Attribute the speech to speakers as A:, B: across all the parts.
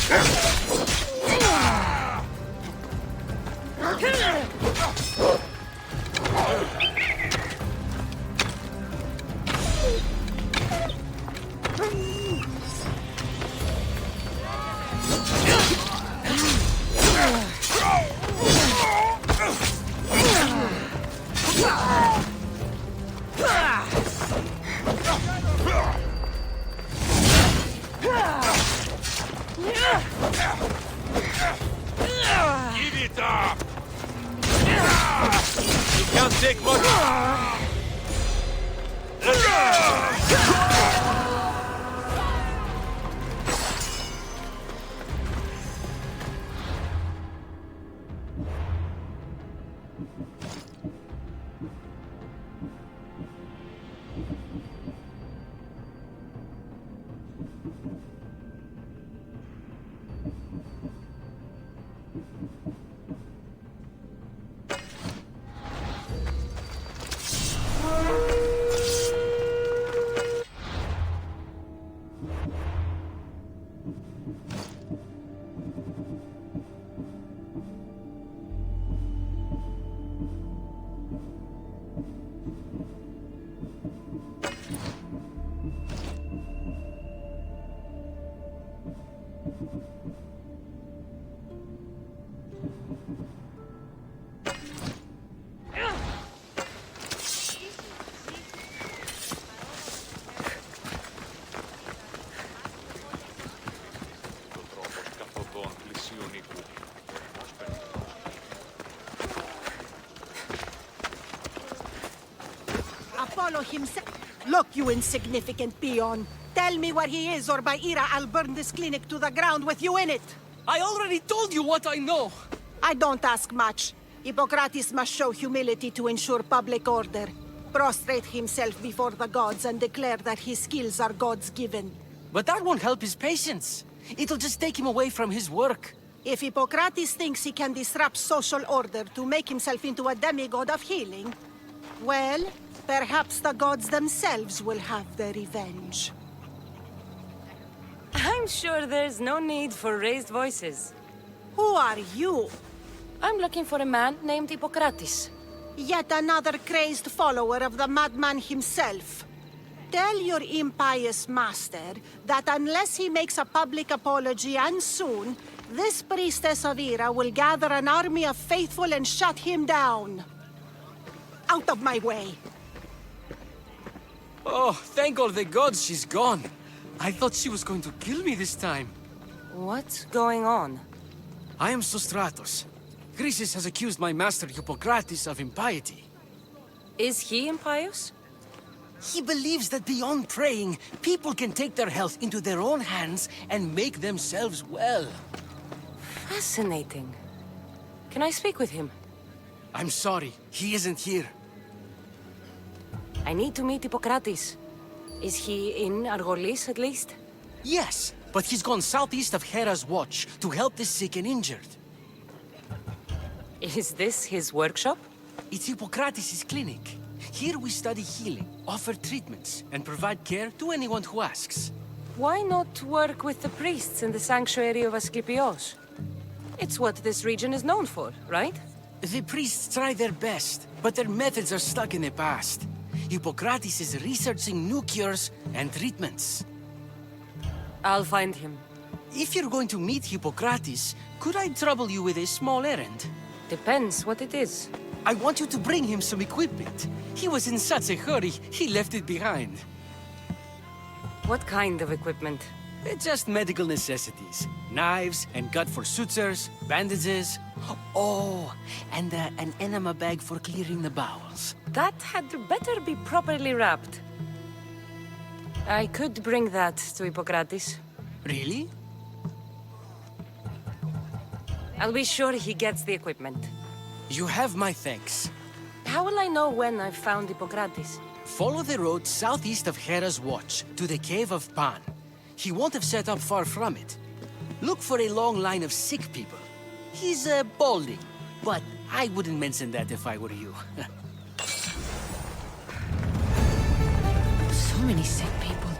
A: Give it up! You can't take much!
B: Apollo himself. Look, you insignificant peon. Tell me where he is, or by Ira, I'll burn this clinic to the ground with you in it.
C: I already told you what I know.
B: I don't ask much. Hippocrates must show humility to ensure public order. Prostrate himself before the gods and declare that his skills are gods given.
C: But that won't help his patients. It'll just take him away from his work.
B: If Hippocrates thinks he can disrupt social order to make himself into a demigod of healing, well, perhaps the gods themselves will have their revenge.
D: I'm sure there's no need for raised voices.
B: Who are you?
D: I'm looking for a man named Hippocrates.
B: Yet another crazed follower of the madman himself. Tell your impious master that unless he makes a public apology, and soon, this priestess of Ira will gather an army of faithful and shut him down. Out of my way!
C: Oh, thank all the gods she's gone. I thought she was going to kill me this time.
D: What's going on?
C: I am Sostratos. Chrysis has accused my master Hippocrates of impiety.
D: Is he impious?
C: He believes that beyond praying, people can take their health into their own hands and make themselves well.
D: Fascinating. Can I speak with him?
C: I'm sorry, he isn't here.
D: I need to meet Hippocrates. Is he in Argolis, at least?
C: Yes, but he's gone southeast of Hera's Watch to help the sick and injured.
D: Is this his workshop?
C: It's Hippocrates' clinic. Here we study healing, offer treatments, and provide care to anyone who asks.
D: Why not work with the priests in the sanctuary of Asclepios? It's what this region is known for, right?
C: The priests try their best, but their methods are stuck in the past. Hippocrates is researching new cures and treatments.
D: I'll find him.
C: If you're going to meet Hippocrates, could I trouble you with a small errand?
D: Depends what it is.
C: I want you to bring him some equipment. He was in such a hurry, he left it behind.
D: What kind of equipment?
C: Just medical necessities. Knives and gut for sutures, bandages. Oh, and an enema bag for clearing the bowels.
D: That had better be properly wrapped. I could bring that to Hippocrates.
C: Really?
D: I'll be sure he gets the equipment.
C: You have my thanks.
D: How will I know when I've found Hippocrates?
C: Follow the road southeast of Hera's Watch to the Cave of Pan. He won't have set up far from it. Look for a long line of sick people. He's balding, but I wouldn't mention that if I were you.
D: So many sick people.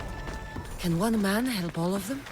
D: Can one man help all of them?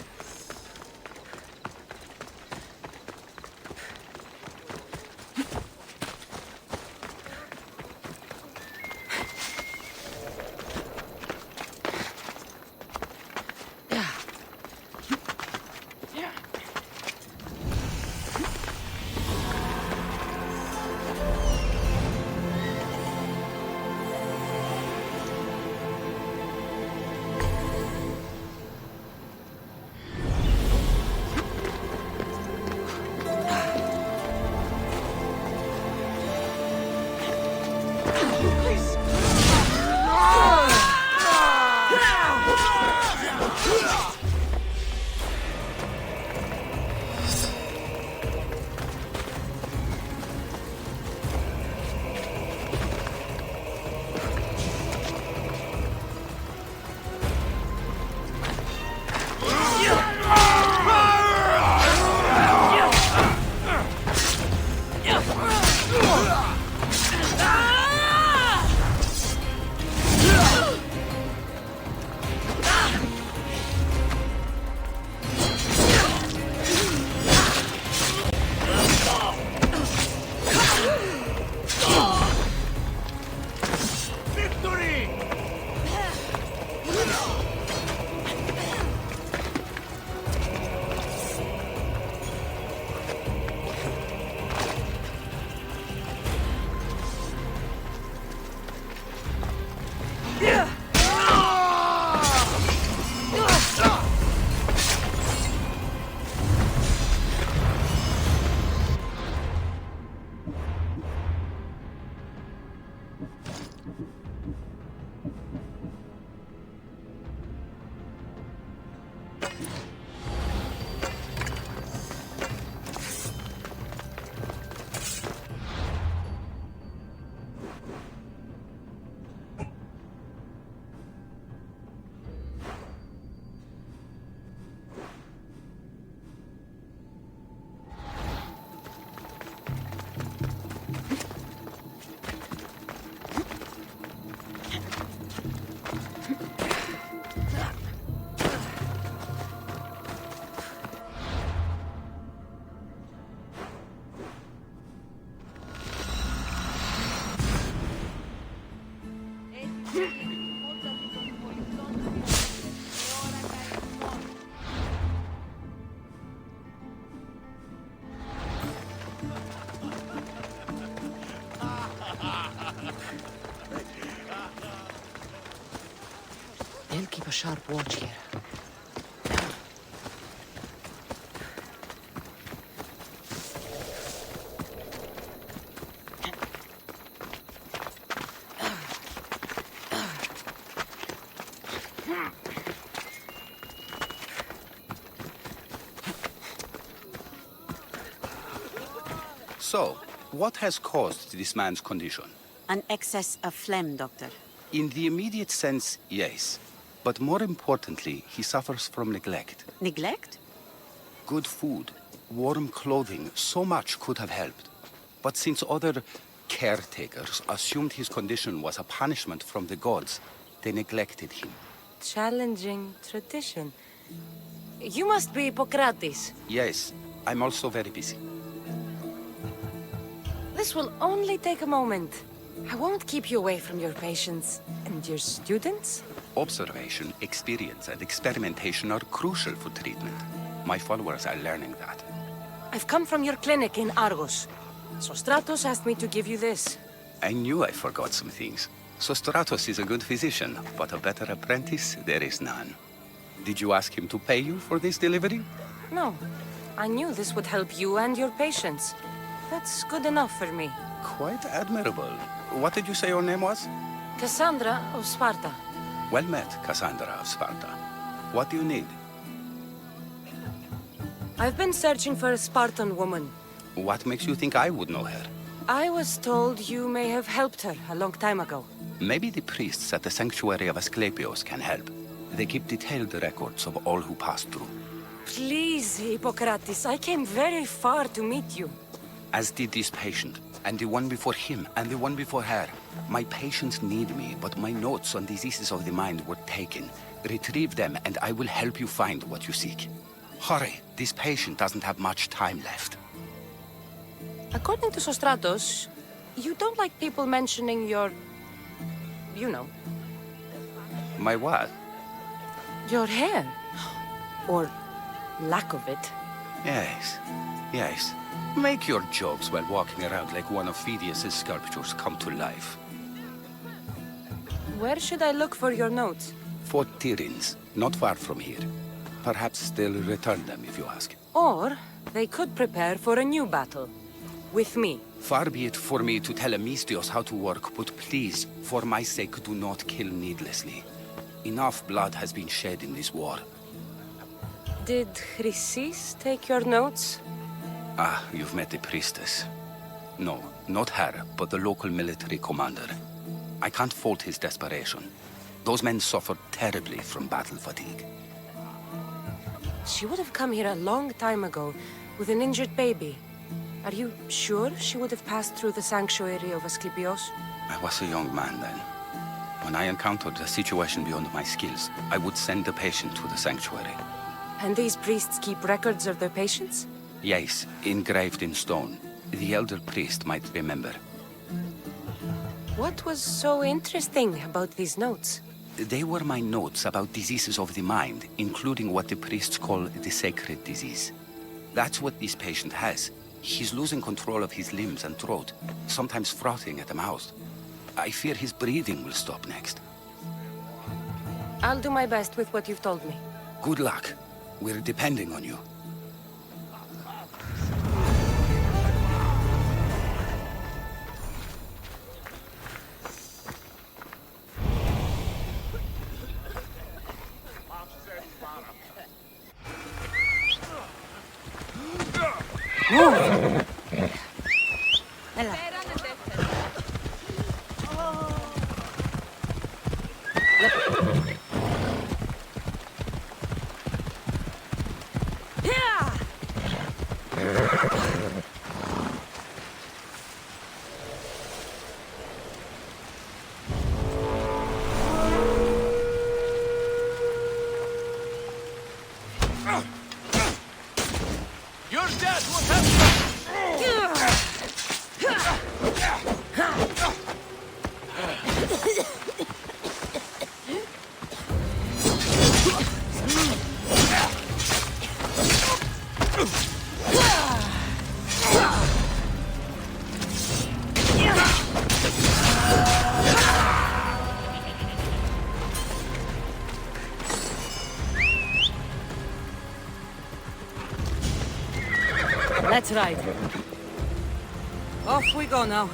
D: They'll keep a sharp watch here.
E: So, what has caused this man's condition?
F: An excess of phlegm, Doctor.
E: In the immediate sense, yes. But more importantly, he suffers from neglect.
F: Neglect?
E: Good food, warm clothing, so much could have helped. But since other caretakers assumed his condition was a punishment from the gods, they neglected him.
D: Challenging tradition. You must be Hippocrates.
E: Yes, I'm also very busy.
D: This will only take a moment. I won't keep you away from your patients. And your students?
E: Observation, experience, and experimentation are crucial for treatment. My followers are learning that.
D: I've come from your clinic in Argos. Sostratos asked me to give you this.
E: I knew I forgot some things. Sostratos is a good physician, but a better apprentice there is none. Did you ask him to pay you for this delivery?
D: No. I knew this would help you and your patients. That's good enough for me.
E: Quite admirable. What did you say your name was?
D: Cassandra of Sparta.
E: Well met, Cassandra of Sparta. What do you need?
D: I've been searching for a Spartan woman.
E: What makes you think I would know her?
D: I was told you may have helped her a long time ago.
E: Maybe the priests at the sanctuary of Asclepios can help. They keep detailed records of all who passed through.
D: Please, Hippocrates, I came very far to meet you.
E: As did this patient, and the one before him, and the one before her. My patients need me, but my notes on diseases of the mind were taken. Retrieve them, and I will help you find what you seek. Hurry, this patient doesn't have much time left.
D: According to Sostratos, you don't like people mentioning your... you know,
E: My what?
D: your hair. Or lack of it.
E: Yes, yes. Make your jokes while walking around like one of Phidias' sculptures come to life.
D: Where should I look for your notes?
E: For Tyrins, not far from here. Perhaps they'll return them if you ask.
D: Or they could prepare for a new battle. With me.
E: Far be it for me to tell Amistios how to work, but please, for my sake, do not kill needlessly. Enough blood has been shed in this war.
D: Did Chrysis take your notes?
E: Ah, you've met the priestess. No, not her, but the local military commander. I can't fault his desperation. Those men suffered terribly from battle fatigue.
D: She would have come here a long time ago with an injured baby. Are you sure she would have passed through the sanctuary of Asclepios?
E: I was a young man then. When I encountered a situation beyond my skills, I would send the patient to the sanctuary.
D: And these priests keep records of their patients?
E: Yes, engraved in stone. The elder priest might remember.
D: What was so interesting about these notes?
E: They were my notes about diseases of the mind, including what the priests call the sacred disease. That's what this patient has. He's losing control of his limbs and throat, sometimes frothing at the mouth. I fear his breathing will stop next.
D: I'll do my best with what you've told me.
E: Good luck. We're depending on you.
D: Move! Ella.
A: You're dead! What happened?
D: Let's ride. Off we go now.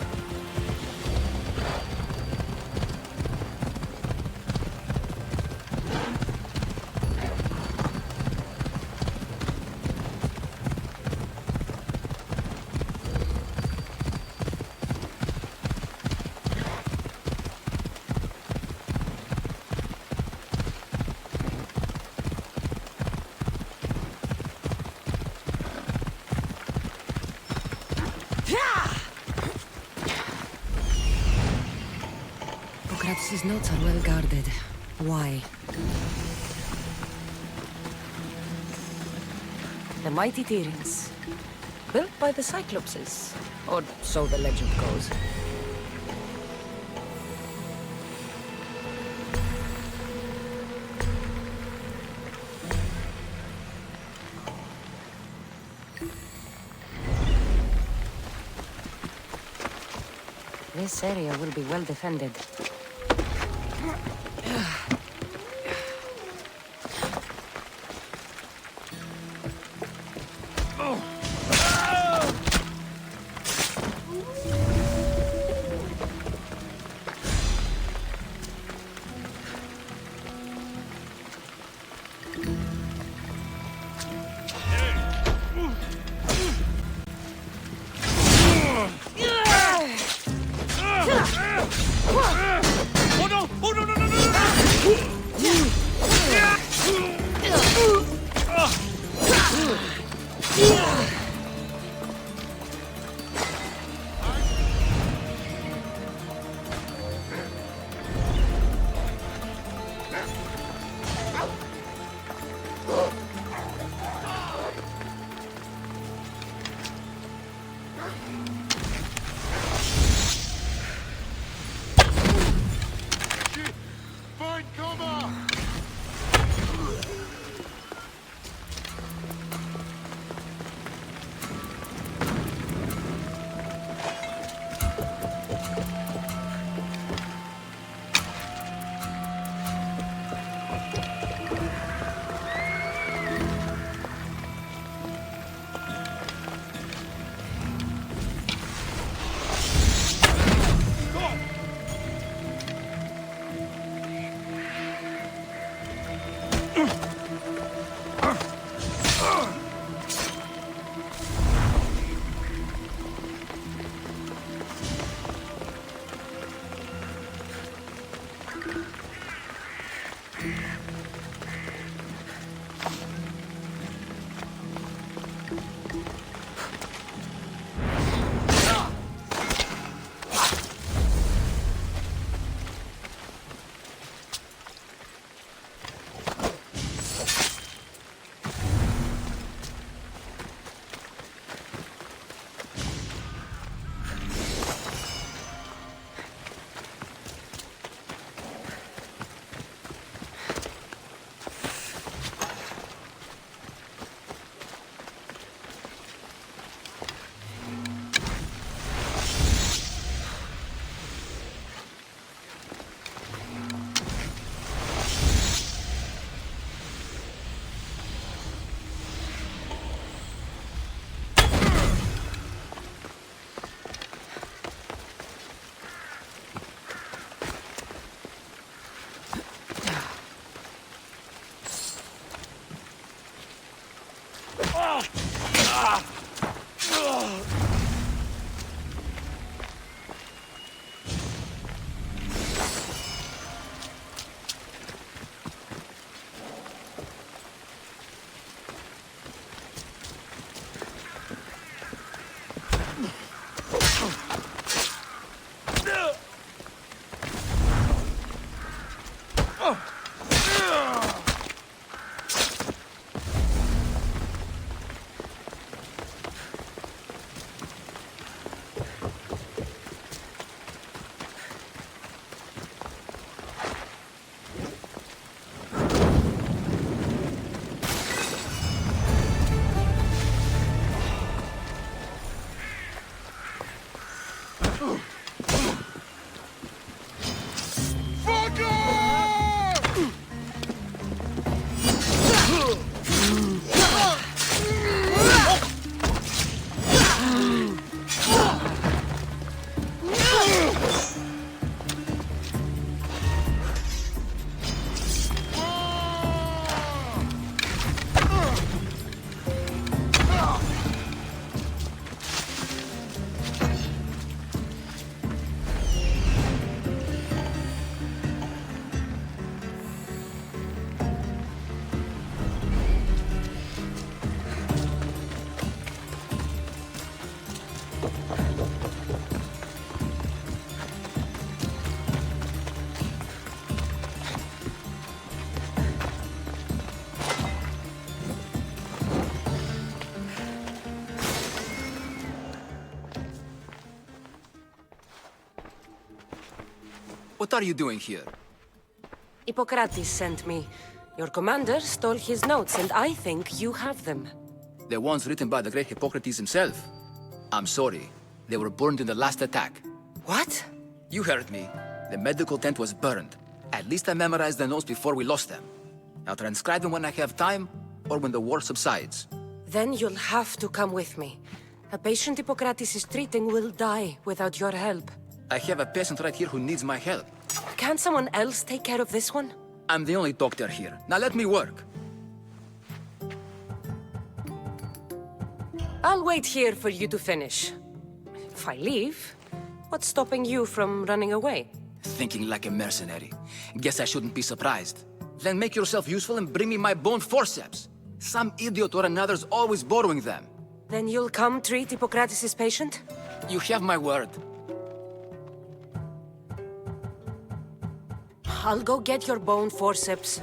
D: His notes are well guarded. Why? The mighty Tyrants. Built by the Cyclopses. Or so the legend goes. This area will be well defended.
A: Oh no! Oh no! No! No! No! Find cover!
G: What are you doing here?
D: Hippocrates sent me. Your commander stole his notes, and I think you have them.
G: The ones written by the great Hippocrates himself. I'm sorry. They were burned in the last attack.
D: What?
G: You heard me. The medical tent was burned. At least I memorized the notes before we lost them. I'll transcribe them when I have time, or when the war subsides.
D: Then you'll have to come with me. A patient Hippocrates is treating will die without your help.
G: I have a patient right here who needs my help.
D: Can't someone else take care of this one?
G: I'm the only doctor here. Now let me work.
D: I'll wait here for you to finish. If I leave, what's stopping you from running away?
G: Thinking like a mercenary. Guess I shouldn't be surprised. Then make yourself useful and bring me my bone forceps. Some idiot or another's always borrowing them.
D: Then you'll come treat Hippocrates' patient?
G: You have my word.
D: I'll go get your bone forceps.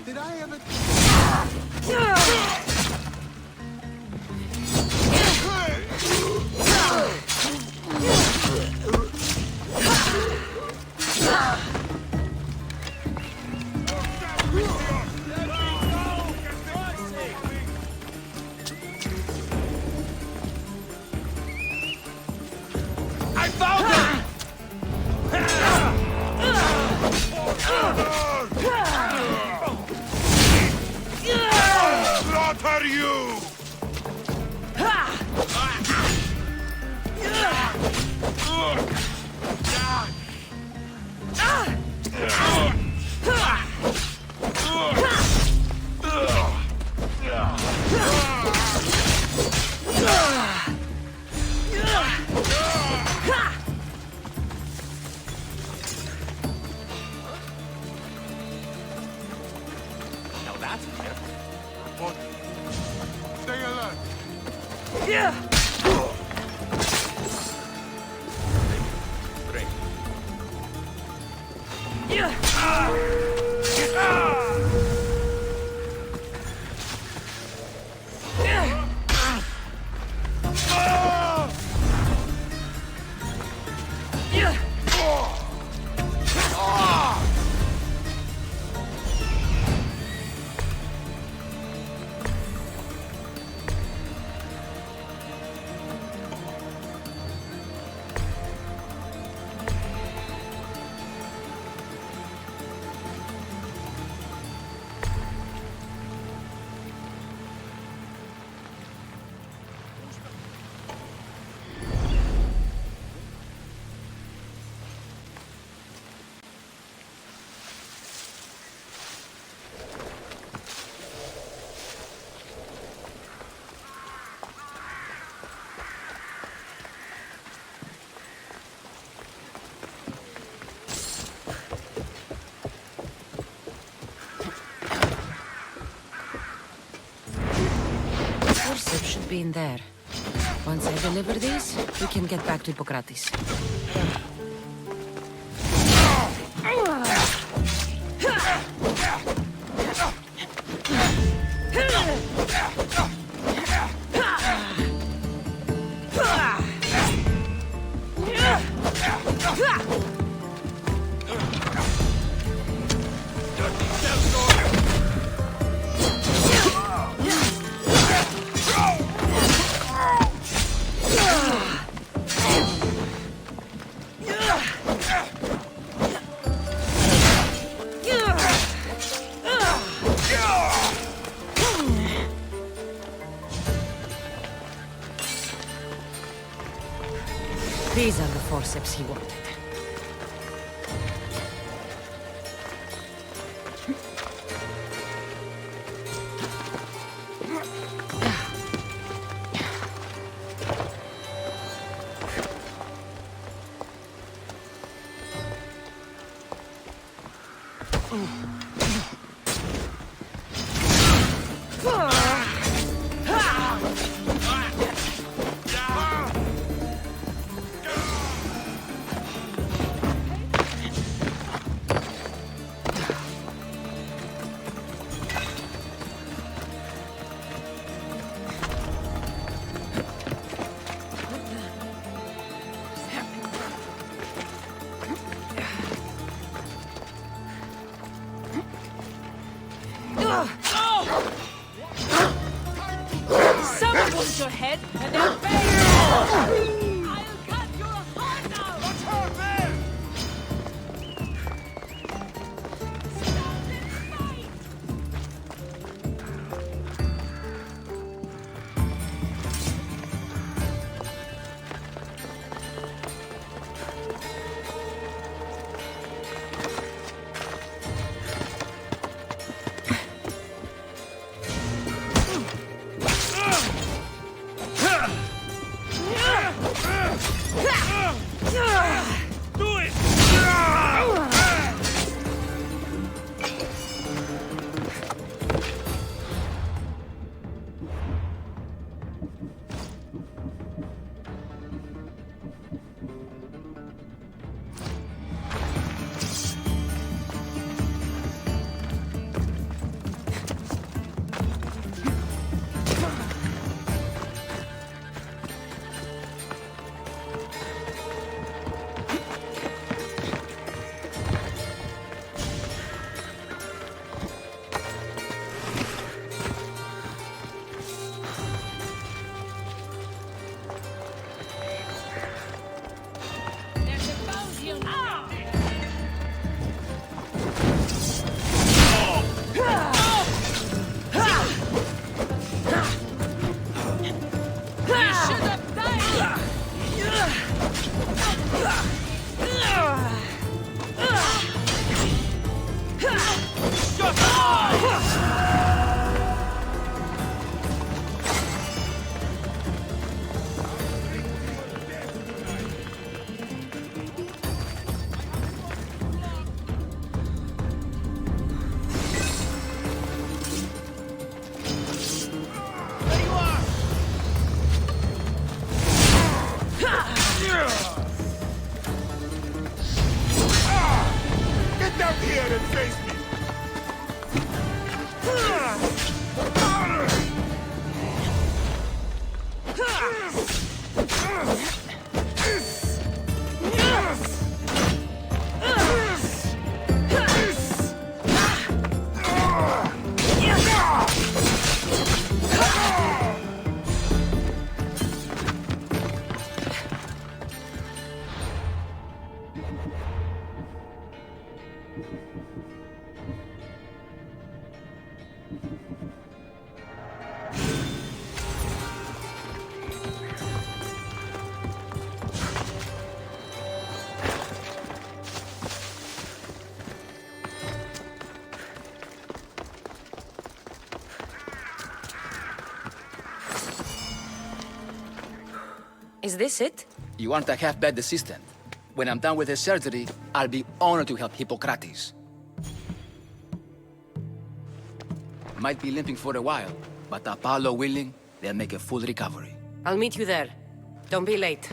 A: Did I ever... I found him! Slaughter you! Now that's clear. But stay alert. Great.
D: Forceps should be in there. Once I deliver these, we can get back to Hippocrates. These are the forceps he wanted.
A: Someone wants your head, and they'll pay you! I'll cut your heart out! Watch her there! Stop this fight! Do it! There's a bounty on You should have died! There you are!
H: Get down here and face me!
D: Is this it?
G: You aren't a half-bad assistant. When I'm done with his surgery, I'll be honored to help Hippocrates. Might be limping for a while, but Apollo willing, they'll make a full recovery.
D: I'll meet you there. Don't be late.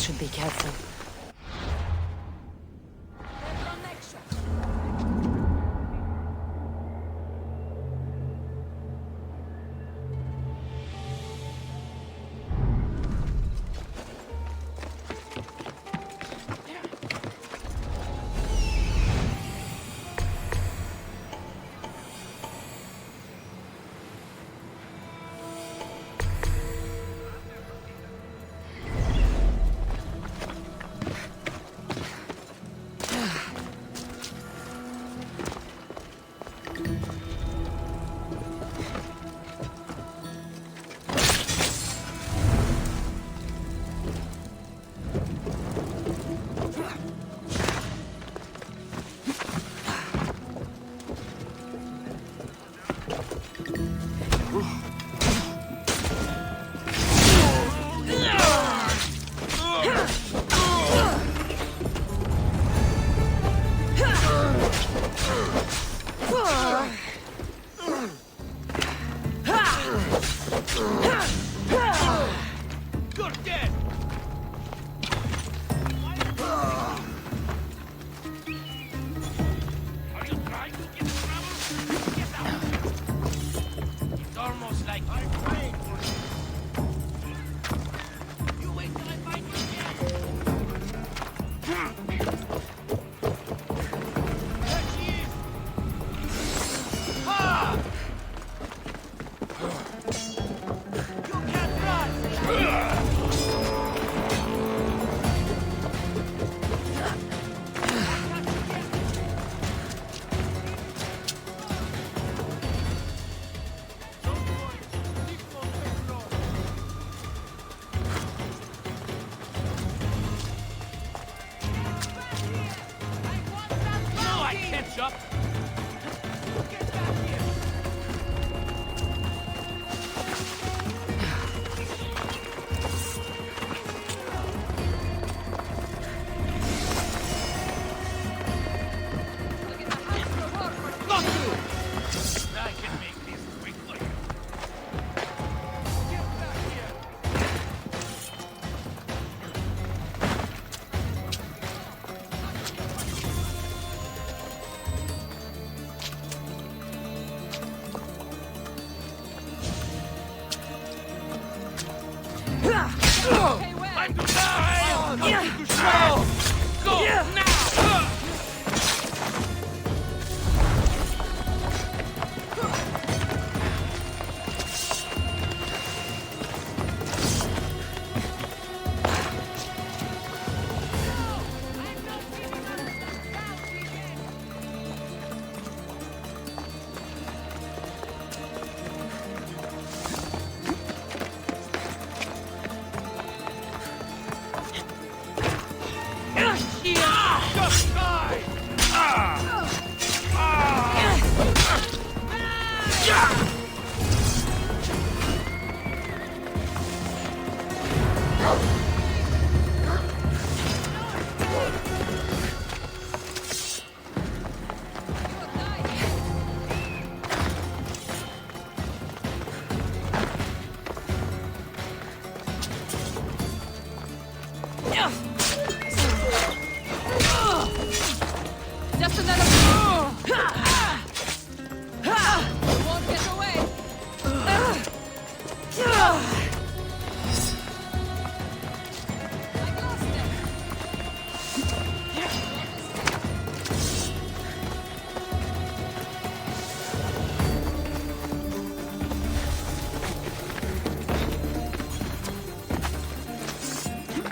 D: should be careful.
A: Just another. Won't get away. I lost it.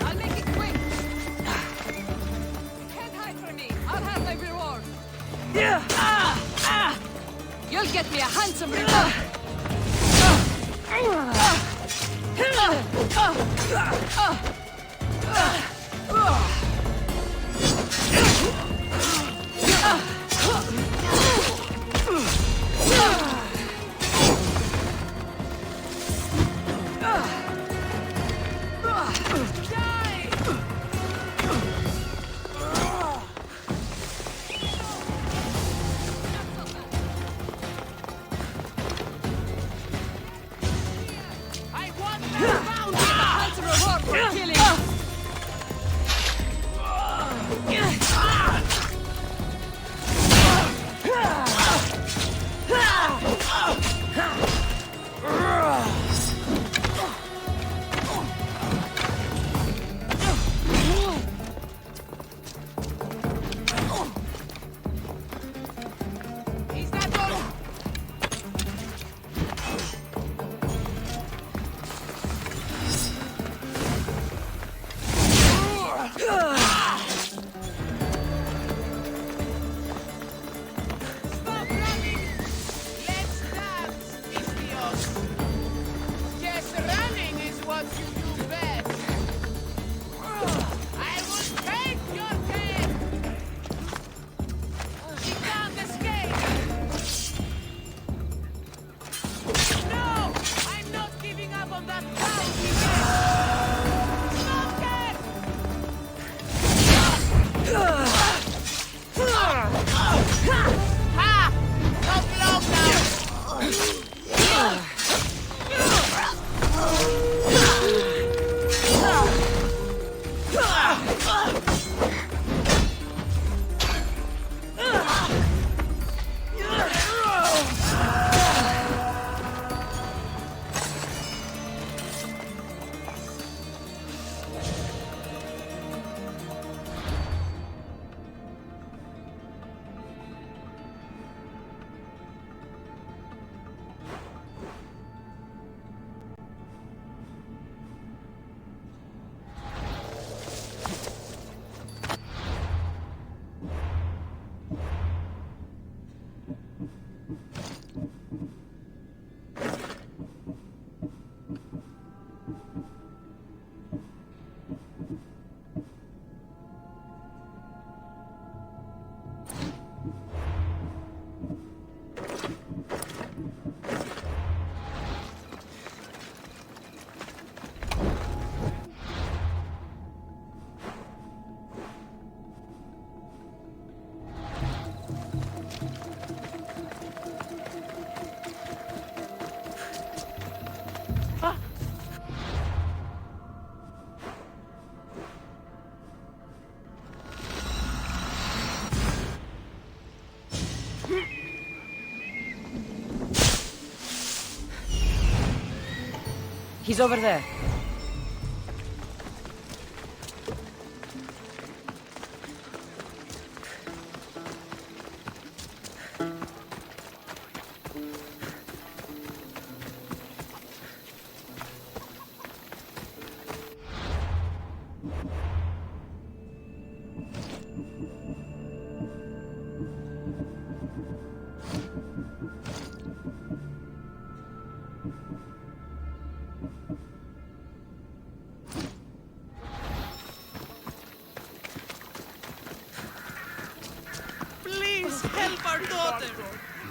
A: I'll make it quick. Can't hide from me. I'll have my reward. You'll get me a handsome reward. I want that bounty. A handsome reward for killing.
D: He's over there.
A: Please help our daughter.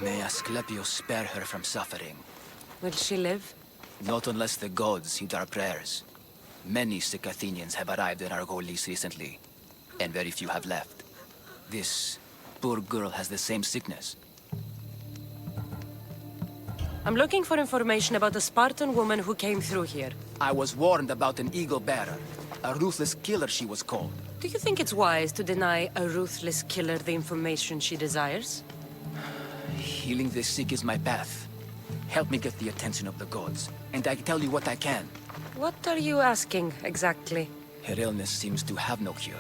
G: May Asclepius spare her from suffering.
D: Will she live?
G: Not unless the gods heed our prayers. Many sick Athenians have arrived in Argolis recently, and very few have left. This poor girl has the same sickness.
D: I'm looking for information about a Spartan woman who came through here.
G: I was warned about an eagle bearer. A ruthless killer, she was called.
D: Do you think it's wise to deny a ruthless killer the information she desires?
G: Healing the sick is my path. Help me get the attention of the gods, and I tell you what I can.
D: What are you asking, exactly?
G: Her illness seems to have no cure,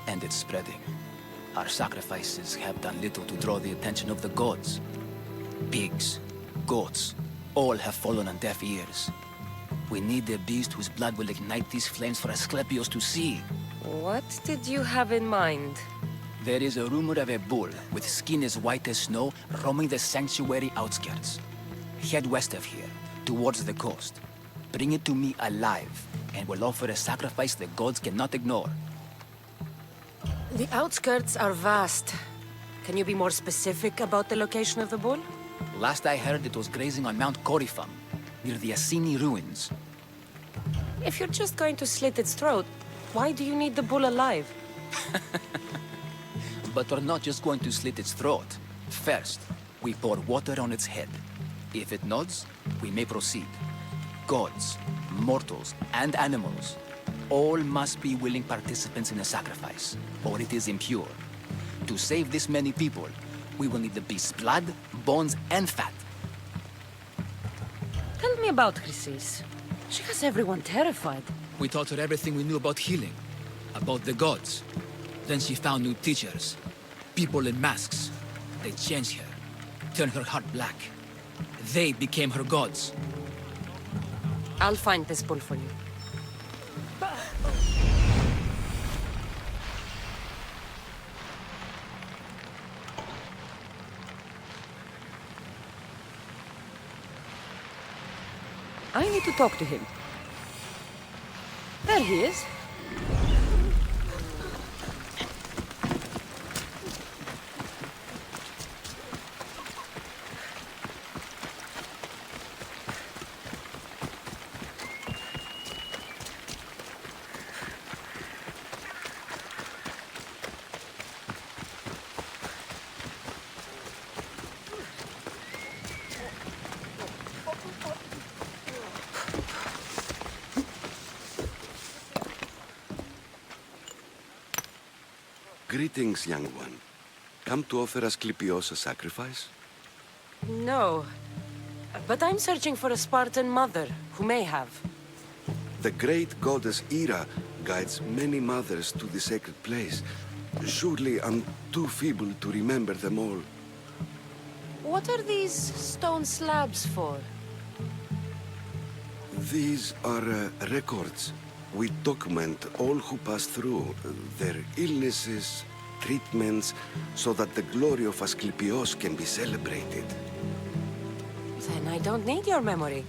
G: and it's spreading. Our sacrifices have done little to draw the attention of the gods. Pigs, goats, all have fallen on deaf ears. We need a beast whose blood will ignite these flames for Asclepius to see.
D: What did you have in mind?
G: There is a rumor of a bull with skin as white as snow roaming the sanctuary outskirts. Head west of here, towards the coast. Bring it to me alive, and we'll offer a sacrifice the gods cannot ignore.
D: The outskirts are vast. Can you be more specific about the location of the bull?
G: Last I heard, it was grazing on Mount Corifum, near the Assini ruins.
D: If you're just going to slit its throat, why do you need the bull alive?
G: But we're not just going to slit its throat. First, we pour water on its head. If it nods, we may proceed. Gods, mortals, and animals, all must be willing participants in the sacrifice, or it is impure. To save this many people, we will need the beast's blood, bones, and fat.
D: Tell me about Chrysis. She has everyone terrified.
G: We taught her everything we knew about healing, about the gods. Then she found new teachers, people in masks. They changed her, turned her heart black. They became her gods.
D: I'll find this bull for you. I need to talk to him. There he is.
I: Greetings, young one. Come to offer Asclepios a sacrifice?
D: No. But I'm searching for a Spartan mother who may have.
I: The great goddess Hera guides many mothers to the sacred place. Surely I'm too feeble to remember them all.
D: What are these stone slabs for?
I: These are records. We document all who pass through, their illnesses, treatments, so that the glory of Asclepios can be celebrated.
D: Then I don't need your memory.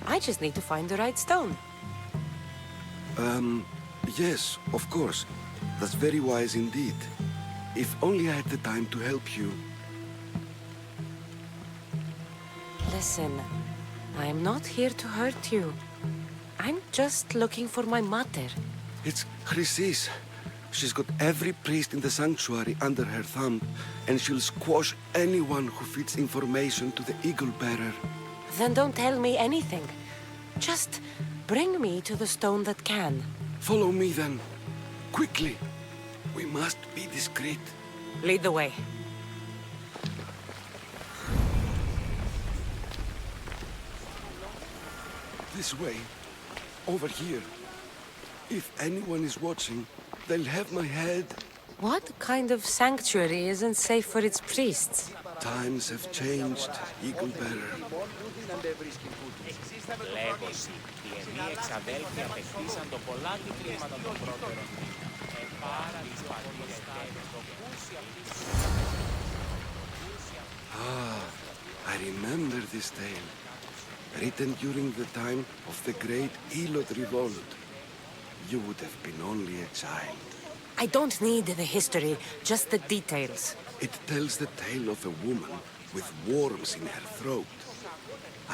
D: I just need to find the right stone.
I: Yes, of course. That's very wise indeed. If only I had the time to help you.
D: Listen, I'm not here to hurt you. I'm just looking for my mother.
I: It's Chrysis. She's got every priest in the sanctuary under her thumb, and she'll squash anyone who feeds information to the eagle bearer.
D: Then don't tell me anything. Just bring me to the stone that can.
I: Follow me then. Quickly. We must be discreet.
D: Lead the way.
I: This way. Over here. If anyone is watching, they'll have my head.
D: What kind of sanctuary isn't safe for its priests?
I: Times have changed, Eagle Bearer.
J: Λέγωση. Οι εννοί εξαδέλφοι απεκτήσαν το πολλάκι χρήματα των πρώτερων. Πάρα τις παλιές το κούσι
I: Ah, I remember this tale. Written during the time of the Great Elot Revolt. You would have been only a child.
D: I don't need the history, just the details.
I: It tells the tale of a woman with worms in her throat.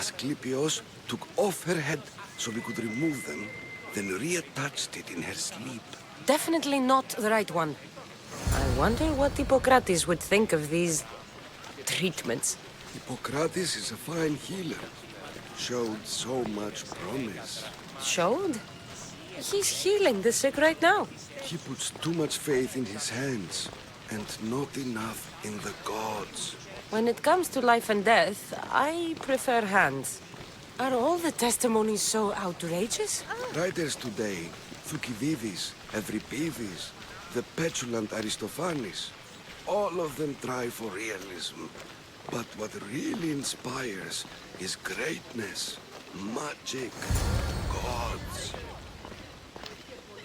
I: Asclepios took off her head so we could remove them, then reattached it in her sleep.
D: Definitely not the right one. I wonder what Hippocrates would think of these treatments.
I: Hippocrates is a fine healer. Showed so much promise.
D: Showed? He's healing the sick right now.
I: He puts too much faith in his hands, and not enough in the gods.
D: When it comes to life and death, I prefer hands. Are all the testimonies so outrageous?
I: Writers today, Thucydides, Euripides, the petulant Aristophanes, all of them try for realism. But what really inspires is greatness, magic, gods.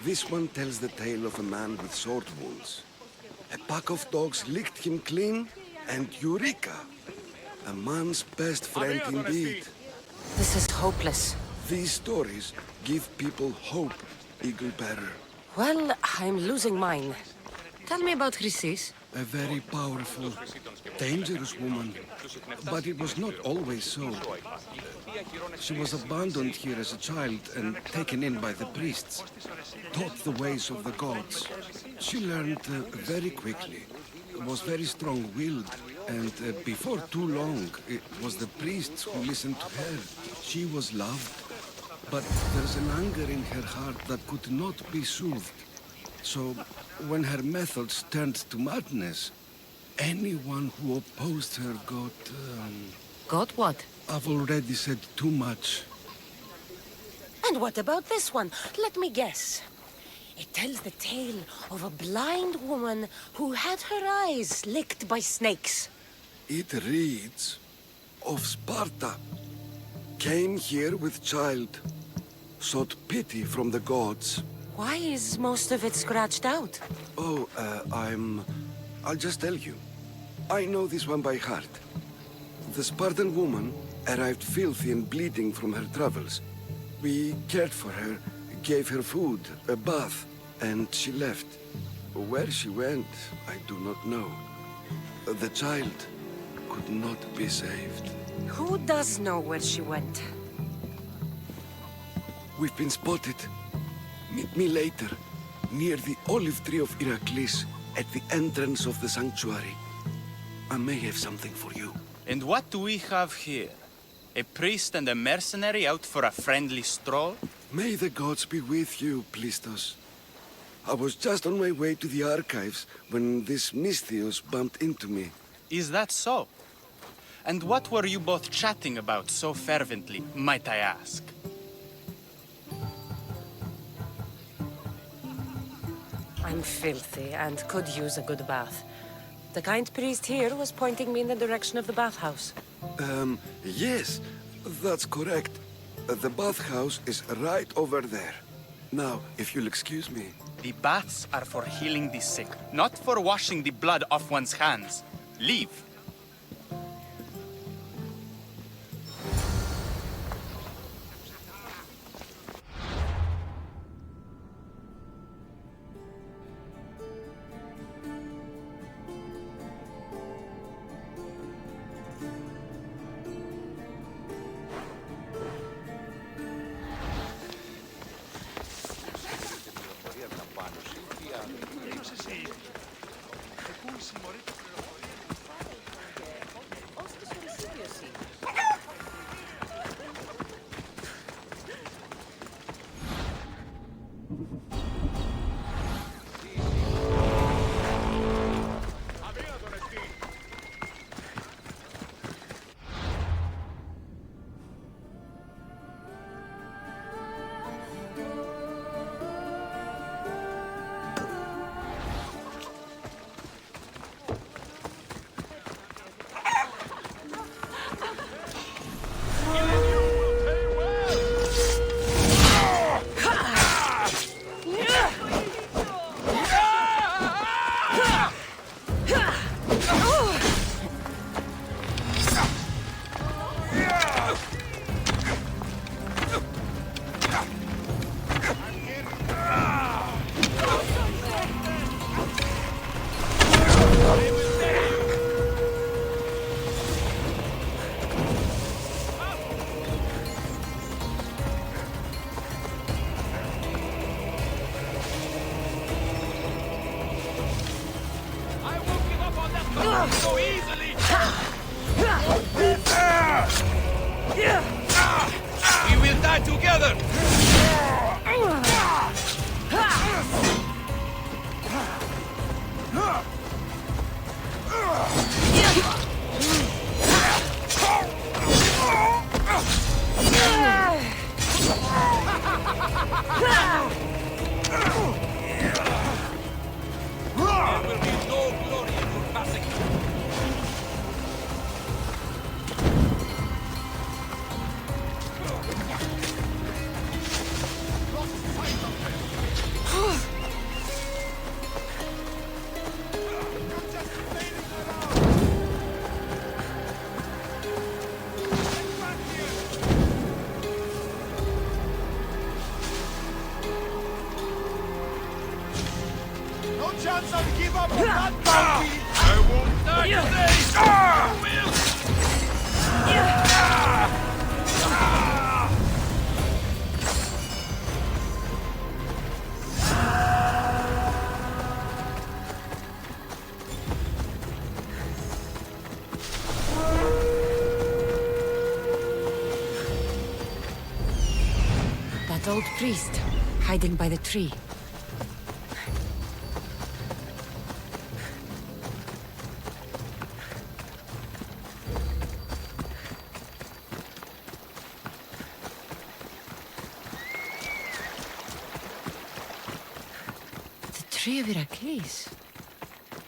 I: This one tells the tale of a man with sword wounds. A pack of dogs licked him clean, and Eureka! A man's best friend indeed.
D: This is hopeless.
I: These stories give people hope, Eagle Bearer.
D: Well, I'm losing mine. Tell me about Chrysis.
I: A very powerful, dangerous woman. But it was not always so. She was abandoned here as a child and taken in by the priests. Taught the ways of the gods. She learned very quickly. Was very strong-willed. And before too long, it was the priests who listened to her. She was loved. But there's an anger in her heart that could not be soothed. So, when her methods turned to madness, anyone who opposed her got...
D: Got what?
I: I've already said too much.
D: And what about this one? Let me guess. It tells the tale of a blind woman who had her eyes licked by snakes.
I: It reads of Sparta. Came here with child. Sought pity from the gods.
D: Why is most of it scratched out?
I: Oh, I'll just tell you. I know this one by heart. The Spartan woman arrived filthy and bleeding from her travels. We cared for her, gave her food, a bath, and she left. Where she went, I do not know. The child could not be saved.
D: Who does know where she went?
I: We've been spotted. Meet me later, near the olive tree of Iraklis, at the entrance of the sanctuary. I may have something for you.
J: And what do we have here? A priest and a mercenary out for a friendly stroll?
I: May the gods be with you, Plistos. I was just on my way to the archives when this Misthios bumped into me.
J: Is that so? And what were you both chatting about so fervently, might I ask?
D: I'm filthy and could use a good bath. The kind priest here was pointing me in the direction of the bathhouse.
I: Yes, that's correct. The bathhouse is right over there. Now, if you'll excuse me.
J: The baths are for healing the sick, not for washing the blood off one's hands. Leave.
H: so easily! We will die together! There will be no glory in your passing. No chance I'll give up on that bounty! I won't die today!
D: That old priest, hiding by the tree. The Tree of Heracles.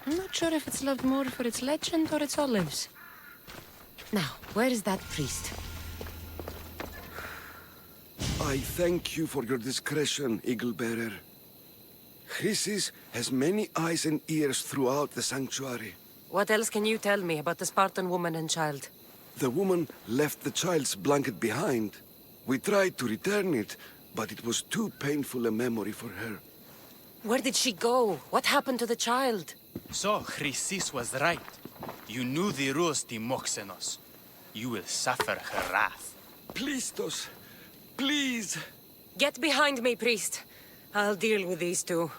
D: I'm not sure if it's loved more for its legend or its olives. Now, where is that priest?
I: I thank you for your discretion, Eagle-bearer. Chrysis has many eyes and ears throughout the sanctuary.
D: What else can you tell me about the Spartan woman and child?
I: The woman left the child's blanket behind. We tried to return it, but it was too painful a memory for her.
D: Where did she go? What happened to the child?
J: So, Chrysis was right. You knew the rules, Timoxenos. You will suffer her wrath.
I: Plistos, please!
D: Get behind me, priest. I'll deal with these two.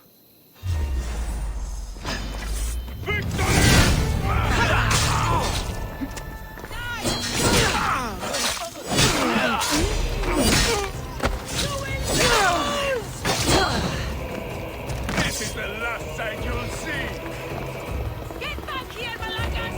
H: This is the last sight you'll see!
A: Get back here, Malakas!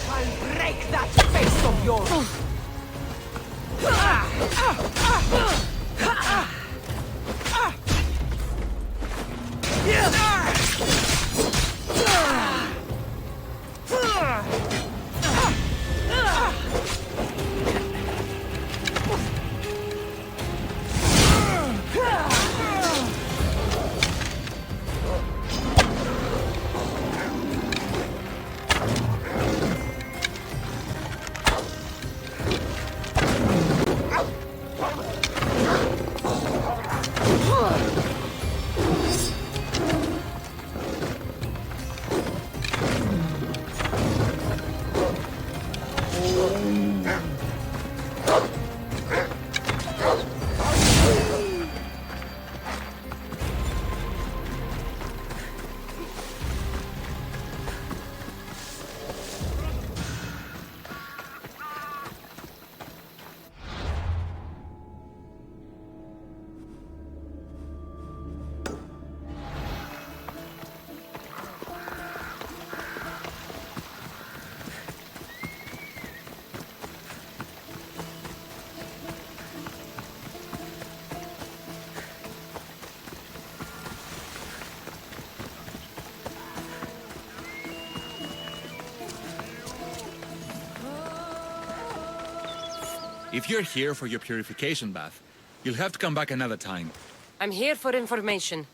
B: I'll break that face of yours!
K: If you're here for your purification bath, you'll have to come back another time.
D: I'm here for information.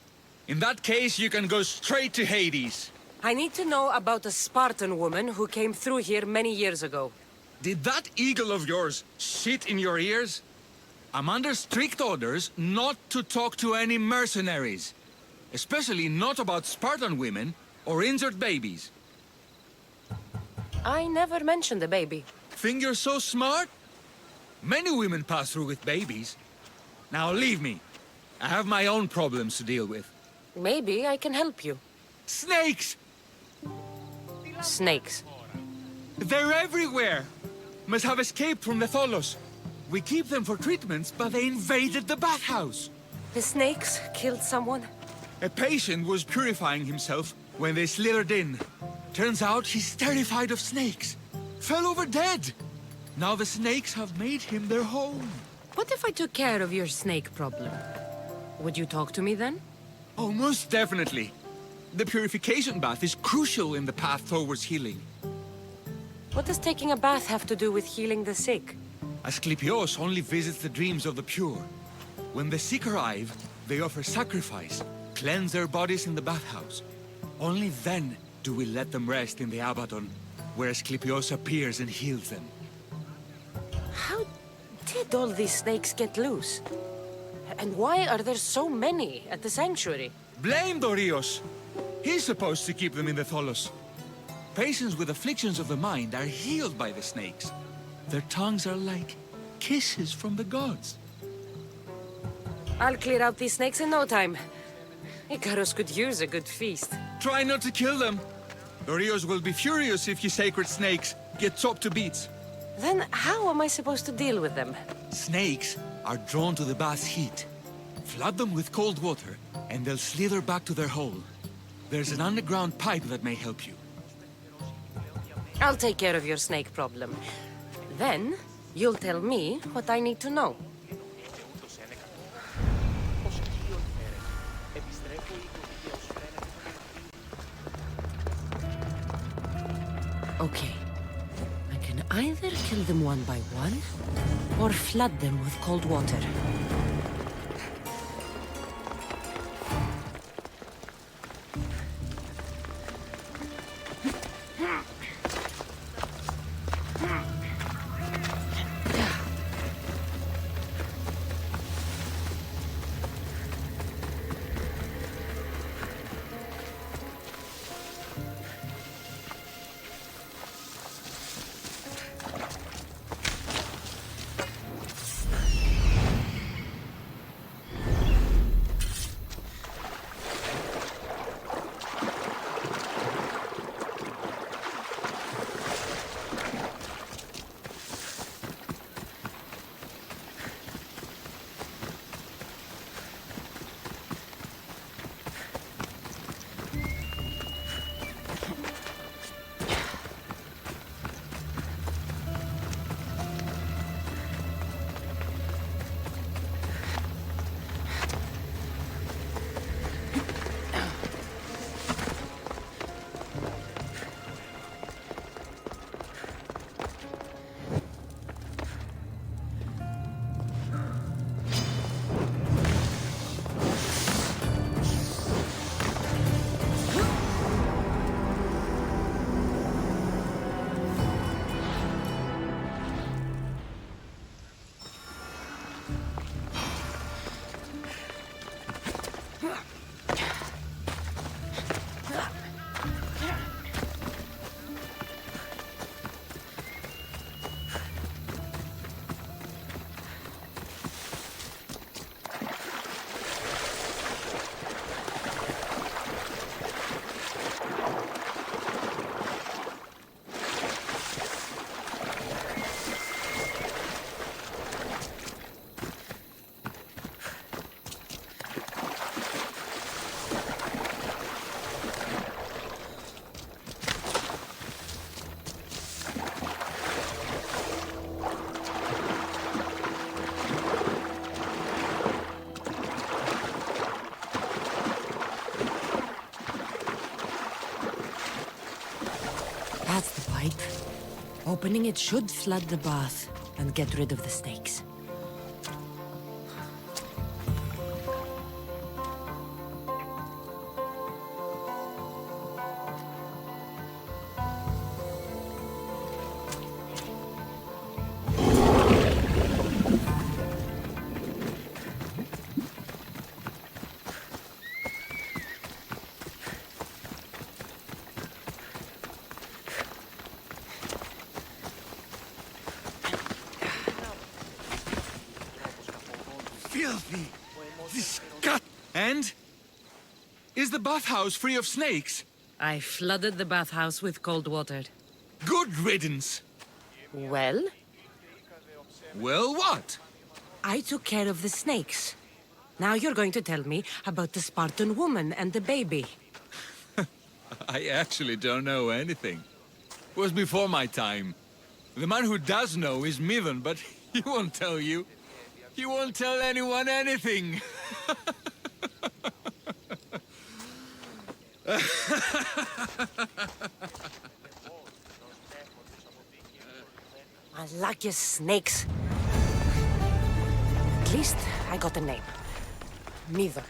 K: In that case, you can go straight to Hades.
D: I need to know about a Spartan woman who came through here many years ago.
K: Did that eagle of yours shit in your ears? I'm under strict orders not to talk to any mercenaries. Especially not about Spartan women or injured babies.
D: I never mentioned a baby.
K: Think you're so smart? Many women pass through with babies. Now leave me. I have my own problems to deal with.
D: Maybe I can help you.
K: Snakes!
D: Snakes.
K: They're everywhere! Must have escaped from the Tholos. We keep them for treatments, but they invaded the bathhouse.
D: The snakes killed someone?
K: A patient was purifying himself when they slithered in. Turns out he's terrified of snakes. Fell over dead. Now the snakes have made him their home.
D: What if I took care of your snake problem? Would you talk to me then?
K: Oh, most definitely. The purification bath is crucial in the path towards healing.
D: What does taking a bath have to do with healing the sick?
K: Asclepios only visits the dreams of the pure. When the sick arrive, they offer sacrifice, cleanse their bodies in the bathhouse. Only then do we let them rest in the Abaddon, where Asclepios appears and heals them.
D: How did all these snakes get loose? And why are there so many at the sanctuary?
K: Blame Dorios! He's supposed to keep them in the Tholos. Patients with afflictions of the mind are healed by the snakes. Their tongues are like kisses from the gods.
D: I'll clear out these snakes in no time. Icarus could use a good feast.
K: Try not to kill them. Dorios will be furious if you sacred snakes get chopped to bits.
D: Then how am I supposed to deal with them?
K: Snakes are drawn to the bath's heat. Flood them with cold water, and they'll slither back to their hole. There's an underground pipe that may help you.
D: I'll take care of your snake problem. Then, you'll tell me what I need to know. Okay. I can either kill them one by one, or flood them with cold water. That's the pipe. Opening it should flood the bath and get rid of the snakes.
K: And? Is the bathhouse free of snakes?
D: I flooded the bathhouse with cold water.
K: Good riddance.
D: Well,
K: Well, what?
D: I took care of the snakes. Now you're going to tell me about the Spartan woman and the baby.
K: I actually don't know anything. It was before my time. The man who does know is Mivan, but he won't tell you. He won't tell anyone anything.
D: I like your snakes. At least I got a name. Mivan.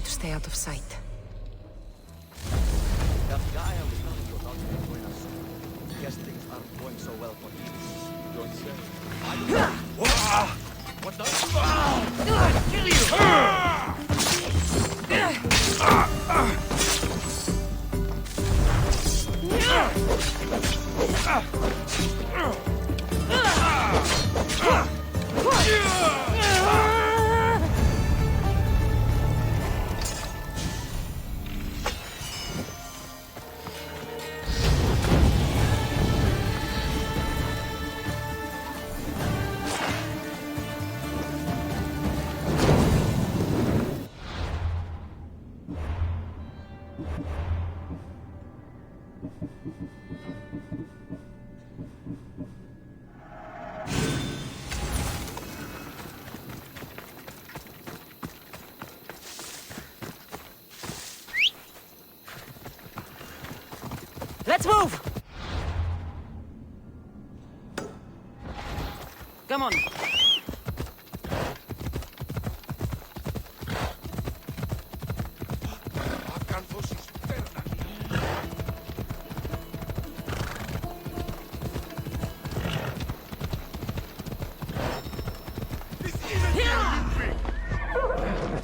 D: Stay out of sight.
L: That guy I was telling you about can join us soon. Guess things aren't going so well for him. Don't say. What the? Kill
D: Let's move! Come on.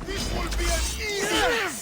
H: This will be an easy.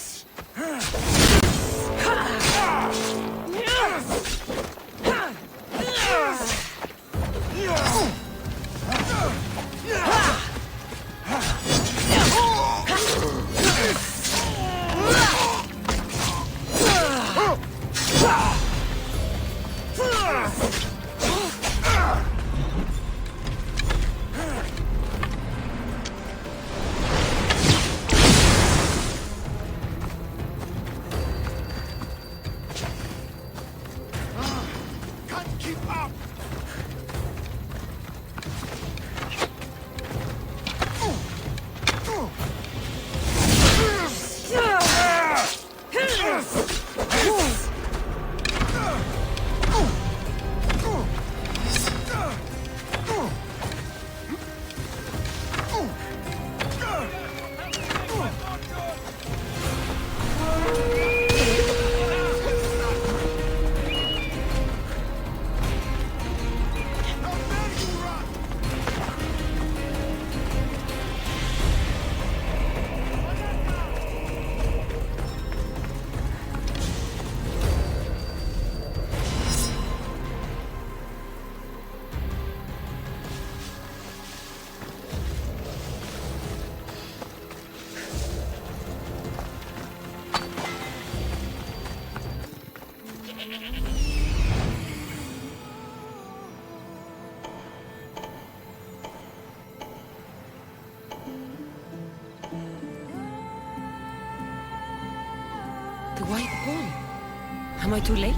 D: The white bull. Am I too late?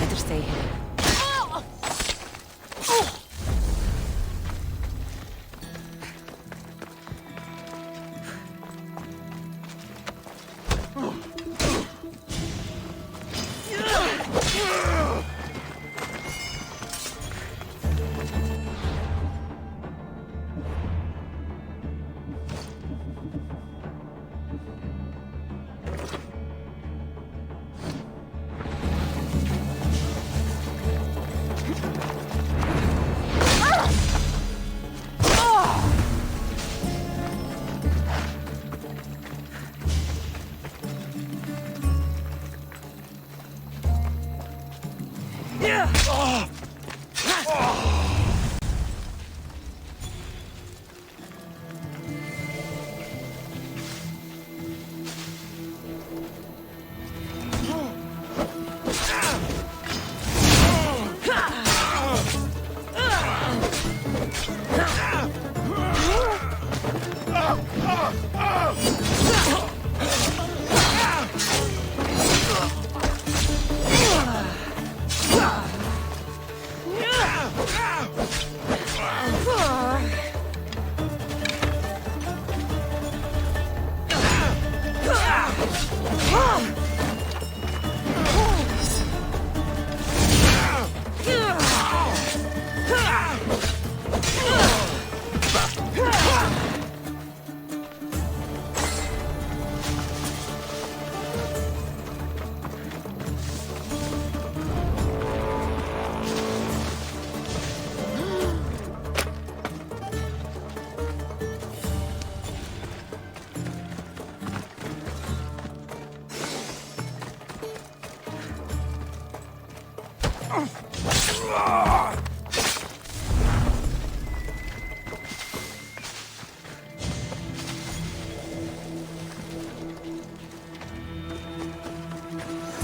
D: Better stay here.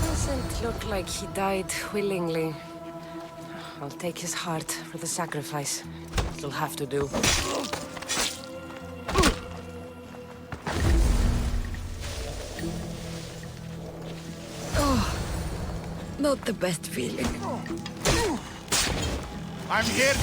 D: Doesn't look like he died willingly. I'll take his heart for the sacrifice. It'll have to do. Oh, not the best feeling.
H: I'm here.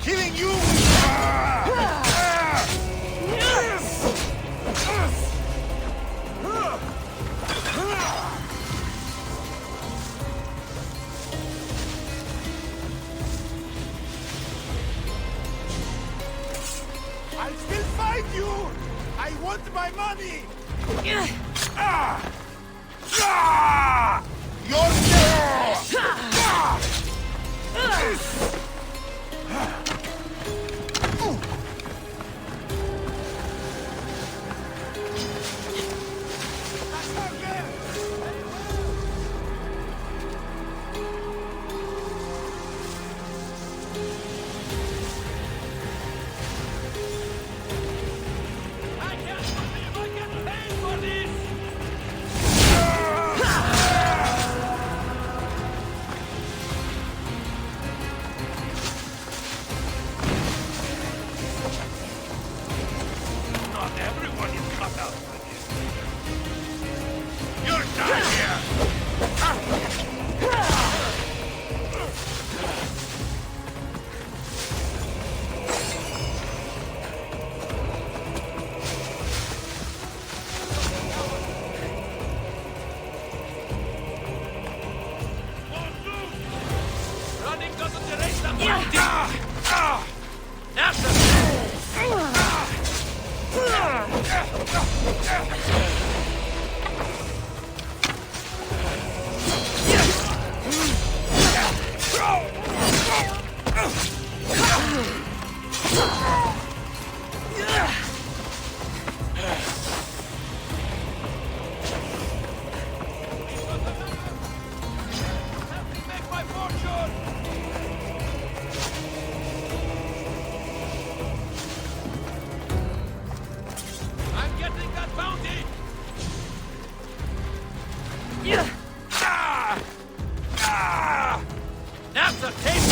H: Killing you! I'll still fight you! I want my money! You're
A: Running doesn't erase the fighting! That's the make my fortune! I'm getting that bounty! That's a taste!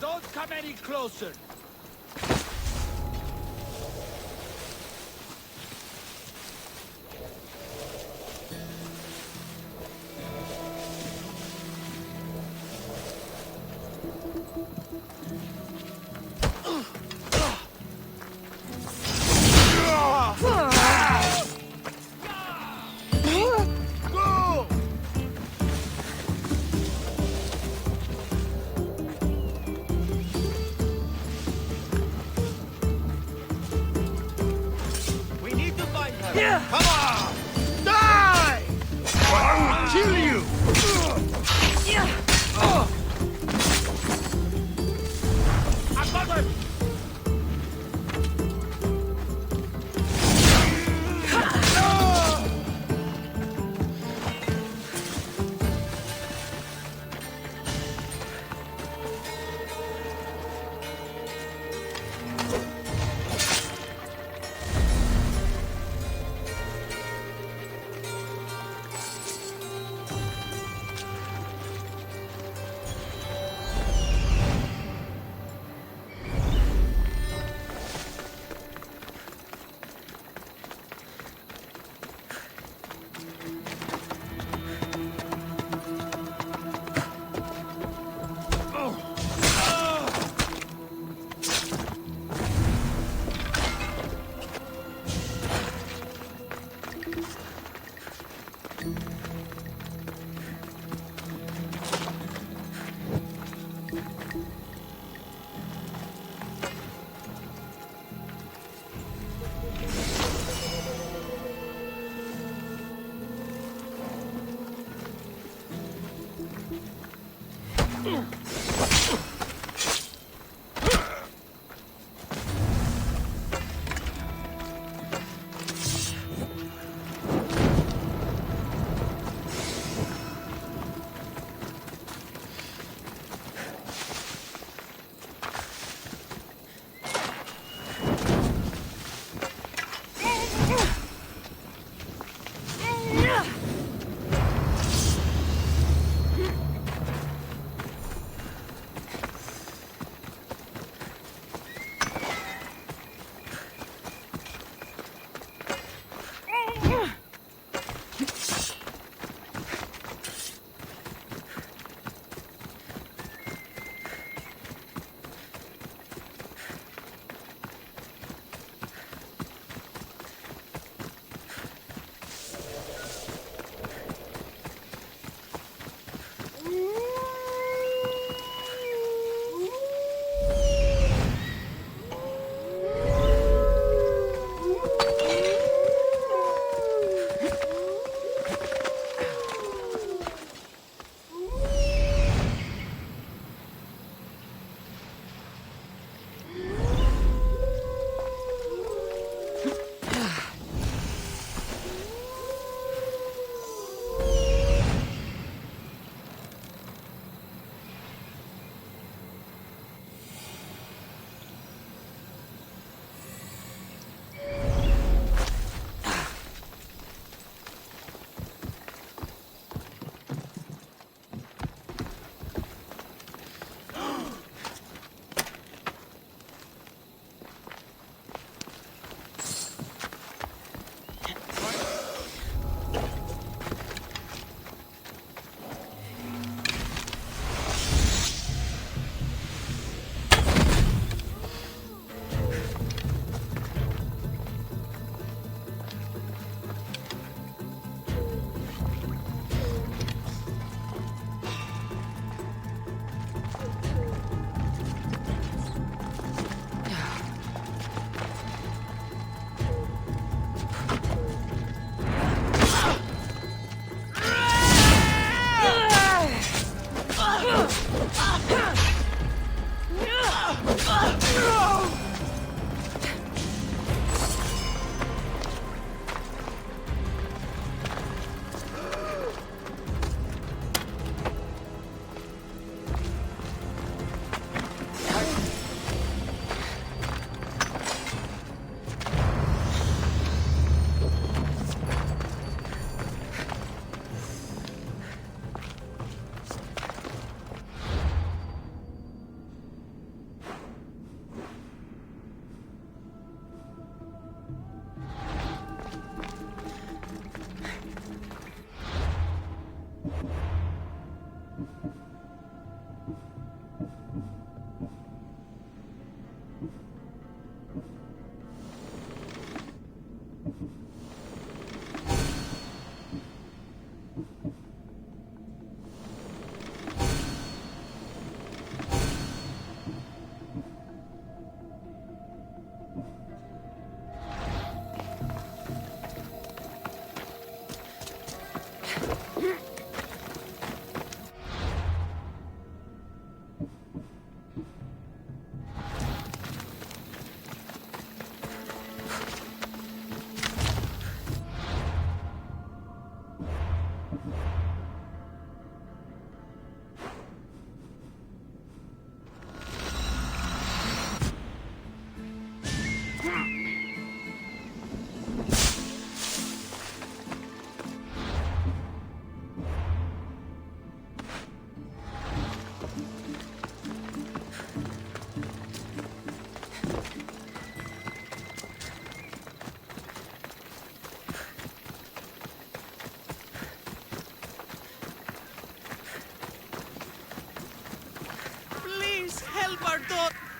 A: Don't come any closer!
H: Come on! Die! Or I will kill you! I got him!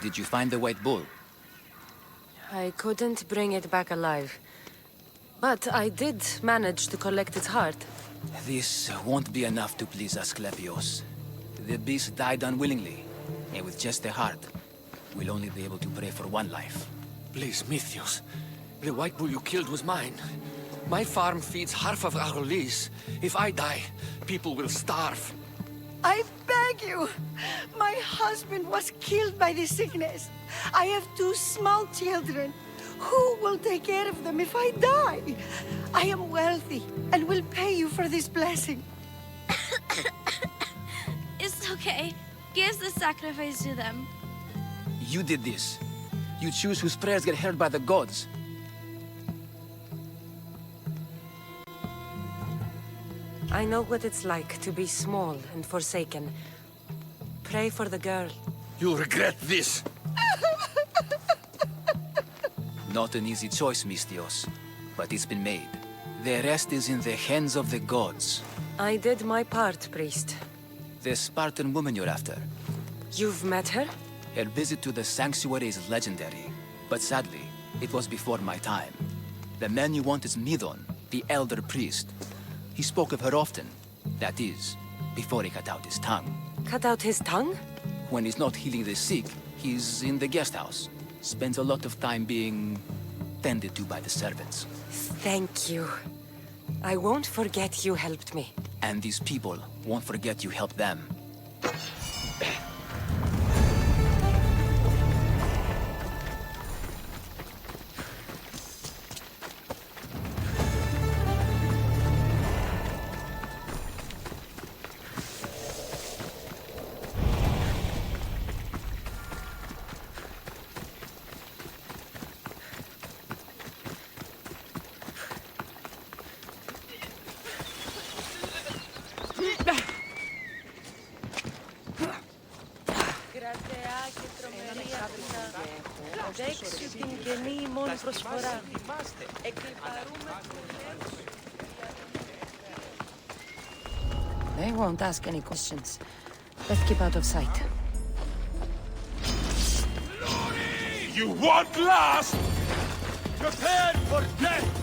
G: Did you find the white bull?
D: I couldn't bring it back alive. But I did manage to collect its heart.
G: This won't be enough to please Asclepios. The beast died unwillingly, and with just a heart, we'll only be able to pray for one life.
C: Please, Mythios. The white bull you killed was mine. My farm feeds half of Arolis. If I die, people will starve.
M: I beg you! My husband was killed by this sickness. I have 2 small children. Who will take care of them if I die? I am wealthy and will pay you for this blessing.
N: It's okay. Give the sacrifice to them.
G: You did this. You choose whose prayers get heard by the gods.
D: I know what it's like to be small and forsaken. Pray for the girl.
C: You'll regret this.
G: Not an easy choice, Mystios, but it's been made. The rest is in the hands of the gods.
D: I did my part, priest.
G: The Spartan woman you're after.
D: You've met her?
G: Her visit to the sanctuary is legendary, but sadly, it was before my time. The man you want is Midon, the elder priest. He spoke of her often. That is, before he cut out his tongue.
D: Cut out his tongue?
G: When he's not healing the sick, he's in the guest house. Spends a lot of time being tended to by the servants.
D: Thank you. I won't forget you helped me.
G: And these people won't forget you helped them.
D: They won't ask any questions. Let's keep out of sight.
H: You want last? Prepare for death!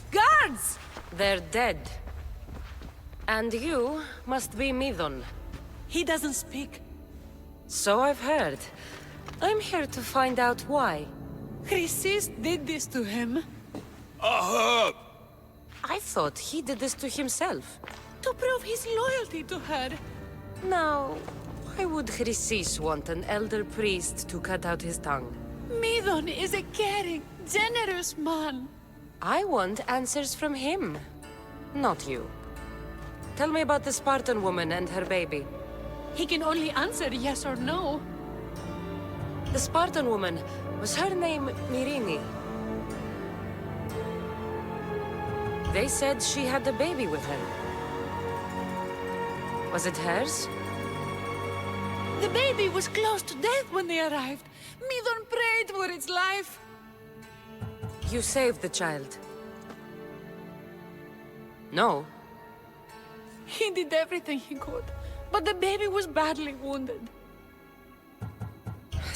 D: Guards! They're dead. And you must be Midon.
A: He doesn't speak.
D: So I've heard. I'm here to find out why.
A: Chrysis did this to him.
D: I thought he did this to himself.
A: To prove his loyalty to her.
D: Now, why would Chrysis want an elder priest to cut out his tongue?
A: Midon is a caring, generous man.
D: I want answers from him. Not you. Tell me about the Spartan woman and her baby.
A: He can only answer yes or no.
D: The Spartan woman, was her name Mirini? They said she had a baby with her. Was it hers?
A: The baby was close to death when they arrived. Midon prayed for its life.
D: You saved the child. No.
A: He did everything he could, but the baby was badly wounded.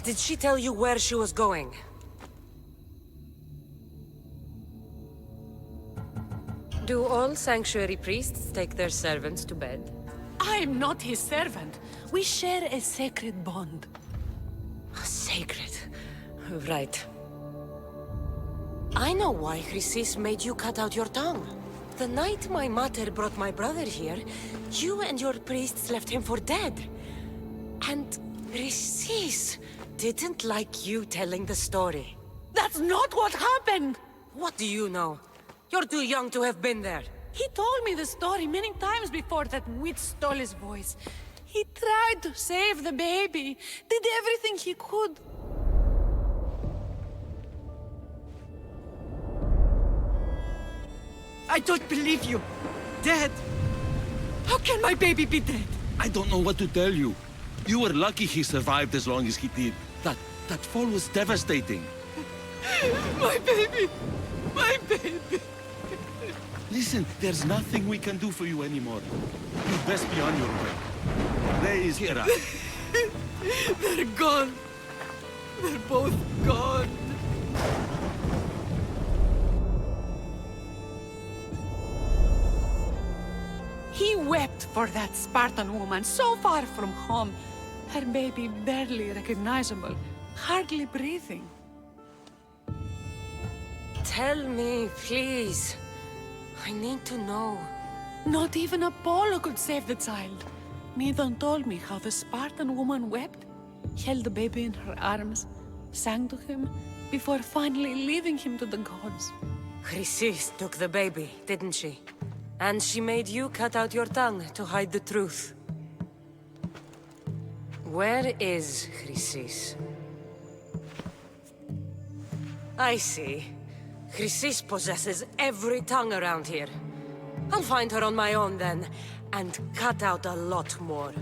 D: Did she tell you where she was going? Do all sanctuary priests take their servants to bed?
A: I am not his servant. We share a sacred bond.
D: Sacred. Right. I know why Chrysis made you cut out your tongue. The night my mater brought my brother here, you and your priests left him for dead. And Chrysis didn't like you telling the story.
A: That's not what happened!
D: What do you know? You're too young to have been there.
A: He told me the story many times before that witch stole his voice. He tried to save the baby, did everything he could.
M: I don't believe you. Dead? How can my baby be dead?
I: I don't know what to tell you. You were lucky he survived as long as he did. That fall was devastating.
M: My baby! My baby!
I: Listen, there's nothing we can do for you anymore. You'd best be on your way. There is Hera.
M: They're gone. They're both gone.
A: He wept for that Spartan woman so far from home. Her baby barely recognizable, hardly breathing.
D: Tell me, please. I need to know.
A: Not even Apollo could save the child. Midon told me how the Spartan woman wept, held the baby in her arms, sang to him, before finally leaving him to the gods.
D: Chrysis took the baby, didn't she? And she made you cut out your tongue to hide the truth. Where is Chrysis? I see. Chrysis possesses every tongue around here. I'll find her on my own then, and cut out a lot more.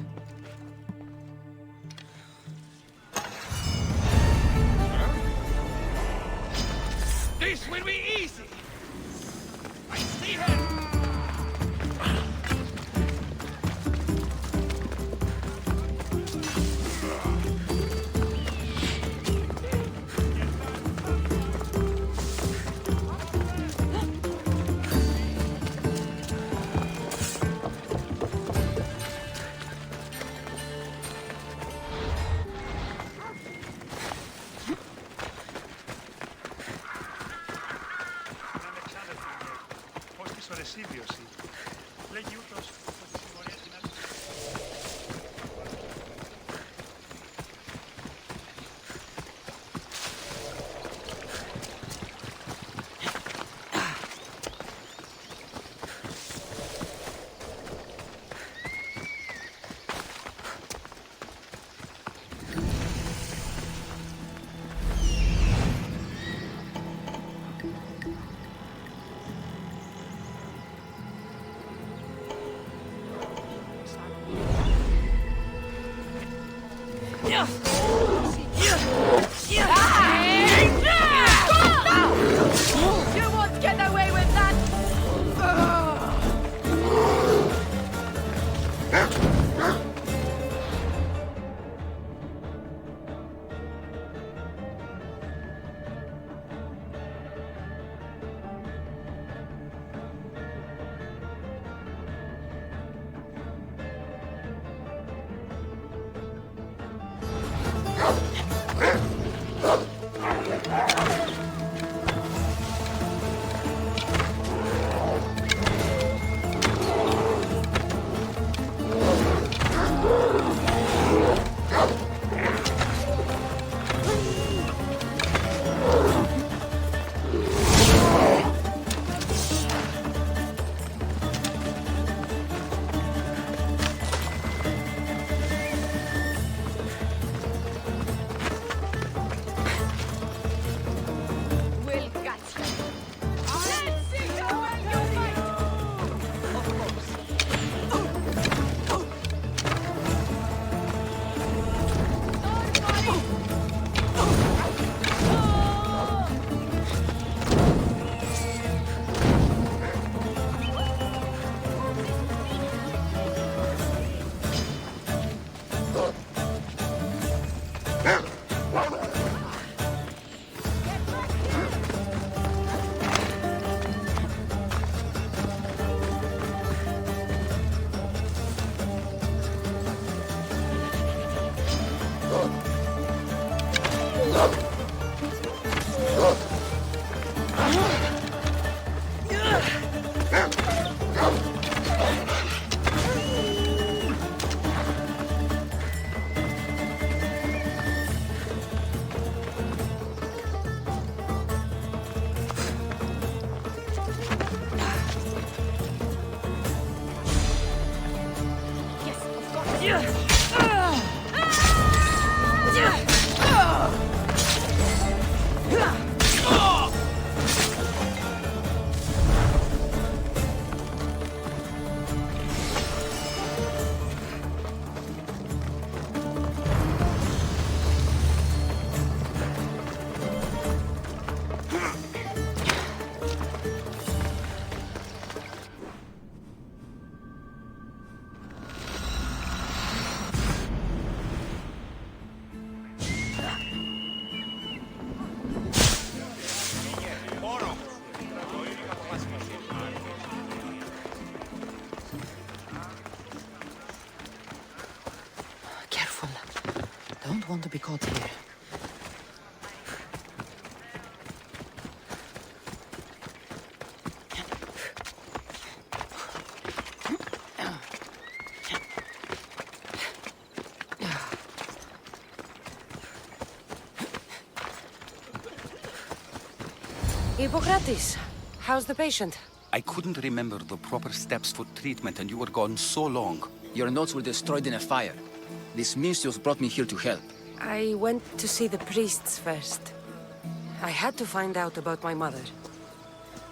H: This will be easy! I see her!
D: Careful. Don't want to be caught here. Hippocrates, how's the patient?
E: I couldn't remember the proper steps for treatment and you were gone so long.
G: Your notes were destroyed in a fire. These minstrels brought me here to help.
D: I went to see the priests first. I had to find out about my mother.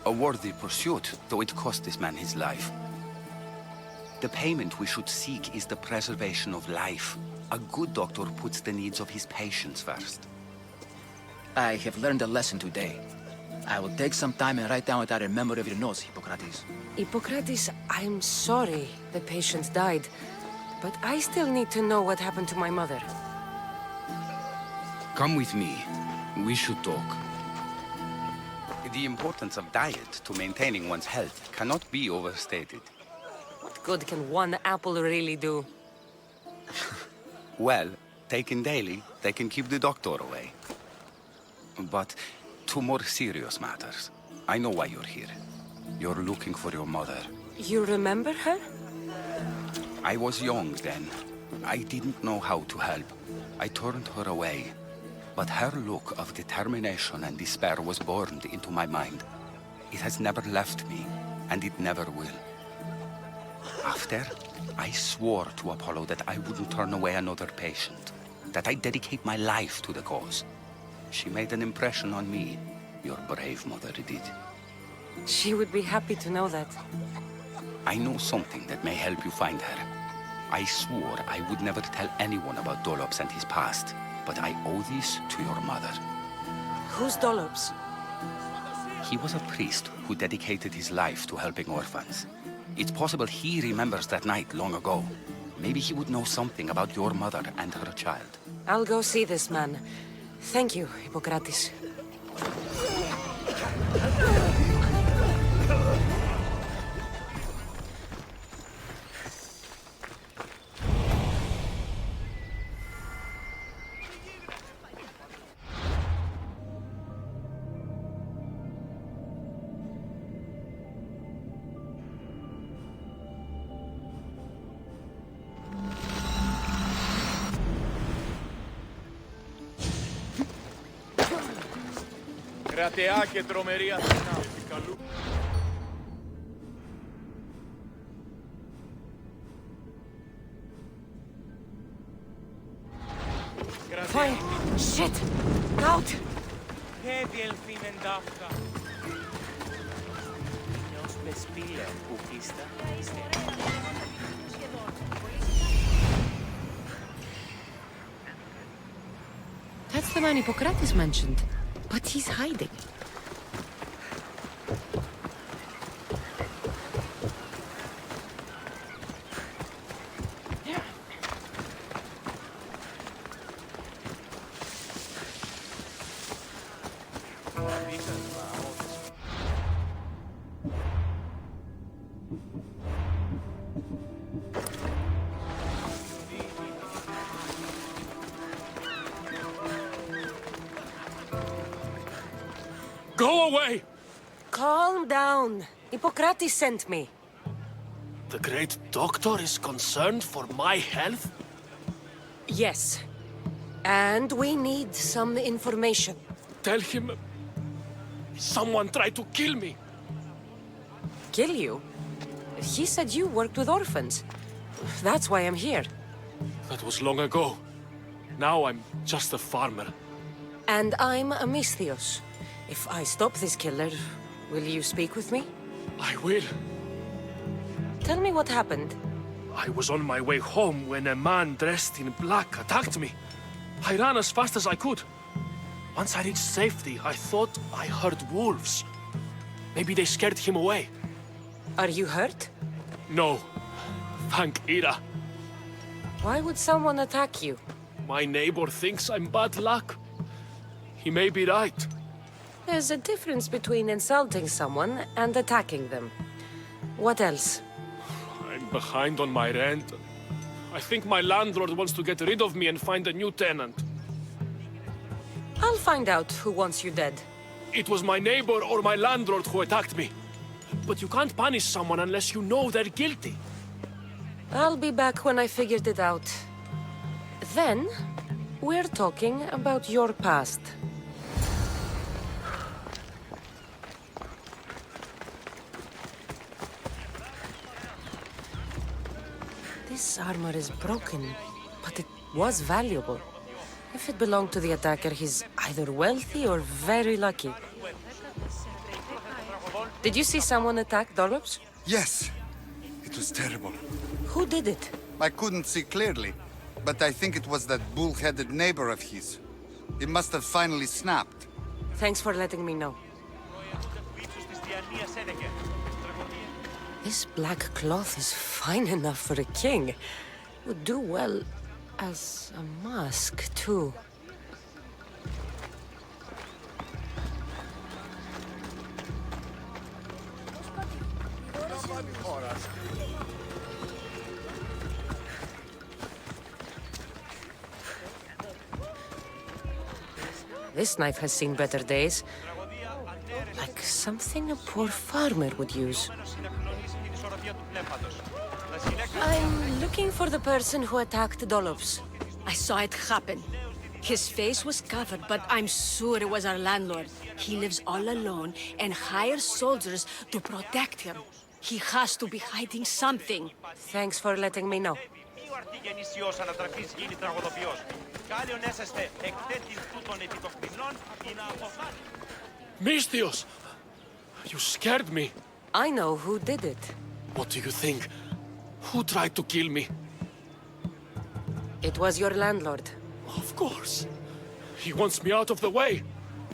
E: A worthy pursuit, though it cost this man his life. The payment we should seek is the preservation of life. A good doctor puts the needs of his patients first.
G: I have learned a lesson today. I will take some time and write down what I remember of your notes, Hippocrates.
D: Hippocrates, I'm sorry the patient died, but I still need to know what happened to my mother.
E: Come with me. We should talk. The importance of diet to maintaining one's health cannot be overstated.
D: What good can one apple really do?
E: Well, taken daily, they can keep the doctor away. But to more serious matters. I know why you're here. You're looking for your mother.
D: You remember her?
E: I was young then. I didn't know how to help. I turned her away. But her look of determination and despair was burned into my mind. It has never left me, and it never will. After, I swore to Apollo that I wouldn't turn away another patient, that I'd dedicate my life to the cause. She made an impression on me. Your brave mother did.
D: She would be happy to know that.
E: I know something that may help you find her. I swore I would never tell anyone about Dolops and his past, but I owe this to your mother.
D: Who's Dolops?
E: He was a priest who dedicated his life to helping orphans. It's possible he remembers that night long ago. Maybe he would know something about your mother and her child.
D: I'll go see this man. Thank you, Hippocrates.
H: Κρατεά και τρομερή Αθηνά.
D: Fire! Shit! Out!
J: Heavy elfinen dafka. Νιός πεσπίλε που πίστα.
D: That's the man Hippocrates mentioned. But he's hiding.
O: Go away!
D: Calm down. Hippocrates sent me.
O: The great doctor is concerned for my health?
D: Yes. And we need some information.
O: Tell him someone tried to kill me.
D: Kill you? He said you worked with orphans. That's why I'm here.
O: That was long ago. Now I'm just a farmer.
D: And I'm Amistios. If I stop this killer, will you speak with me?
O: I will.
D: Tell me what happened.
O: I was on my way home when a man dressed in black attacked me. I ran as fast as I could. Once I reached safety, I thought I heard wolves. Maybe they scared him away.
D: Are you hurt?
O: No. Thank Ira.
D: Why would someone attack you?
O: My neighbor thinks I'm bad luck. He may be right.
D: There's a difference between insulting someone and attacking them. What else?
O: I'm behind on my rent. I think my landlord wants to get rid of me and find a new tenant.
D: I'll find out who wants you dead.
O: It was my neighbor or my landlord who attacked me. But you can't punish someone unless you know they're guilty.
D: I'll be back when I figured it out. Then, we're talking about your past. This armor is broken, but it was valuable. If it belonged to the attacker, he's either wealthy or very lucky. Did you see someone attack Dollops?
P: Yes. It was terrible.
D: Who did it?
P: I couldn't see clearly, but I think it was that bull-headed neighbor of his. He must have finally snapped.
D: Thanks for letting me know. This black cloth is fine enough for a king. Would do well as a mask, too. This knife has seen better days. Like something a poor farmer would use. I'm looking for the person who attacked Dollops.
Q: I saw it happen. His face was covered, but I'm sure it was our landlord. He lives all alone and hires soldiers to protect him. He has to be hiding something.
D: Thanks for letting me know.
O: Mistios! You scared me.
D: I know who did it.
O: What do you think? Who tried to kill me?
D: It was your landlord.
O: Of course. He wants me out of the way.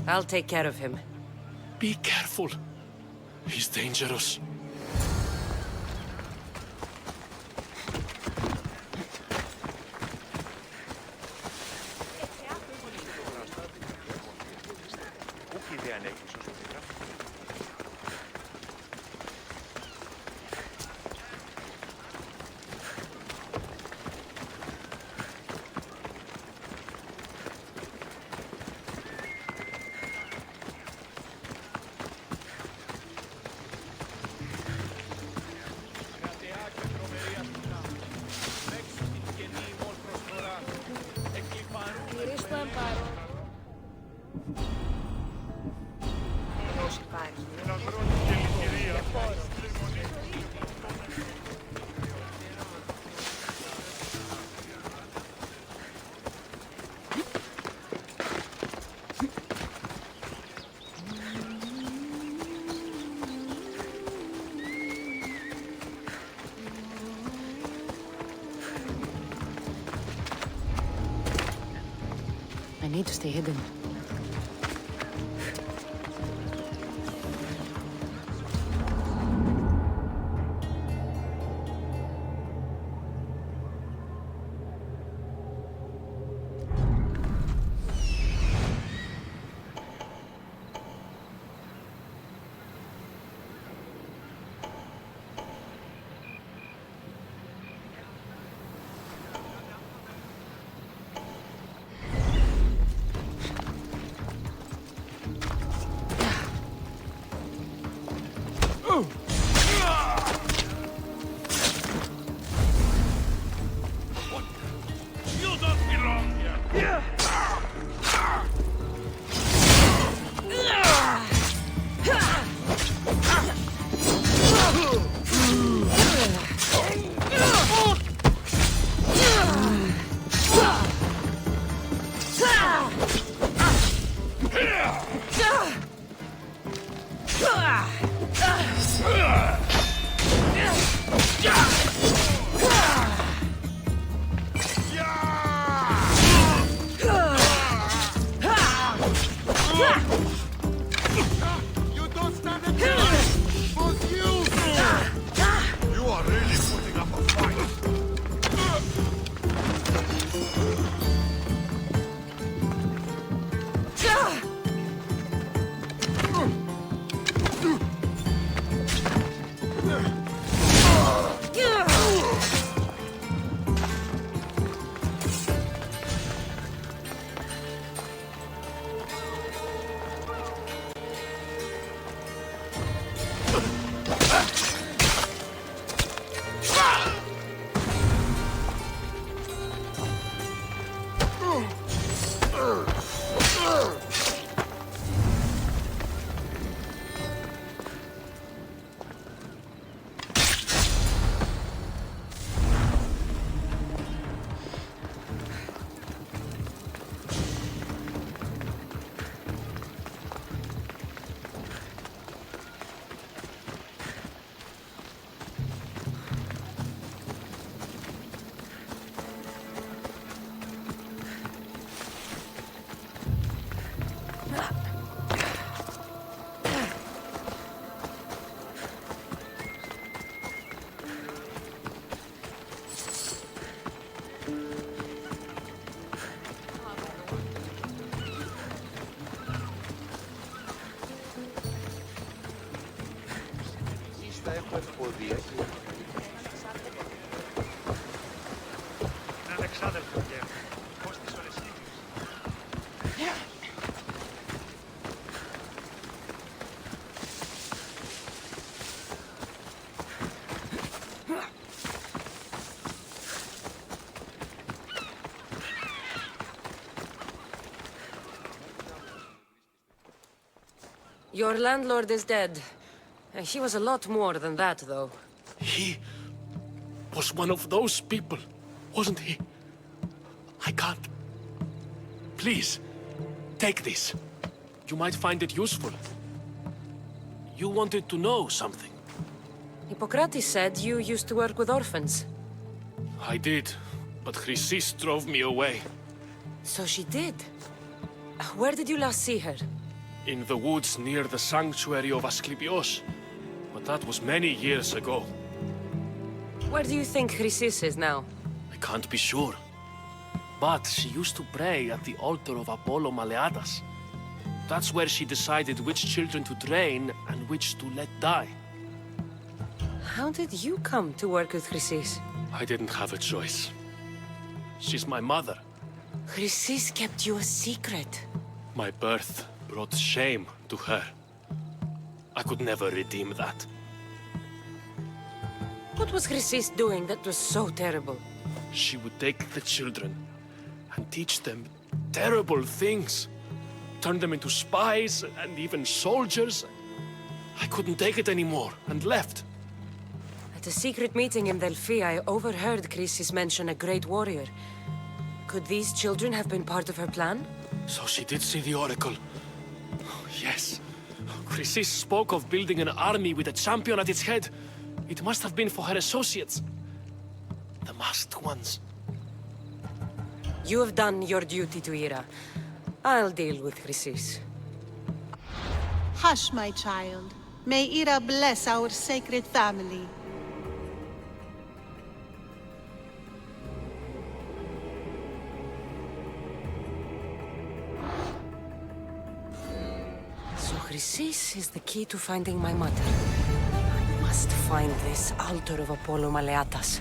D: I'll take care of him.
O: Be careful. He's dangerous.
D: I need to stay hidden. Your landlord is dead. He was a lot more than that, though.
O: He was one of those people, wasn't he? I can't. Please, take this. You might find it useful. You wanted to know something.
D: Hippocrates said you used to work with orphans.
O: I did, but Chrysis drove me away.
D: So she did? Where did you last see her?
O: In the woods near the sanctuary of Asclepios. But that was many years ago.
D: Where do you think Chrysis is now?
O: I can't be sure. But she used to pray at the altar of Apollo Maleatas. That's where she decided which children to train and which to let die.
D: How did you come to work with Chrysis?
O: I didn't have a choice. She's my mother.
D: Chrysis kept you a secret.
O: My birth brought shame to her. I could never redeem that.
D: What was Chrysis doing that was so terrible?
O: She would take the children and teach them terrible things. Turn them into spies and even soldiers. I couldn't take it anymore and left.
D: At a secret meeting in Delphi, I overheard Chrysis mention a great warrior. Could these children have been part of her plan?
O: So she did see the oracle. Yes. Chrysis spoke of building an army with a champion at its head. It must have been for her associates. The masked ones.
D: You have done your duty to Ira. I'll deal with Chrysis.
B: Hush, my child. May Ira bless our sacred family.
D: So Chrysis is the key to finding my mother. I must find this altar of Apollo Maleatas.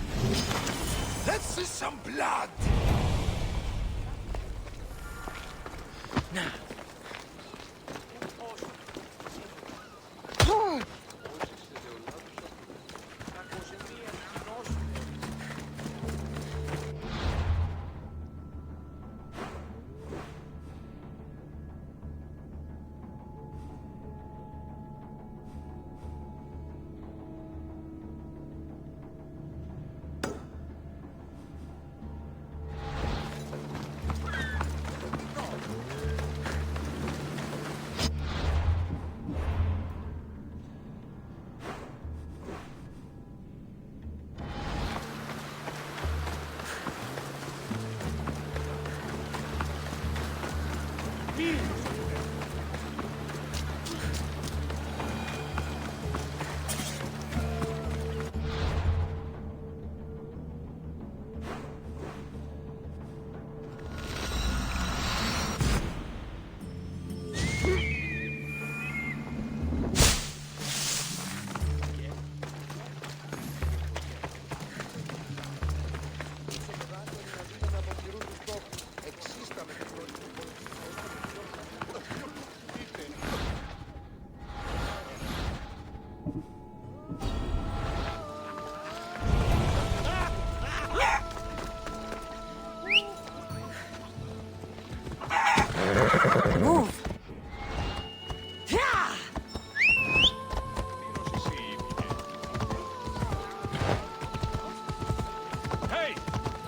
H: Let's see some blood!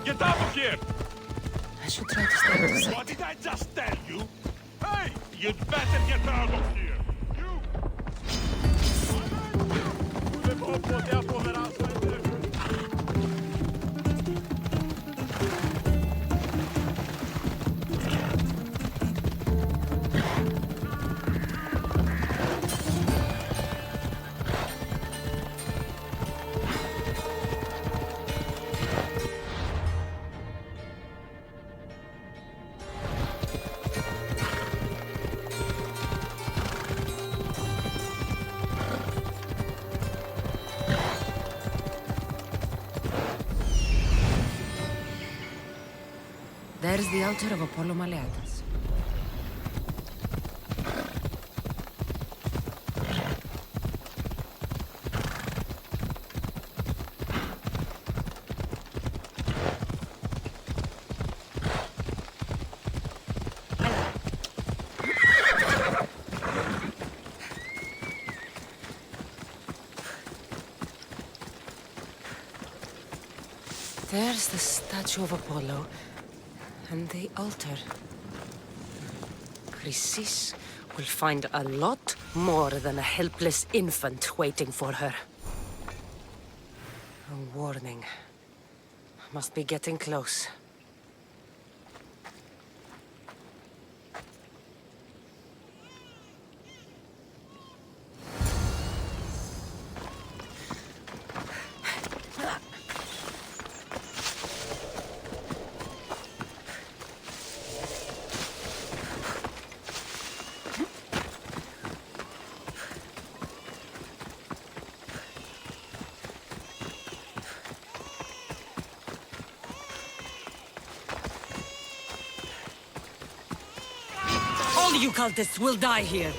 O: Get out of here!
D: I should try to stay out of sight.
H: What did I just tell you? Hey! You'd better get out of here!
D: There's the altar of Apollo Maleatus. There's the statue of Apollo, and the altar. Chrysis will find a lot more than a helpless infant waiting for her. A warning. Must be getting close. All you cultists will die here.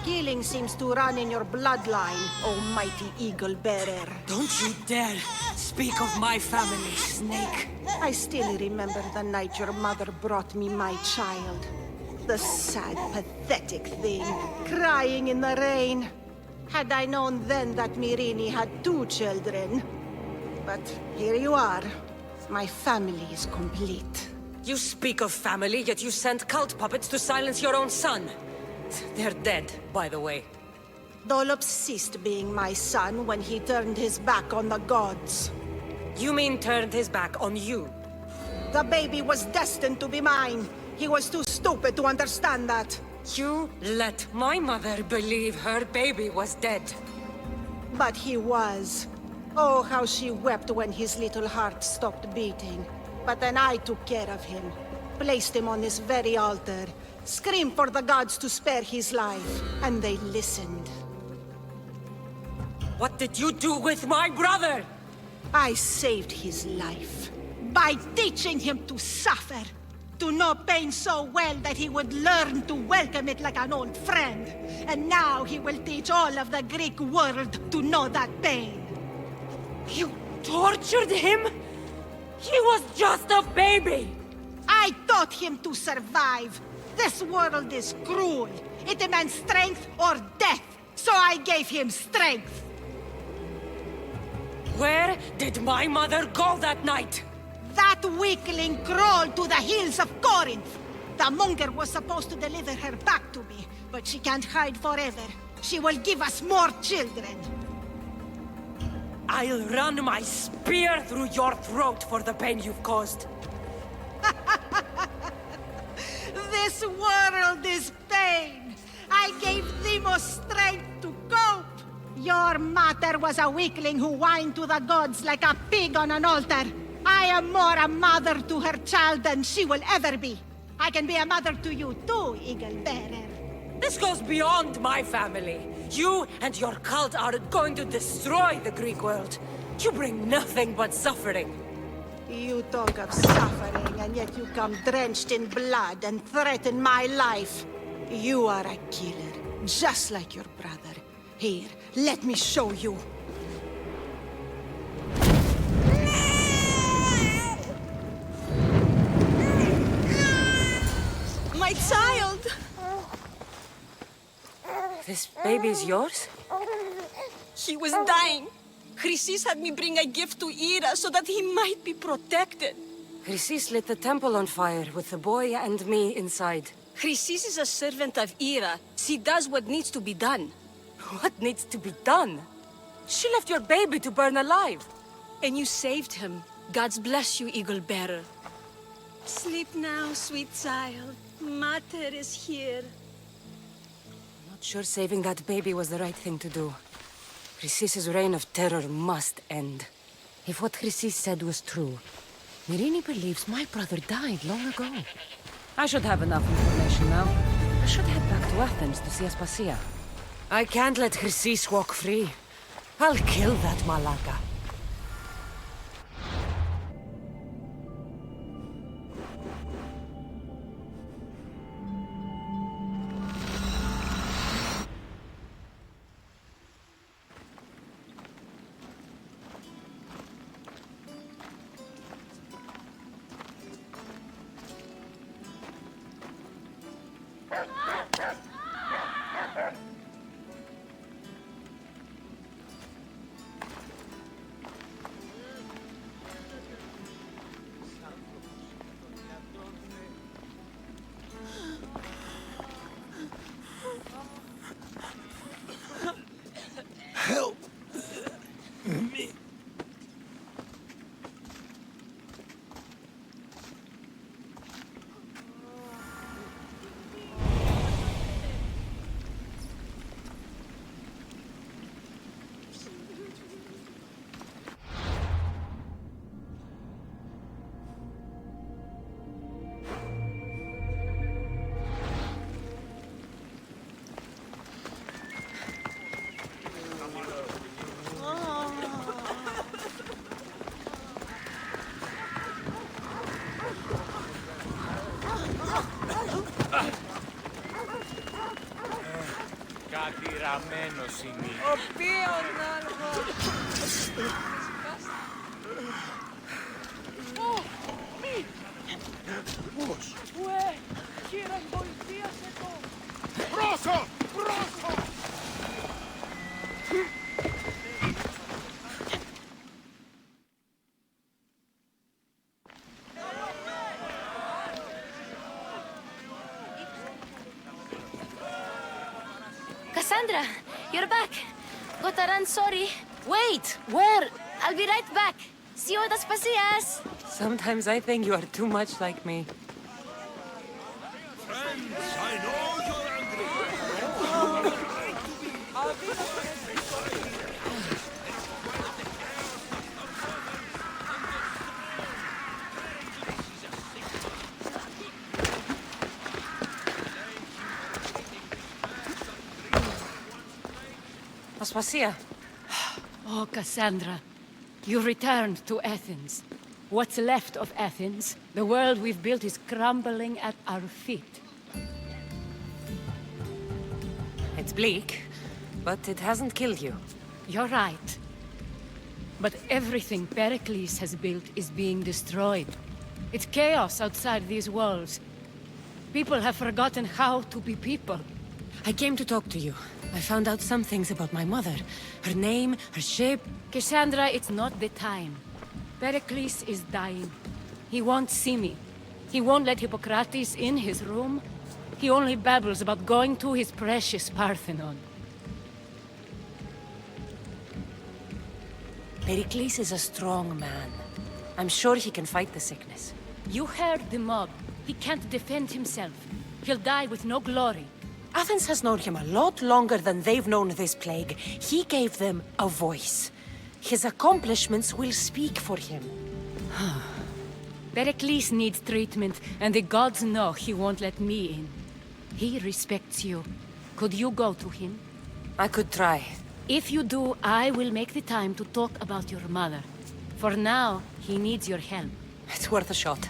B: Killing seems to run in your bloodline, oh mighty eagle bearer.
Q: Don't you dare speak of my family, Snake.
B: I still remember the night your mother brought me my child. The sad, pathetic thing, crying in the rain. Had I known then that Myrini had 2 children. But here you are. My family is complete.
D: You speak of family, yet you sent cult puppets to silence your own son. They're dead, by the way.
B: Dolops ceased being my son when he turned his back on the gods.
D: You mean turned his back on you?
B: The baby was destined to be mine. He was too stupid to understand that.
D: You let my mother believe her baby was dead.
B: But he was. Oh, how she wept when his little heart stopped beating. But then I took care of him. Placed him on this very altar. Screamed for the gods to spare his life. And they listened.
D: What did you do with my brother?
B: I saved his life. By teaching him to suffer. To know pain so well that he would learn to welcome it like an old friend. And now he will teach all of the Greek world to know that pain.
D: You tortured him? He was just a baby!
B: I taught him to survive. This world is cruel. It demands strength or death. So I gave him strength.
D: Where did my mother go that night?
B: That weakling crawled to the hills of Corinth. The monger was supposed to deliver her back to me, but she can't hide forever. She will give us more children.
D: I'll run my spear through your throat for the pain you've caused.
B: This world is pain. I gave Demos strength to cope. Your mother was a weakling who whined to the gods like a pig on an altar. I am more a mother to her child than she will ever be. I can be a mother to you too, Eagle Bearer.
D: This goes beyond my family. You and your cult are going to destroy the Greek world. You bring nothing but suffering.
B: You talk of suffering, and yet you come drenched in blood and threaten my life. You are a killer, just like your brother. Here, let me show you.
Q: My child!
D: This baby's yours?
Q: He was dying. Chrysis had me bring a gift to Ira so that he might be protected.
D: Chrysis lit the temple on fire with the boy and me inside.
Q: Chrysis is a servant of Ira. She does what needs to be done.
D: What needs to be done? She left your baby to burn alive.
Q: And you saved him. God's bless you, Eagle Bearer. Sleep now, sweet child. Mater is here.
D: Not sure saving that baby was the right thing to do. Chrysis' reign of terror must end. If what Chrysis said was true, Mirini believes my brother died long ago. I should have enough information now. I should head back to Athens to see Aspasia. I can't let Chrysis walk free. I'll kill that Malaka.
H: Help me.
J: Κατηραμένος είναι.
M: Ο οποίος
H: Πώς?
M: Ουε, κύριε, βοηθίασε το.
H: Πρόσω! Πρόσω!
N: Cassandra, you're back. Gotta run, sorry.
D: Wait! Where?
N: I'll be right back. See you at Aspasias.
D: Sometimes I think you are too much like me.
H: Friends, I know you're angry.
D: Aspasia.
Q: Oh, Cassandra, you returned to Athens. What's left of Athens, the world we've built is crumbling at our feet.
D: It's bleak, but it hasn't killed you.
Q: You're right. But everything Pericles has built is being destroyed. It's chaos outside these walls. People have forgotten how to be people.
D: I came to talk to you. I found out some things about my mother. Her name, her shape.
Q: Cassandra, it's not the time. Pericles is dying. He won't see me. He won't let Hippocrates in his room. He only babbles about going to his precious Parthenon.
D: Pericles is a strong man. I'm sure he can fight the sickness.
Q: You heard the mob. He can't defend himself. He'll die with no glory.
D: Athens has known him a lot longer than they've known this plague. He gave them a voice. His accomplishments will speak for him.
Q: Pericles needs treatment, and the gods know he won't let me in. He respects you. Could you go to him?
D: I could try.
Q: If you do, I will make the time to talk about your mother. For now, he needs your help.
D: It's worth a shot.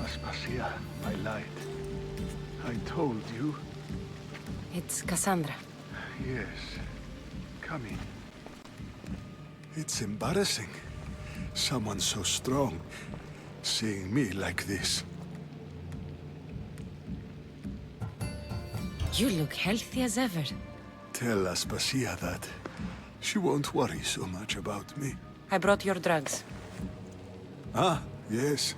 L: Aspasia, I
R: told you?
D: It's Cassandra.
R: Yes. Come in. It's embarrassing. Someone so strong seeing me like this.
D: You look healthy as ever.
R: Tell Aspasia that. She won't worry so much about me.
D: I brought your drugs.
R: Ah, yes.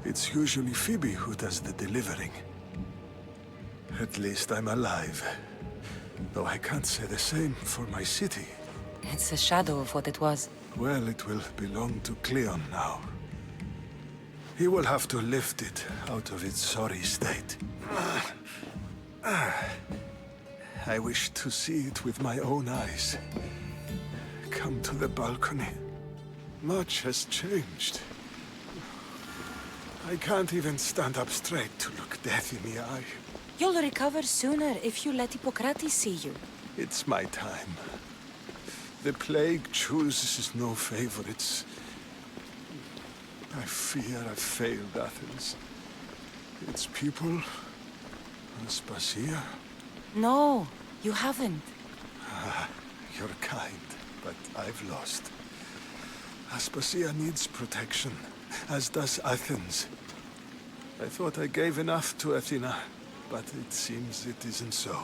R: It's usually Phoebe who does the delivering. At least I'm alive. Though I can't say the same for my city.
D: It's a shadow of what it was.
R: Well, it will belong to Cleon now. He will have to lift it out of its sorry state. I wish to see it with my own eyes. Come to the balcony. Much has changed. I can't even stand up straight to look death in the eye.
D: You'll recover sooner if you let Hippocrates see you.
R: It's my time. The plague chooses no favorites. I fear I've failed Athens. Its people, Aspasia.
D: No, you haven't.
R: Ah, you're kind, but I've lost. Aspasia needs protection, as does Athens. I thought I gave enough to Athena, but it seems it isn't so.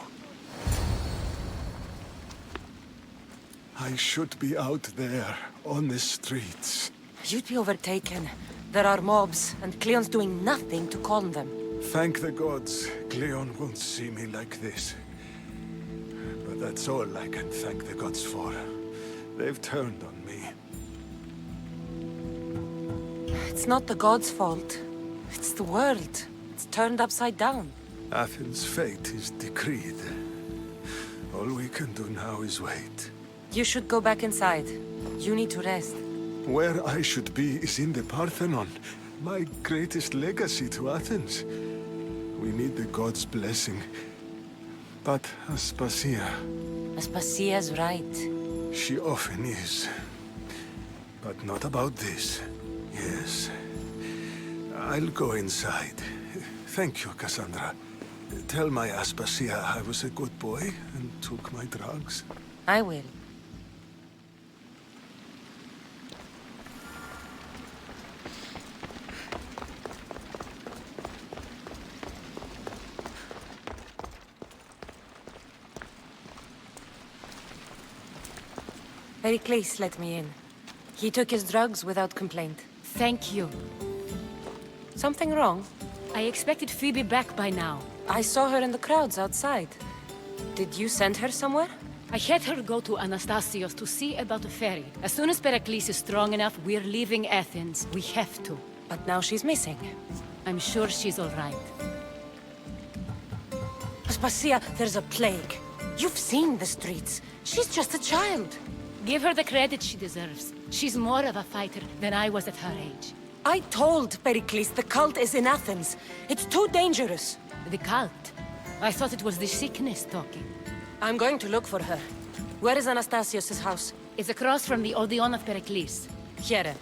R: I should be out there, on the streets.
D: You'd be overtaken. There are mobs, and Cleon's doing nothing to calm them.
R: Thank the gods, Cleon won't see me like this. But that's all I can thank the gods for. They've turned on me.
D: It's not the gods' fault. It's the world. It's turned upside down.
R: Athens' fate is decreed. All we can do now is wait.
D: You should go back inside. You need to rest.
R: Where I should be is in the Parthenon, my greatest legacy to Athens. We need the gods' blessing. But Aspasia...
D: Aspasia's right.
R: She often is. But not about this. Yes. I'll go inside. Thank you, Cassandra. Tell my Aspasia I was a good boy and took my drugs.
D: I will. Pericles let me in. He took his drugs without complaint.
Q: Thank you.
D: Something wrong?
Q: I expected Phoebe back by now.
D: I saw her in the crowds outside. Did you send her somewhere?
Q: I had her go to Anastasios to see about a ferry. As soon as Pericles is strong enough, we're leaving Athens. We have to.
D: But now she's missing.
Q: I'm sure she's all right.
D: Aspasia, there's a plague. You've seen the streets. She's just a child.
Q: Give her the credit she deserves. She's more of a fighter than I was at her age.
D: I told Pericles the cult is in Athens. It's too dangerous.
Q: The cult? I thought it was the sickness talking.
D: I'm going to look for her. Where is Anastasios' house?
Q: It's across from the Odeon of Pericles.
D: Here.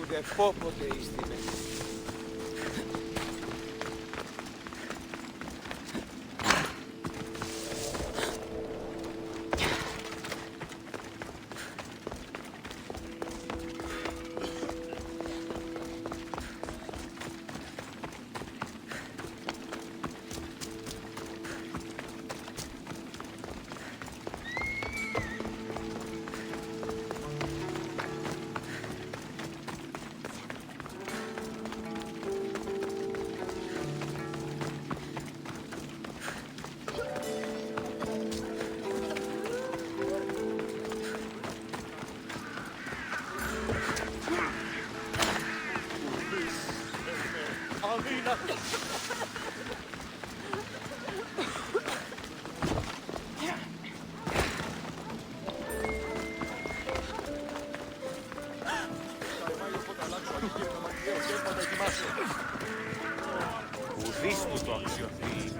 J: ουδεπόποτε ίστηνε. Ουδής του το αξιοποιεί.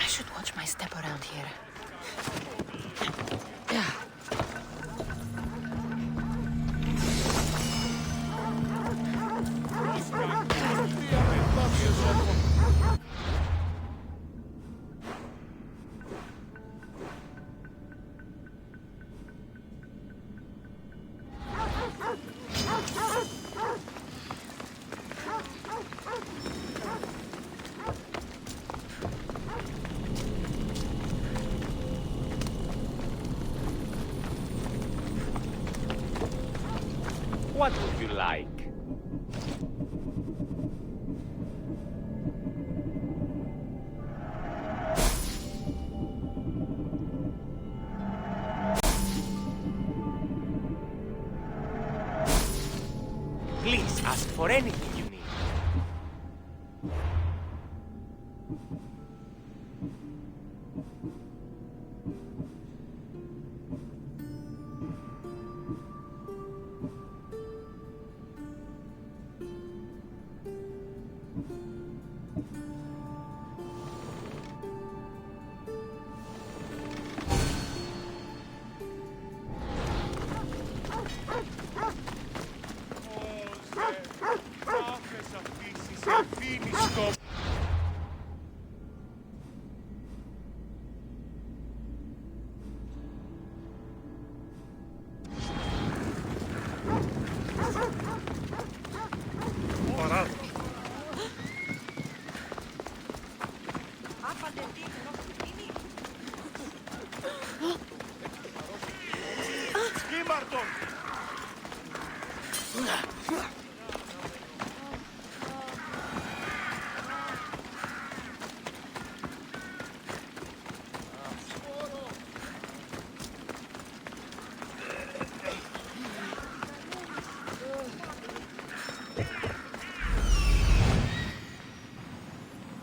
A: I should watch my step around here.
J: What would you like? Please ask for anything you need.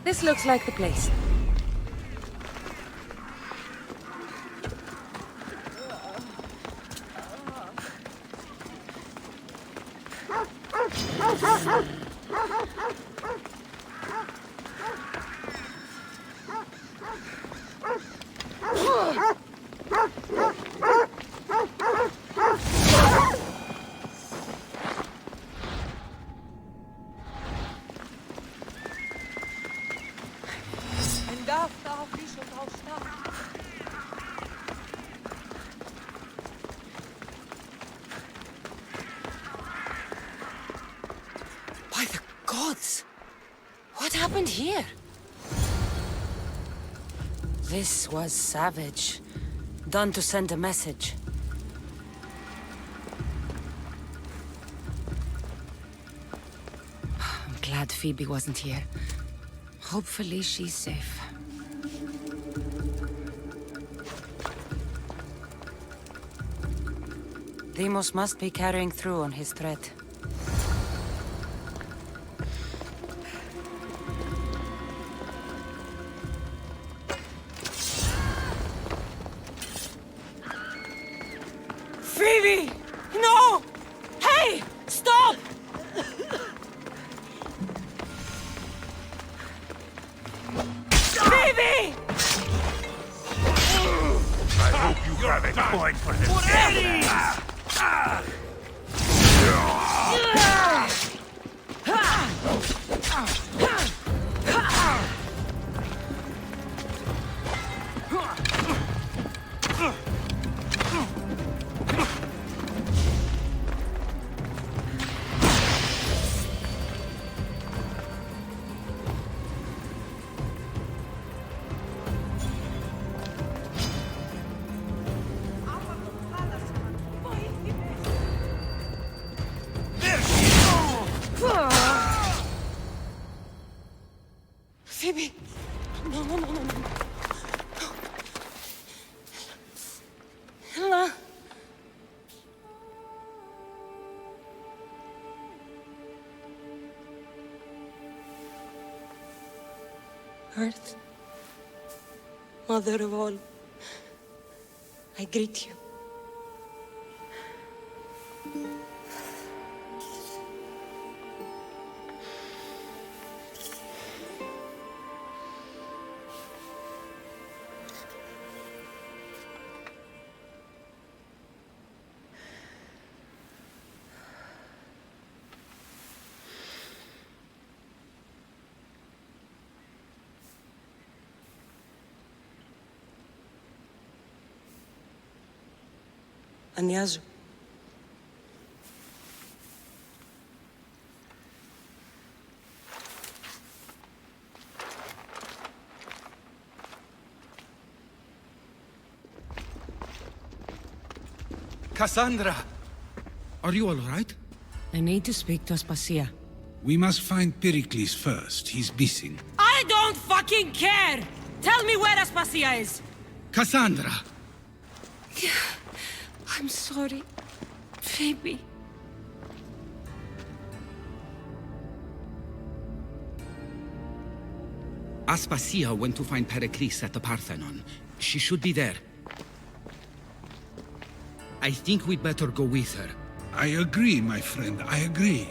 D: This looks like the place. By the gods! What happened here? This was savage. Done to send a message. I'm glad Phoebe wasn't here. Hopefully she's safe. Deimos must be carrying through on his threat. Phoebe! No! Hey! Stop!
H: have a point for the
D: Phoebe! No, no, no, no, no. Ella. Earth, Mother of all, I greet you. Ανιάζω.
I: Cassandra! Are you all right?
Q: I need to speak to Aspasia.
S: We must find Pericles first. He's missing.
Q: I don't fucking care! Tell me where Aspasia is!
S: Cassandra!
Q: I'm sorry, Phoebe.
S: Aspasia went to find Pericles at the Parthenon. She should be there. I think we'd better go with her. I agree, my friend. I agree.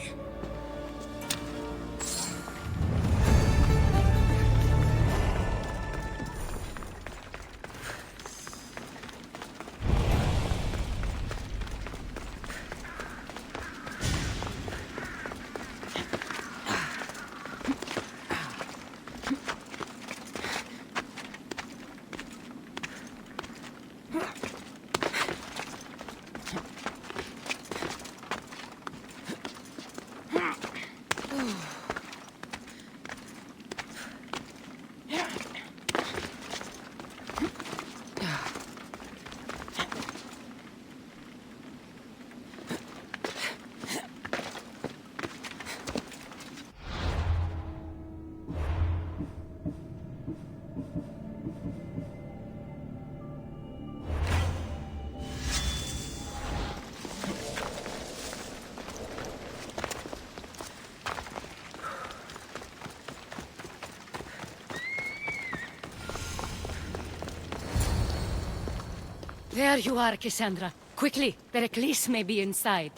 Q: There you are, Cassandra. Quickly, Pericles may be inside.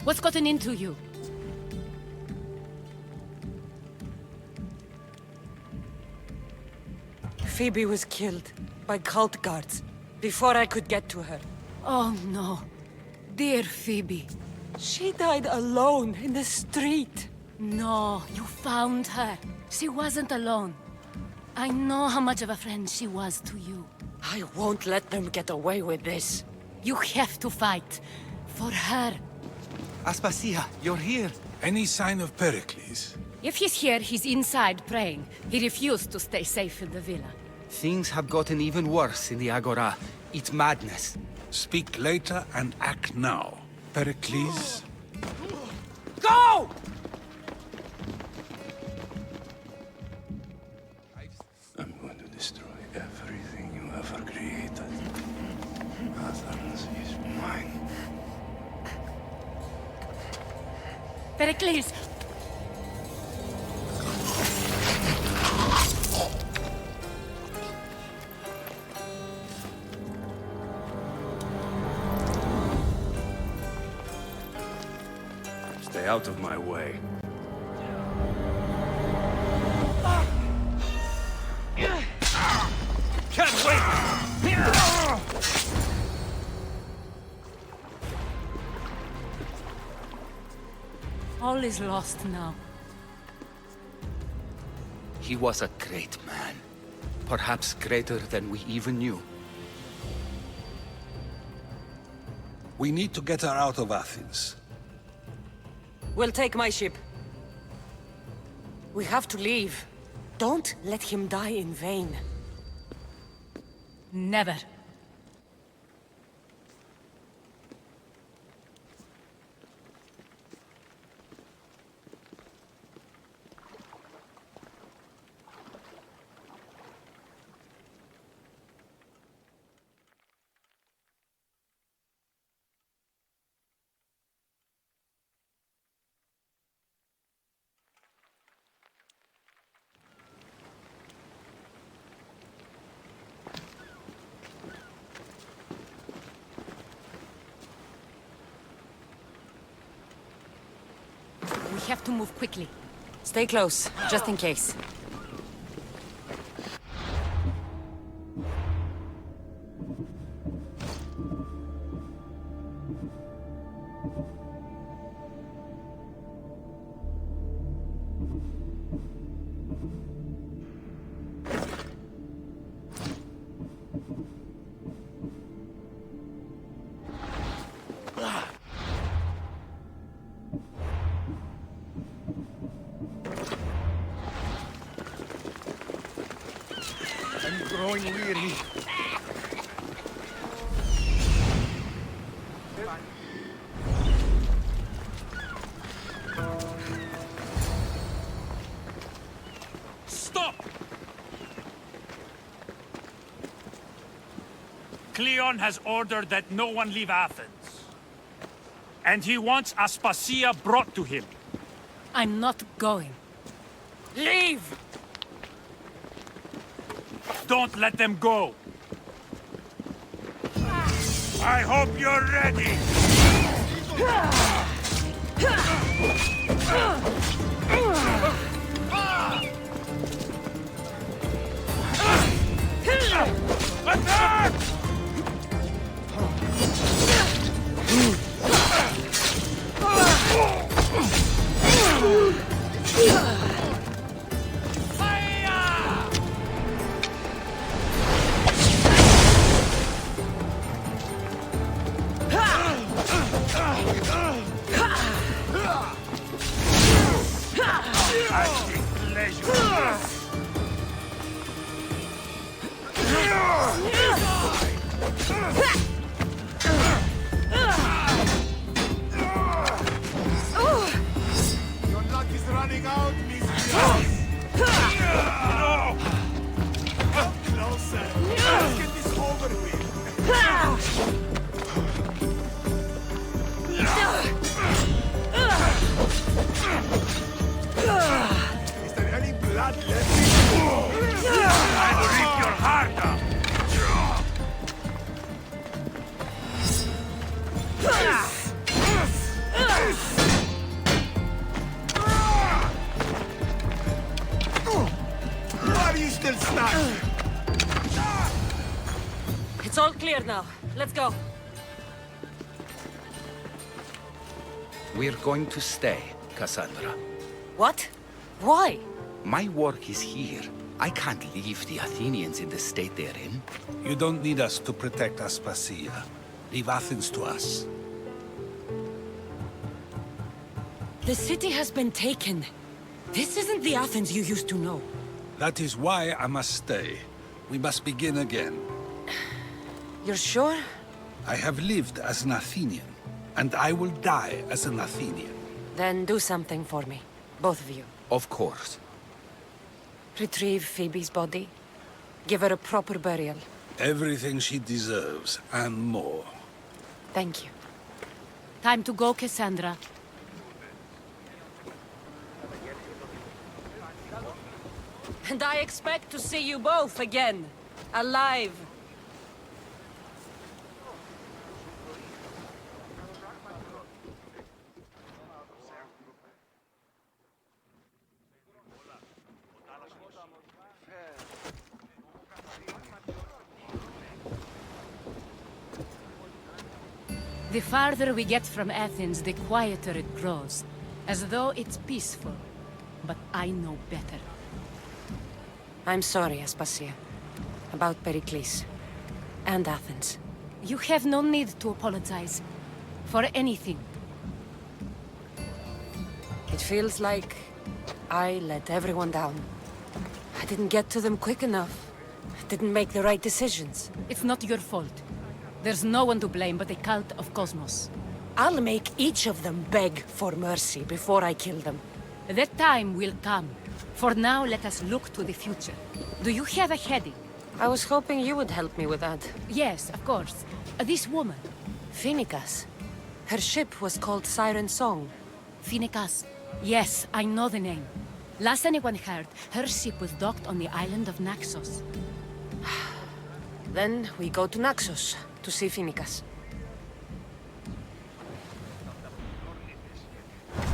Q: What's gotten into you?
D: Phoebe was killed by cult guards before I could get to her.
Q: Oh no. Dear Phoebe.
D: She died alone in the street.
Q: No, you found her. She wasn't alone. I know how much of a friend she was to you.
D: I won't let them get away with this.
Q: You have to fight. For her.
S: Aspasia, you're here. Any sign of Pericles?
Q: If he's here, he's inside praying. He refused to stay safe in the villa.
S: Things have gotten even worse in the Agora. It's madness. Speak later and act now. Pericles?
D: Go!
R: I'm going to destroy everything you ever created. Athens is mine.
Q: Pericles!
R: Stay out of my way.
H: Can't wait!
Q: is lost now.
E: He was a great man. Perhaps greater than we even knew.
R: We need to get her out of Athens.
D: We'll take my ship. We have to leave. Don't let him die in vain.
Q: Never. We have to move quickly.
D: Stay close, just in case.
H: I'm growing weary.
T: Stop! Cleon has ordered that no one leave Athens. And he wants Aspasia brought to him.
Q: I'm not going.
D: Leave!
T: Don't let them go. I hope you're ready. Attack!
H: Your luck is running out, Miss. No! Come closer. Let's get this over with. Is there any blood left?
T: I'll rip your heart out.
H: Why are you still stuck?
D: It's all clear now. Let's go.
E: We're going to stay, Cassandra.
D: What? Why?
E: My work is here. I can't leave the Athenians in the state they're in.
R: You don't need us to protect Aspasia. Leave Athens to us.
D: The city has been taken. This isn't the Athens you used to know.
R: That is why I must stay. We must begin again.
D: You're sure?
R: I have lived as an Athenian, and I will die as an Athenian.
D: Then do something for me. Both of you.
E: Of course.
D: Retrieve Phoebe's body. Give her a proper burial.
R: Everything she deserves, and more.
D: Thank you.
Q: Time to go, Cassandra.
D: And I expect to see you both again. Alive.
Q: The farther we get from Athens, the quieter it grows. as though it's peaceful. But I know better.
D: I'm sorry, Aspasia. About Pericles. And Athens.
Q: You have no need to apologize. For anything.
D: It feels like I let everyone down. I didn't get to them quick enough. Didn't make the right decisions.
Q: It's not your fault. There's no one to blame but the cult of Cosmos.
D: I'll make each of them beg for mercy before I kill them.
Q: That time will come. For now, let us look to the future. Do you have a heading?
D: I was hoping you would help me with that.
Q: Yes, of course. This woman.
D: Phoenicas. Her ship was called Siren Song.
Q: Phoenicas. Yes, I know the name. Last anyone heard, her ship was docked on the island of Naxos.
D: Then we go to Naxos to see Phoenicas.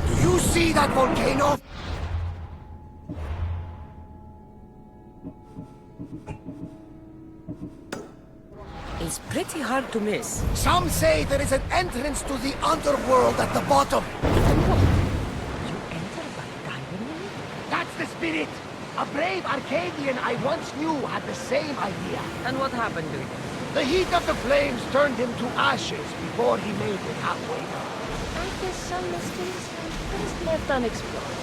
H: Do you see that volcano?
D: It's pretty hard to miss.
H: Some say there is an entrance to the underworld at the bottom. That's the spirit! A brave Arcadian I once knew had the same idea.
D: And what happened to him?
H: The heat of the flames turned him to ashes before he made it halfway down.
D: I guess some mysteries are best left unexplored.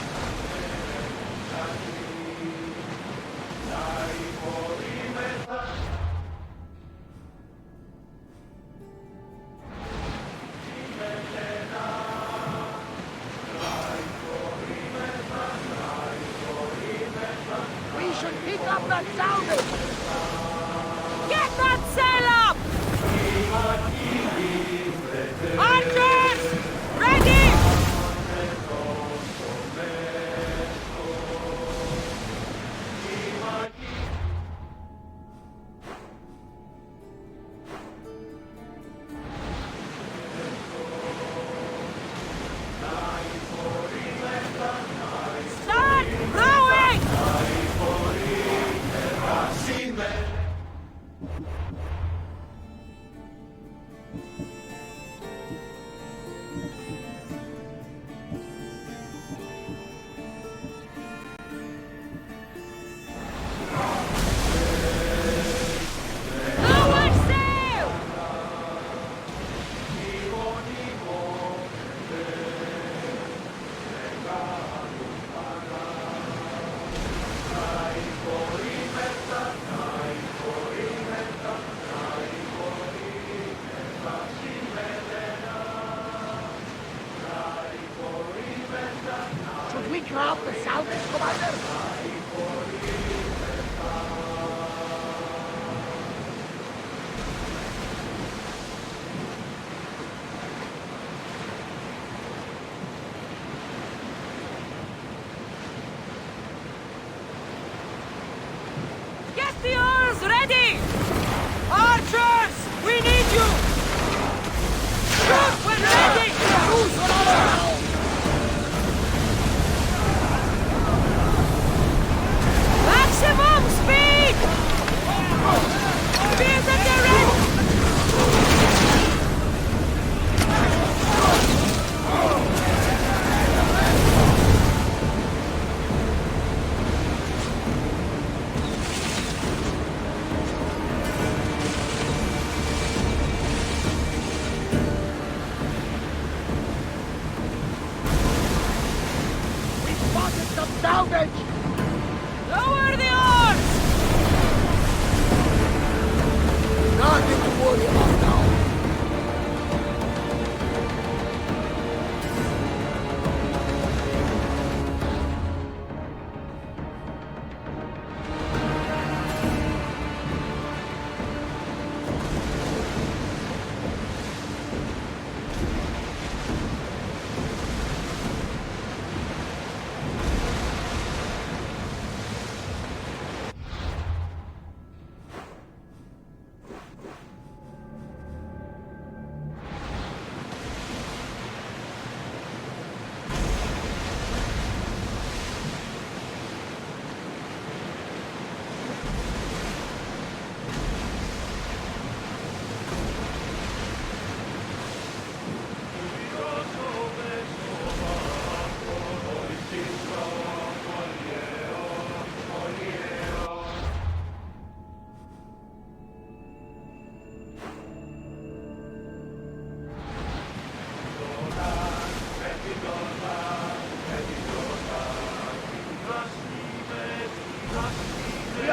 H: We should pick up that salvage!
D: Get that sail up! Archers! Ready! Start rowing! Lower sail!
H: Should we grab the salvage, Commander?
D: Get the oars ready! Archers! We need you! Shoot when ready! Maximum speed! Speed at the ready!
H: We spotted some salvage!
D: Lower the oars!
H: Nothing to worry about now.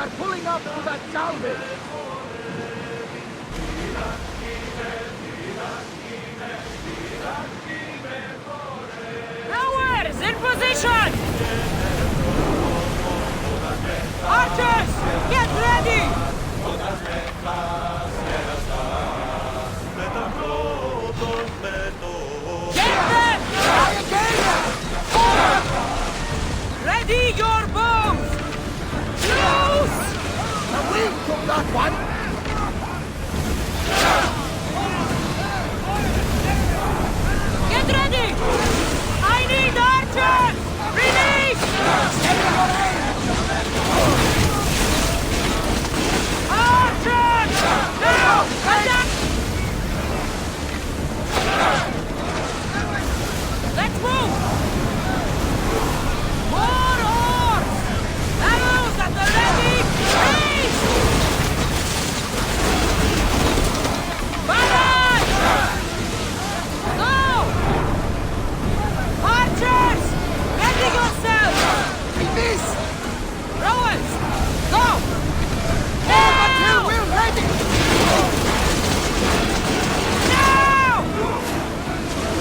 H: are pulling up to that salvage!
D: Towers in position! Archers, get ready! Get them! Ready your bows! Close!
H: The wind took that one!
D: Get ready! I need archers! Release!
H: Steady your aim!
D: Archers! Now! Attack! Let's move! More oars! Arrows at the ready! Race! Barrage! Go! Archers! Ready yourselves!
H: We miss!
D: Rowers! Go!
H: All material we're ready!
D: Now!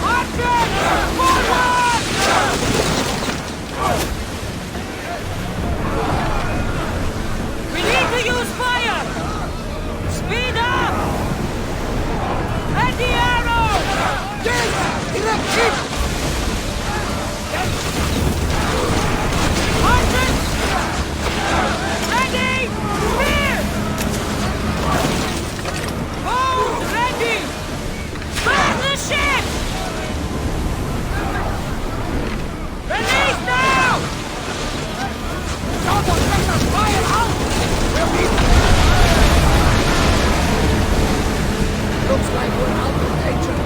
D: Archers! Forward! We need to use fire! Speed up! Ready arrows!
H: Yes! Direct hit!
D: Archers! Ready! Spear! Bows ready! Burn the ship! Release now!
H: Someone let us fire out! We'll be... Looks like we're out of danger.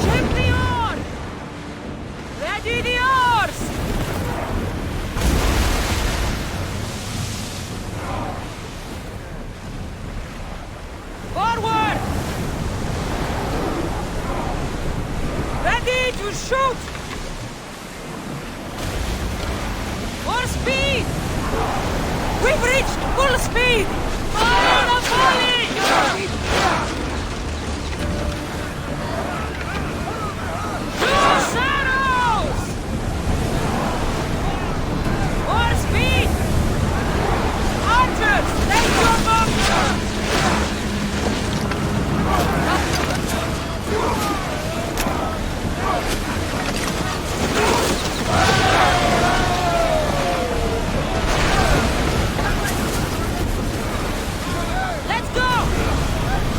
D: Ship the oar! Ready the oars! Forward! Ready to shoot! More speed! We've reached full speed! Fire the volley! Loose arrows! More speed! Archers, take your bombs! Let's go!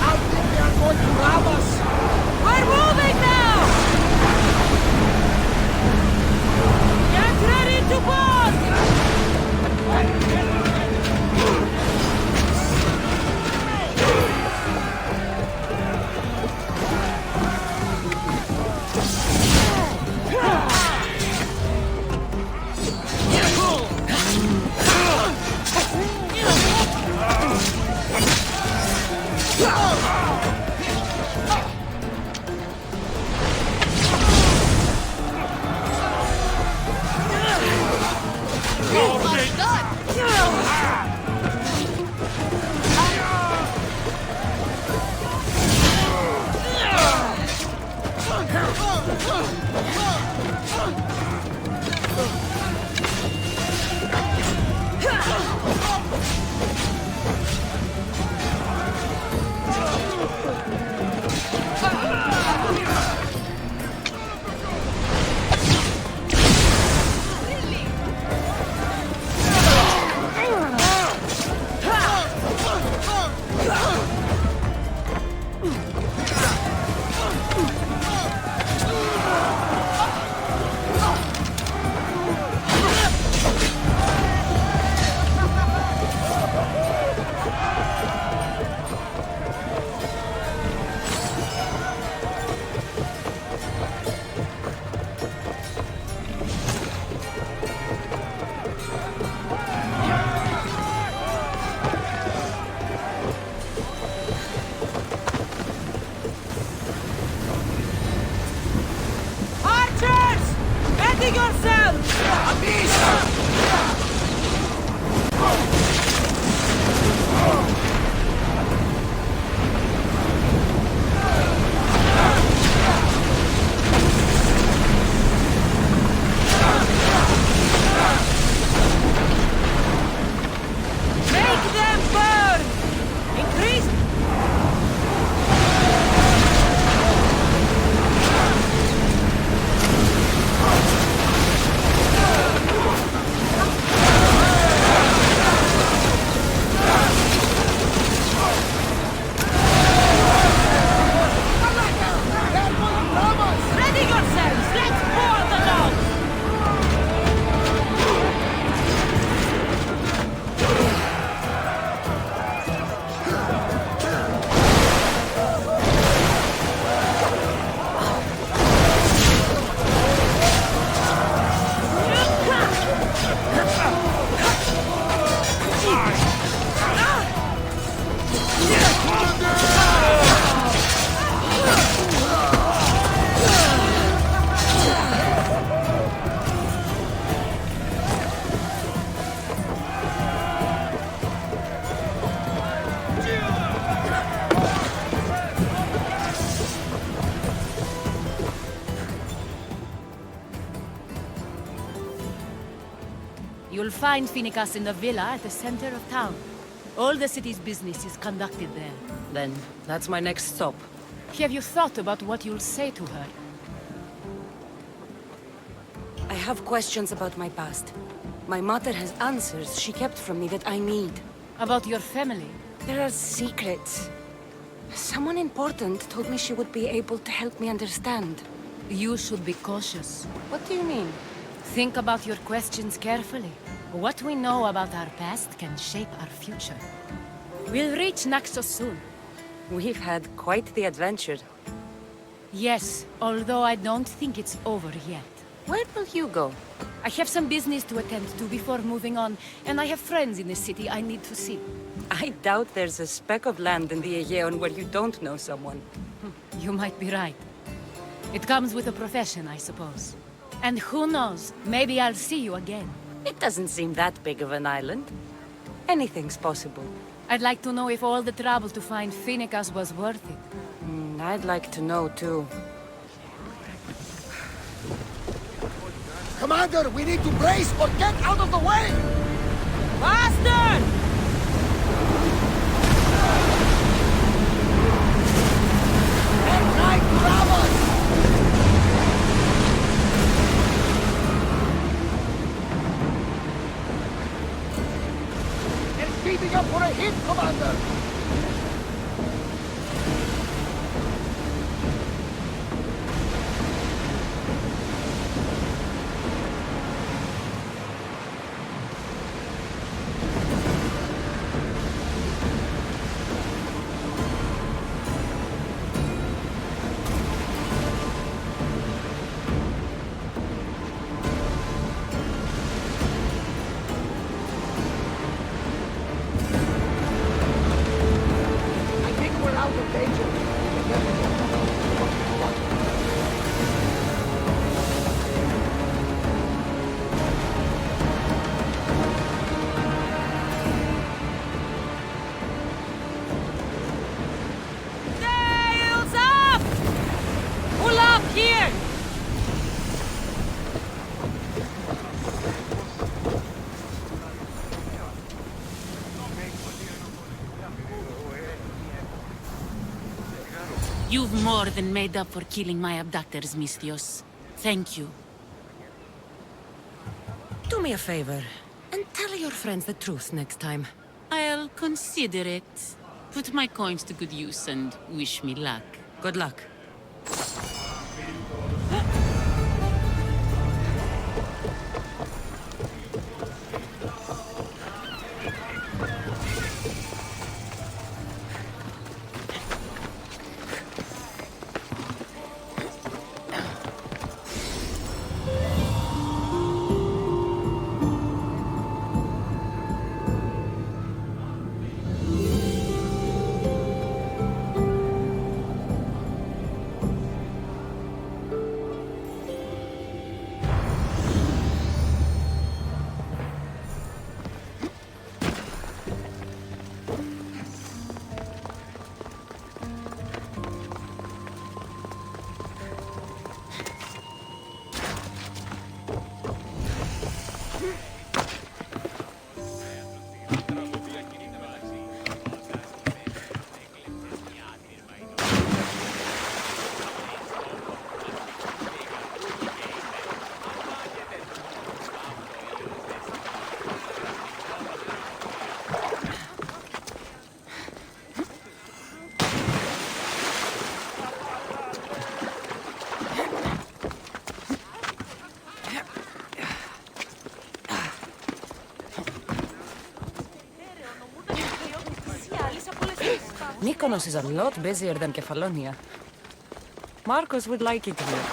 H: I think they are going to rob us!
D: We're moving now! Get ready to board!
Q: You'll find Phoenicas in the villa at the center of town. All the city's business is conducted there.
D: Then, that's my next stop.
Q: Have you thought about what you'll say to her?
D: I have questions about my past. My mother has answers she kept from me that I need.
Q: About your family?
D: There are secrets. Someone important told me she would be able to help me understand.
Q: You should be cautious.
D: What do you mean?
Q: Think about your questions carefully. What we know about our past can shape our future. We'll reach Naxos soon.
D: We've had quite the adventure.
Q: Yes, although I don't think it's over yet.
D: Where will you go?
Q: I have some business to attend to before moving on, and I have friends in the city I need to see.
D: I doubt there's a speck of land in the Aegean where you don't know someone.
Q: You might be right. It comes with a profession, I suppose. And who knows, maybe I'll see you again.
D: It doesn't seem that big of an island. Anything's possible.
Q: I'd like to know if all the trouble to find Phoenicas was worth it.
D: I'd like to know, too.
H: Commander, we need to brace or get out of the way!
D: Faster!
H: And try to grab us! They're speeding up for a hit, Commander!
D: Sails up! Pull up here!
U: You've more than made up for killing my abductors, Misthios. Thank you.
D: Do me a favor, and tell your friends the truth next time.
U: I'll consider it. Put my coins to good use and wish me luck.
D: Good luck. Mykonos is a lot busier than Kefalonia. Marcos would like it here.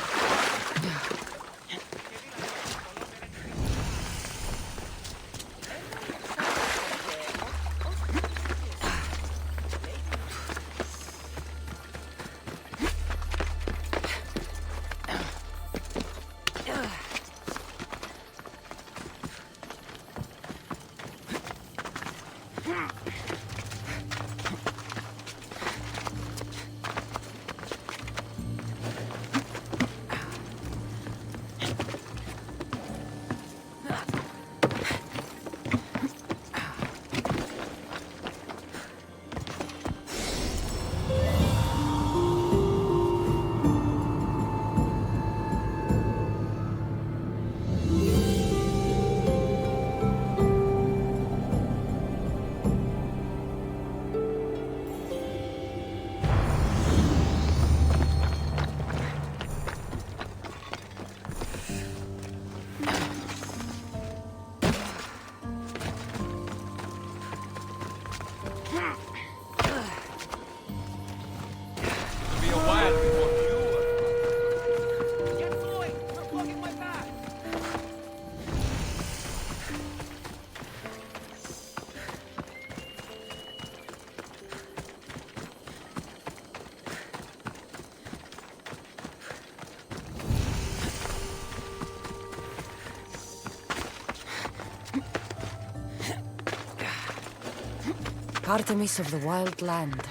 D: Artemis of the wild land,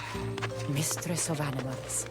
D: mistress of animals.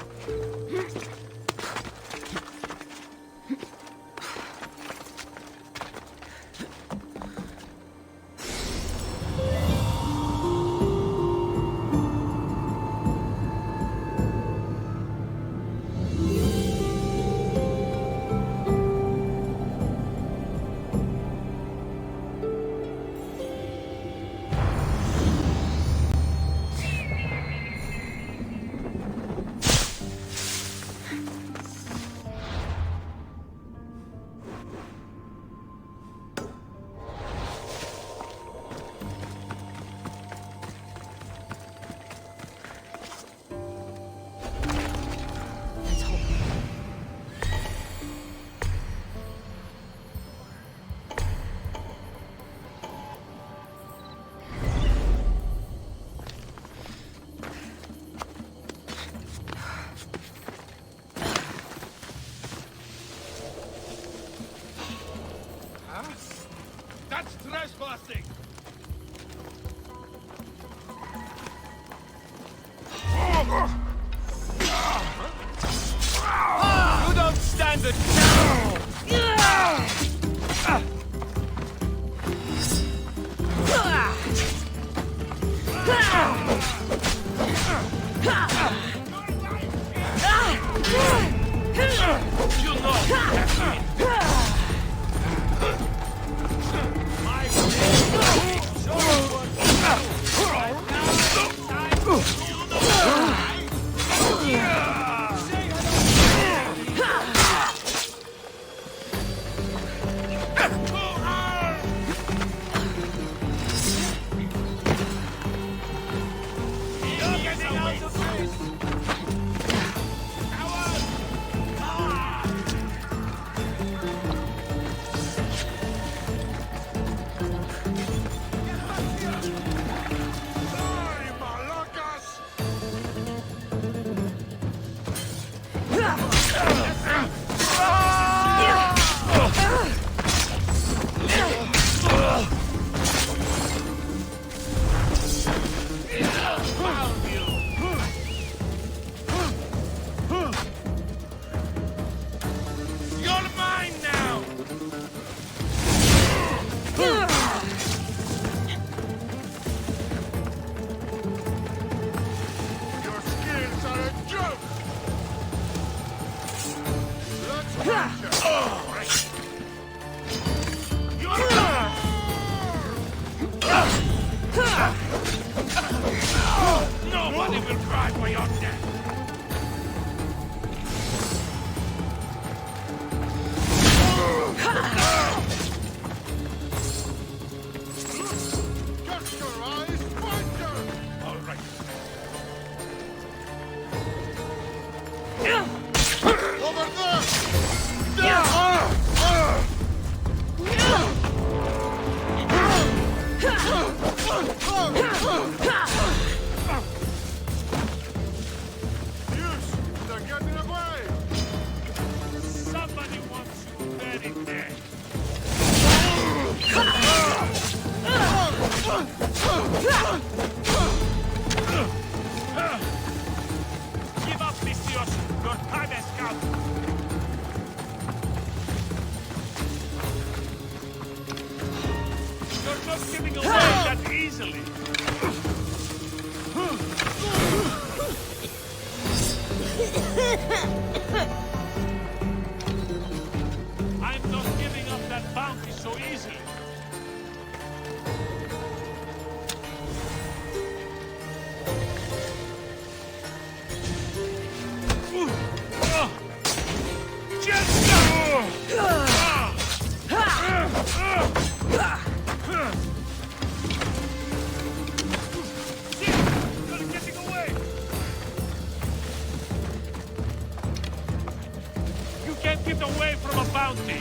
T: That's trespassing! You don't stand a chance! You'll Nobody will cry for your death! All right.
P: Over there!
T: They're getting away! Somebody wants you very dead. Give up, Messieurs. Your time has come. You're not giving away that easily. I'm not giving up that bounty so easily. Get away from a bounty!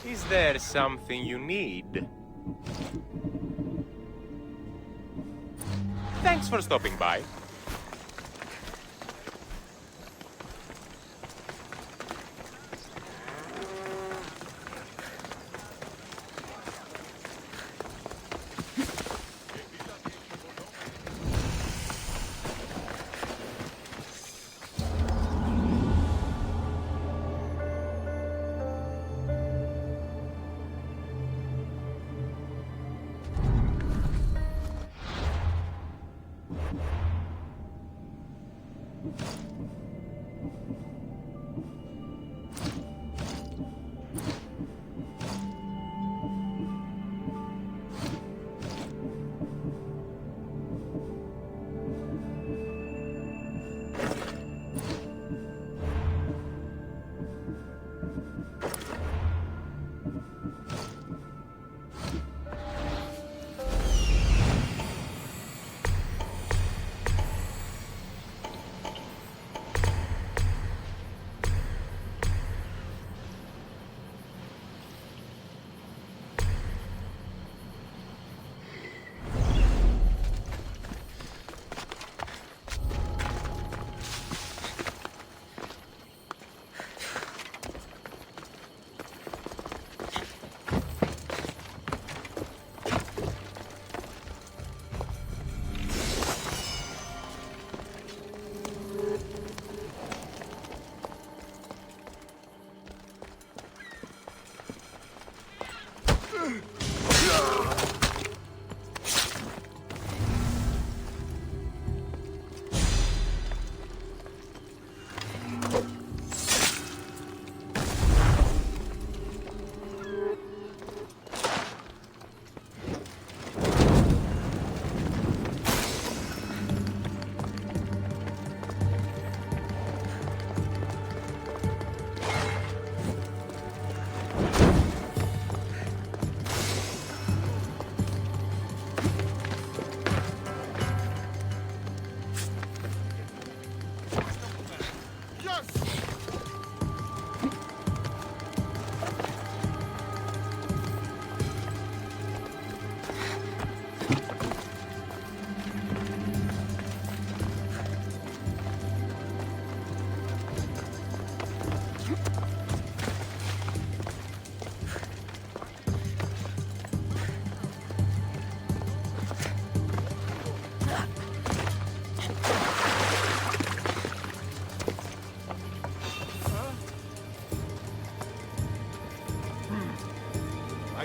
J: Is there something you need? Thanks for stopping by.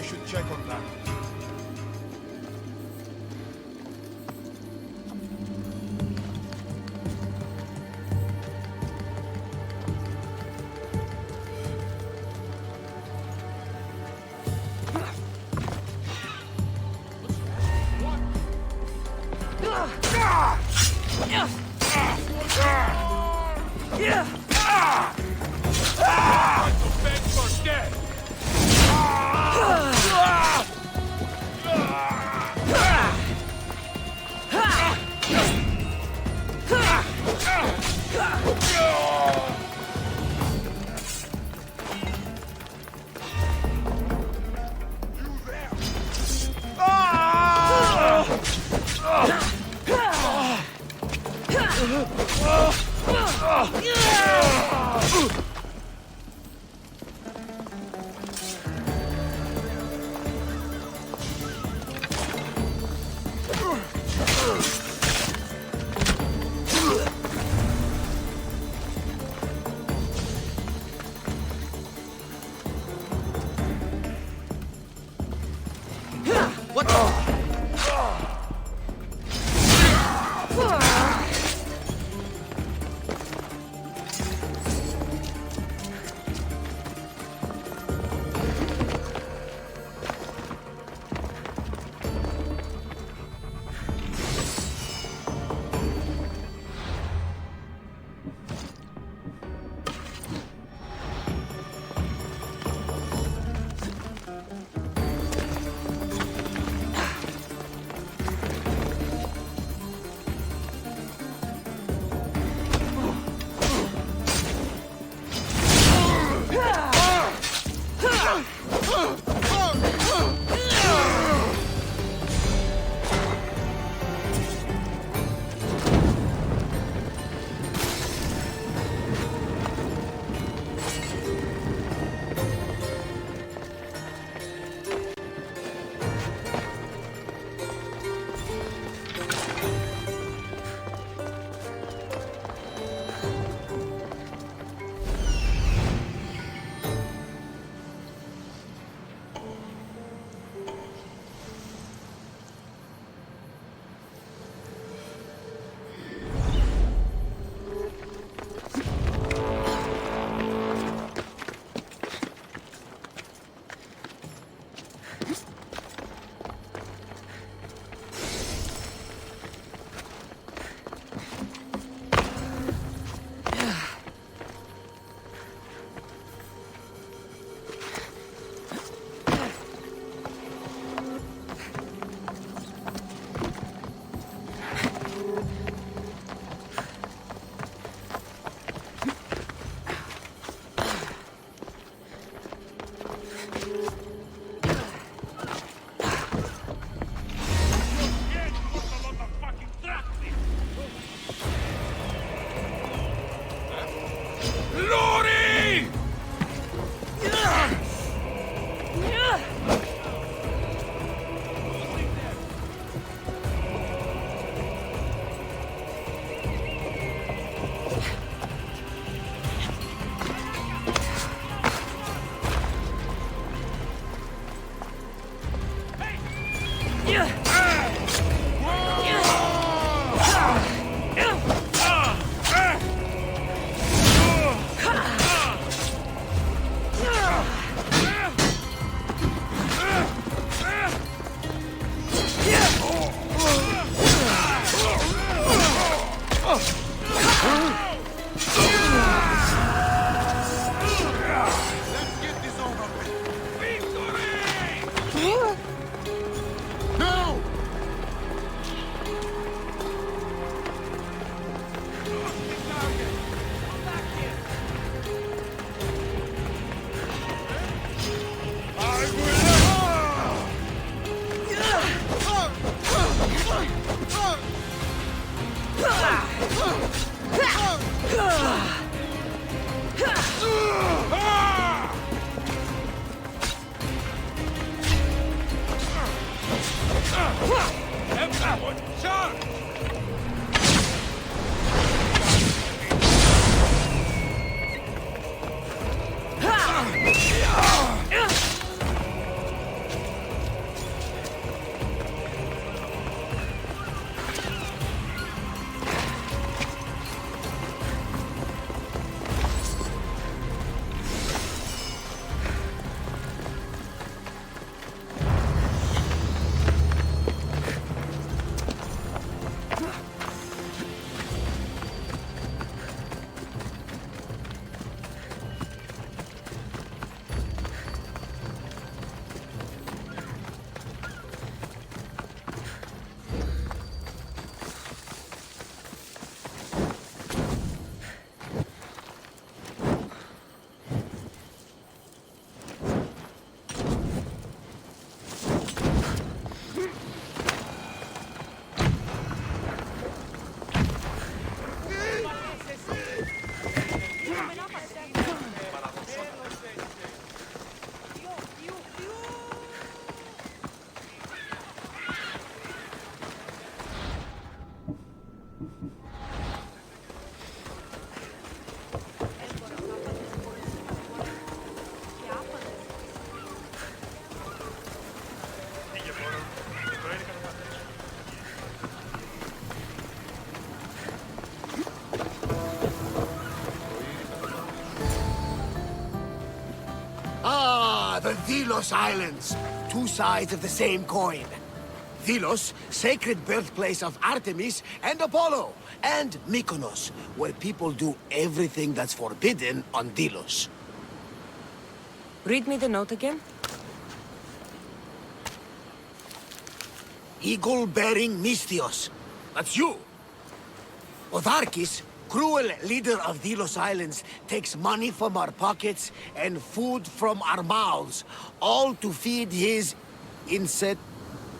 L: should check on that.
H: Delos Islands, two sides of the same coin. Delos, sacred birthplace of Artemis and Apollo, and Mykonos, where people do everything that's forbidden on Delos.
D: Read me the note again.
H: Eagle-bearing Mystios. That's you. Otharkis, cruel leader of Delos Islands, takes money from our pockets and food from our mouths, all to feed his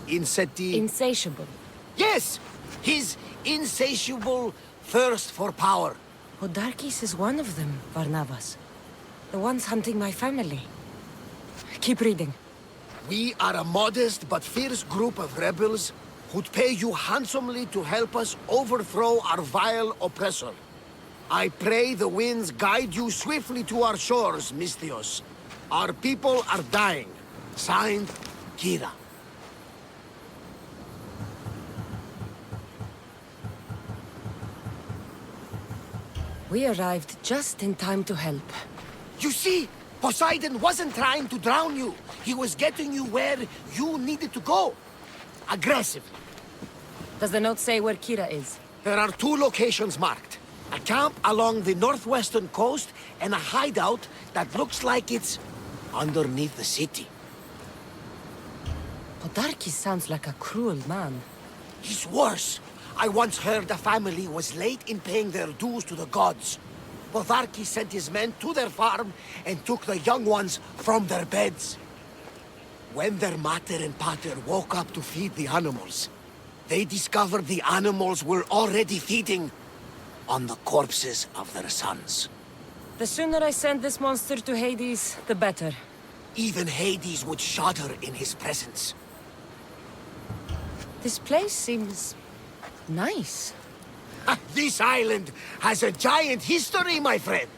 D: Insatiable.
H: Yes! His insatiable thirst for power.
D: Odarkis is one of them, Varnavas. The ones hunting my family. Keep reading.
H: We are a modest but fierce group of rebels who'd pay you handsomely to help us overthrow our vile oppressor. I pray the winds guide you swiftly to our shores, Mystios. Our people are dying. Signed, Kira.
D: We arrived just in time to help.
H: You see, Poseidon wasn't trying to drown you. He was getting you where you needed to go. Aggressively.
D: Does the note say where Kira is?
H: There are two locations marked. A camp along the northwestern coast and a hideout that looks like it's underneath the city.
D: Odarkis sounds like a cruel man.
H: He's worse. I once heard a family was late in paying their dues to the gods. Otharkis sent his men to their farm and took the young ones from their beds. When their mater and pater woke up to feed the animals, they discovered the animals were already feeding on the corpses of their sons.
D: The sooner I send this monster to Hades, the better.
H: Even Hades would shudder in his presence.
D: This place seems nice.
H: This island has a giant history, my friend.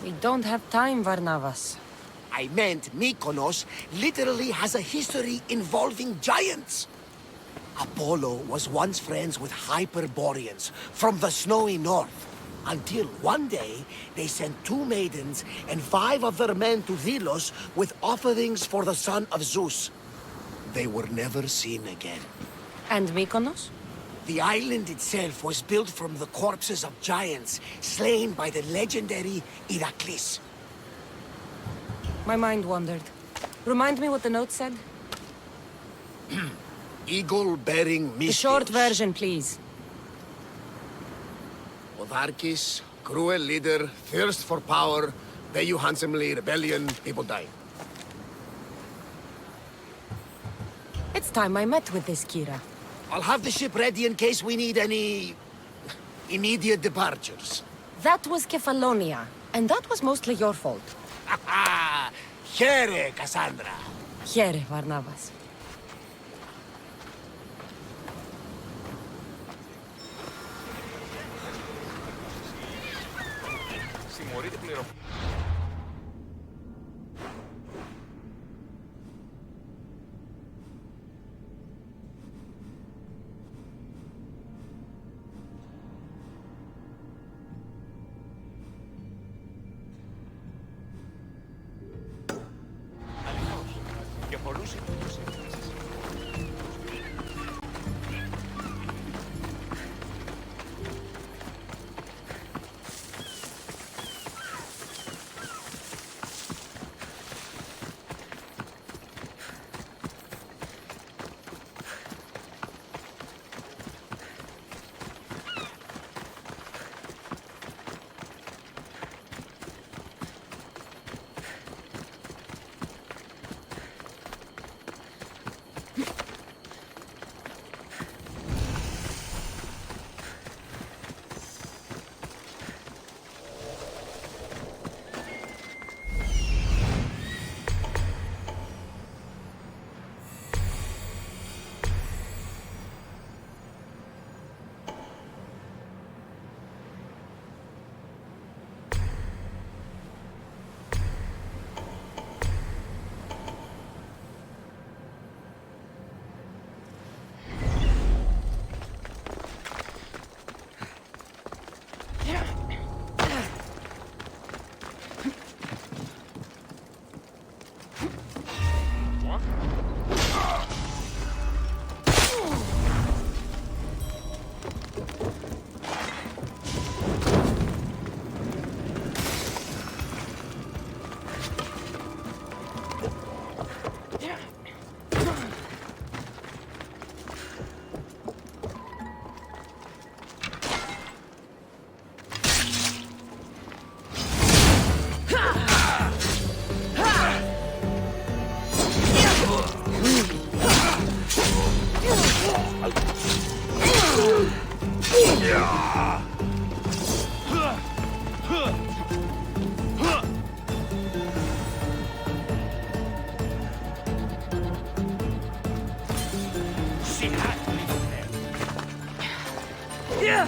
D: We don't have time, Varnavas.
H: I meant Mykonos literally has a history involving giants. Apollo was once friends with Hyperboreans from the snowy north. Until one day, they sent 2 maidens and 5 of their men to Delos with offerings for the son of Zeus. They were never seen again.
D: And Mykonos?
H: The island itself was built from the corpses of giants slain by the legendary Iraklis.
D: My mind wandered. Remind me what the note said?
H: Eagle-bearing Mystios.
D: The short version, please.
H: Otharkis, cruel leader, thirst for power, pay you handsomely, rebellion, people die.
D: It's time I met with this Kira.
H: I'll have the ship ready in case we need any immediate departures.
D: That was Kefalonia, and that was mostly your fault.
H: Here, Cassandra.
D: Here, Varnavas.
T: She had to leave it there.
F: Yeah.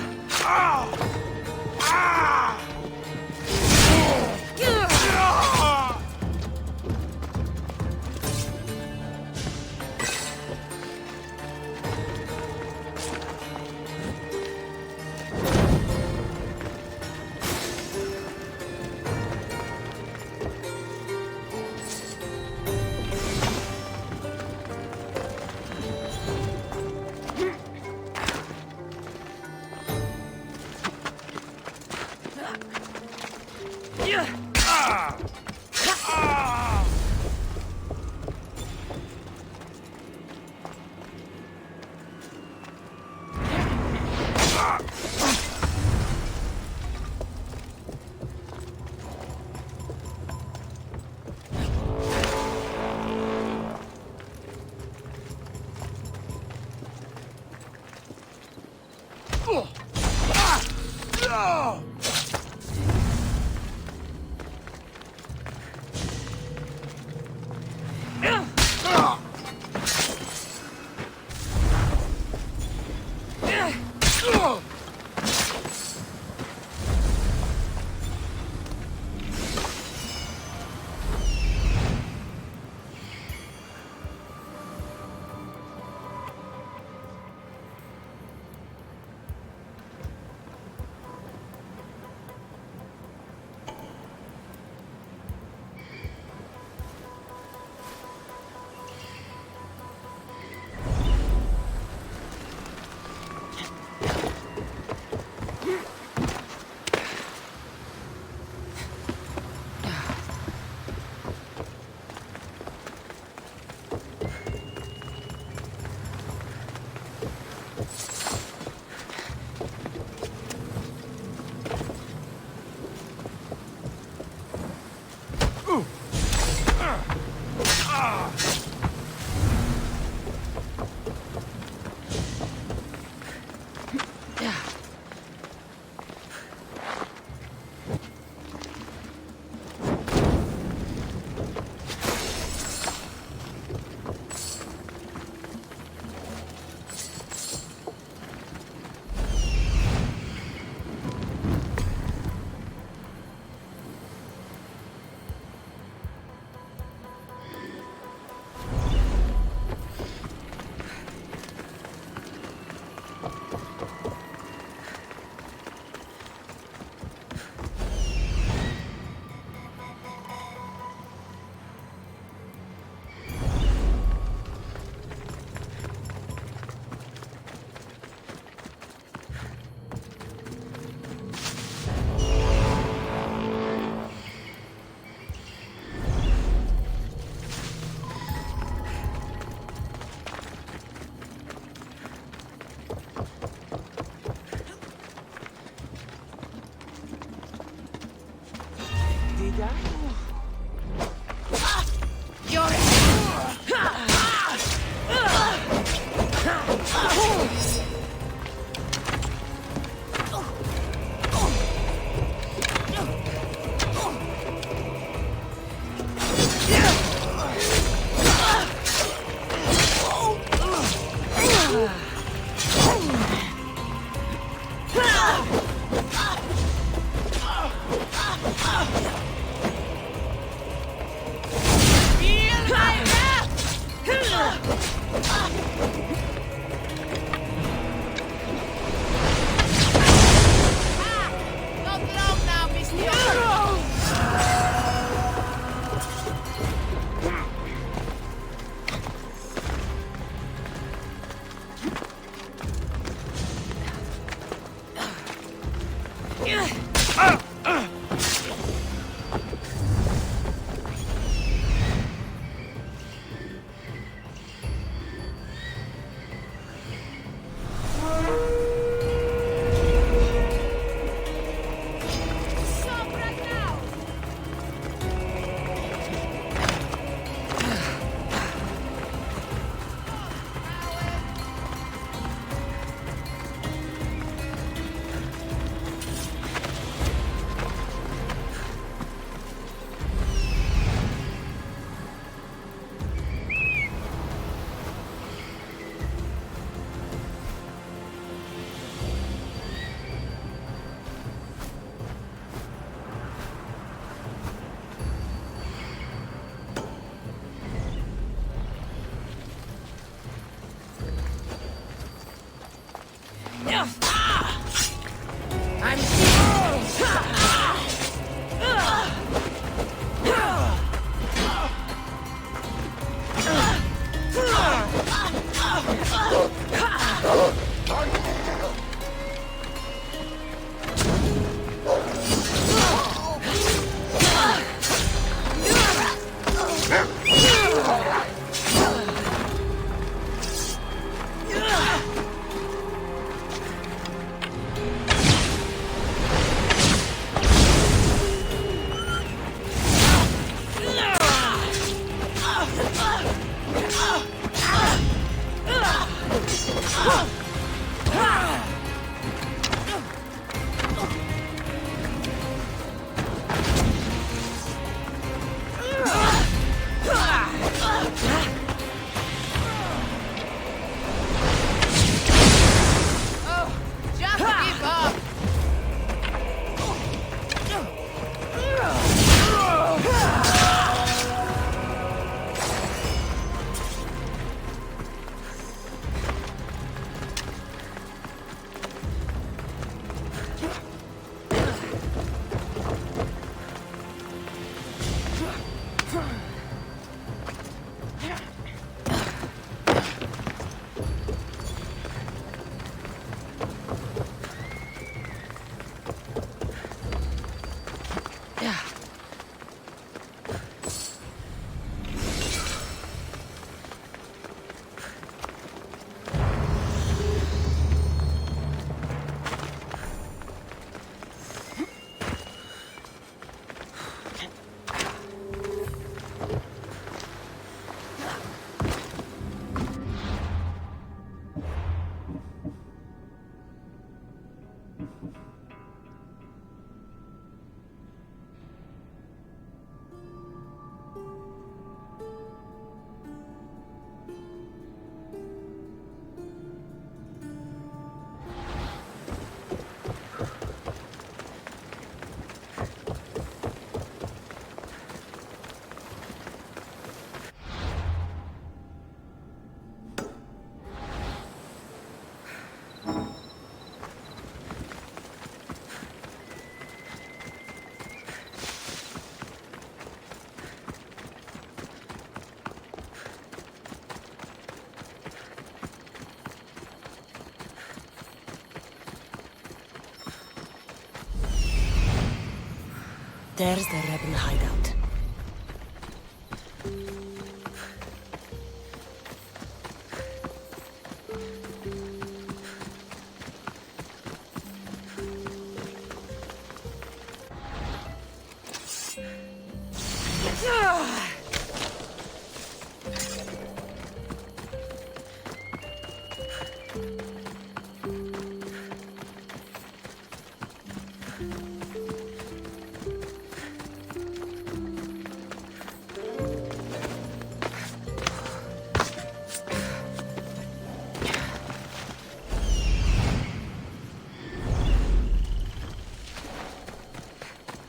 D: There's the rebel hideout.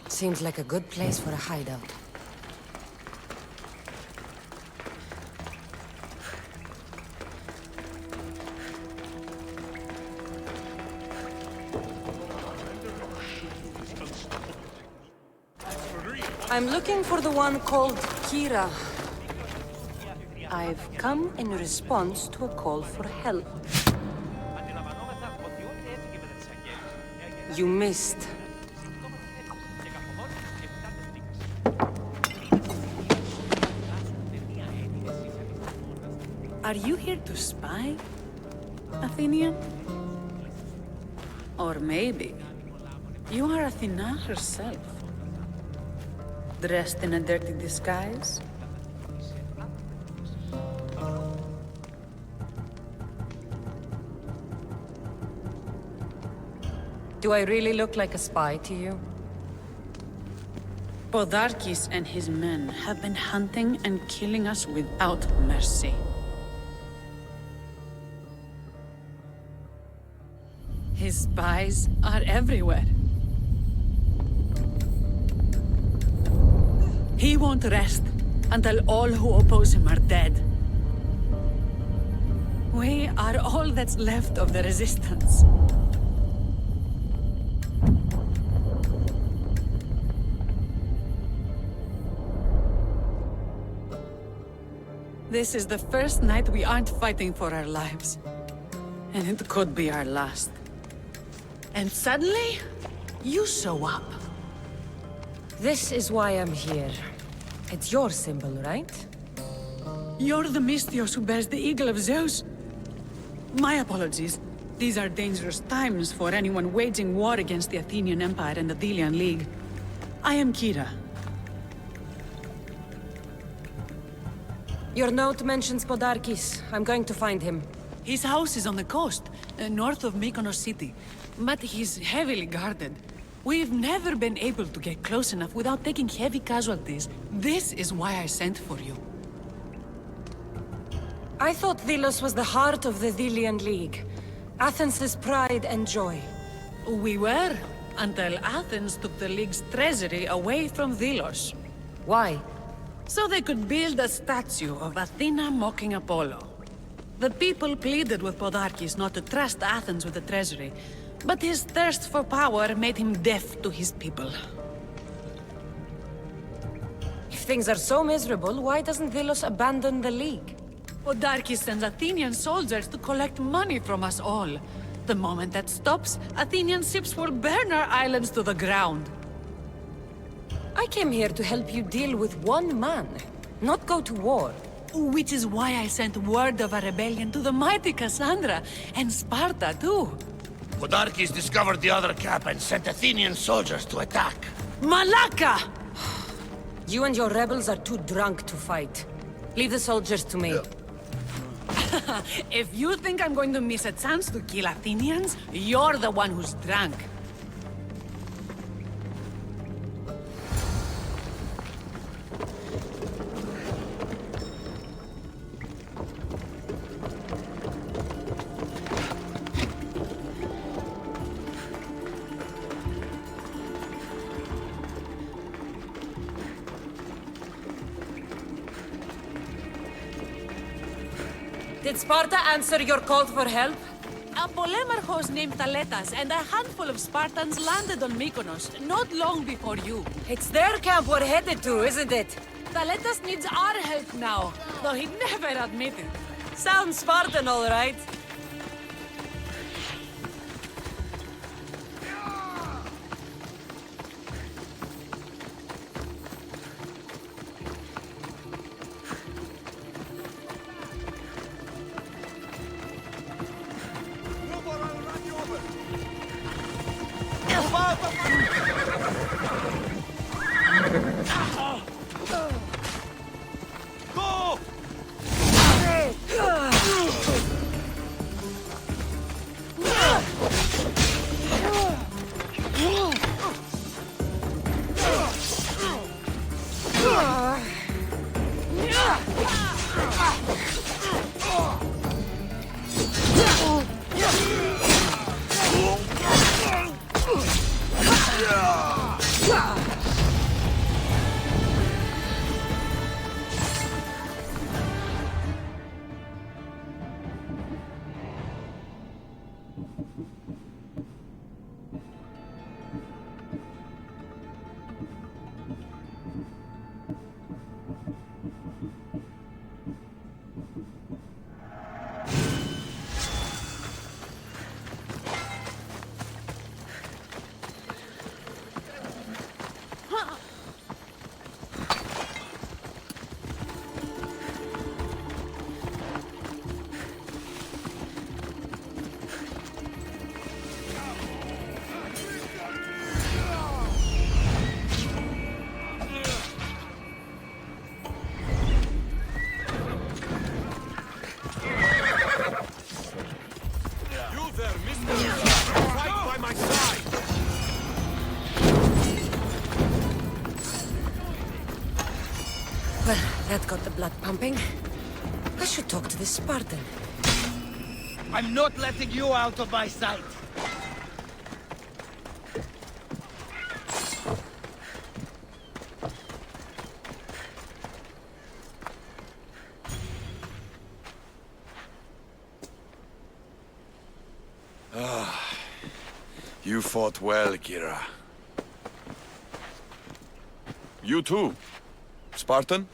D: Seems like a good place for a hideout. I'm looking for the one called Kira. I've come in response to a call for help. You missed.
A: Are you here to spy, Athenian? Or maybe you are Athena herself, dressed in a dirty disguise?
D: Do I really look like a spy to you?
A: Podarkis and his men have been hunting and killing us without mercy. His spies are everywhere. He won't rest until all who oppose him are dead. We are all that's left of the resistance. This is the first night we aren't fighting for our lives. And it could be our last. And suddenly, you show up.
D: This is why I'm here. It's your symbol, right?
A: You're the Mystios who bears the eagle of Zeus. My apologies. These are dangerous times for anyone waging war against the Athenian Empire and the Delian League. I am Kira.
D: Your note mentions Podarkis. I'm going to find him.
A: His house is on the coast, north of Mykonos city. But he's heavily guarded. We've never been able to get close enough without taking heavy casualties. This is why I sent for you.
D: I thought Delos was the heart of the Delian League. Athens' pride and joy.
A: We were, until Athens took the League's treasury away from Delos.
D: Why?
A: So they could build a statue of Athena mocking Apollo. The people pleaded with Podarkis not to trust Athens with the treasury, but his thirst for power made him deaf to his people.
D: If things are so miserable, why doesn't Delos abandon the League?
A: Podarkis sends Athenian soldiers to collect money from us all. The moment that stops, Athenian ships will burn our islands to the ground.
D: I came here to help you deal with one man, not go to war.
A: Which is why I sent word of a rebellion to the mighty Cassandra, and Sparta too.
H: Podarkis discovered the other cap and sent Athenian soldiers to attack.
A: Malaka!
D: You and your rebels are too drunk to fight. Leave the soldiers to me.
A: If you think I'm going to miss a chance to kill Athenians, you're the one who's drunk.
D: Did Sparta answer your call for help?
A: A polemarchos named Thaletas and a handful of Spartans landed on Mykonos, not long before you.
D: It's their camp we're headed to, isn't it?
A: Thaletas needs our help now, though he'd never admit it.
D: Sounds Spartan, all right. Well, that got the blood pumping. I should talk to this Spartan.
H: I'm not letting you out of my sight.
F: You fought well, Kira. You too. Spartan?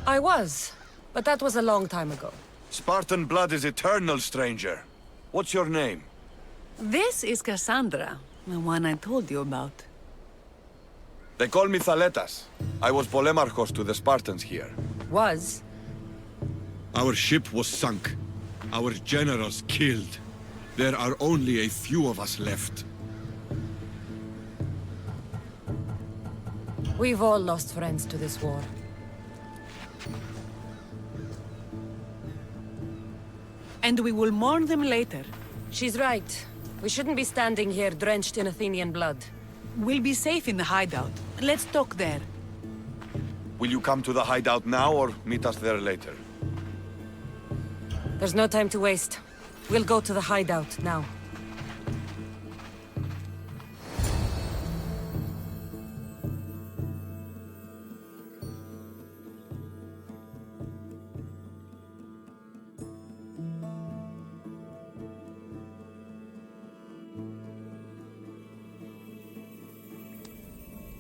D: I was, but that was a long time ago.
F: Spartan blood is eternal, stranger. What's your name?
A: This is Cassandra, the one I told you about.
F: They call me Thaletas. I was Polemarchos to the Spartans here.
D: Was?
K: Our ship was sunk. Our generals killed. There are only a few of us left.
D: We've all lost friends to this war.
A: And we will mourn them later.
D: She's right. We shouldn't be standing here drenched in Athenian blood.
A: We'll be safe in the hideout. Let's talk there.
F: Will you come to the hideout now or meet us there later?
D: There's no time to waste. We'll go to the hideout now.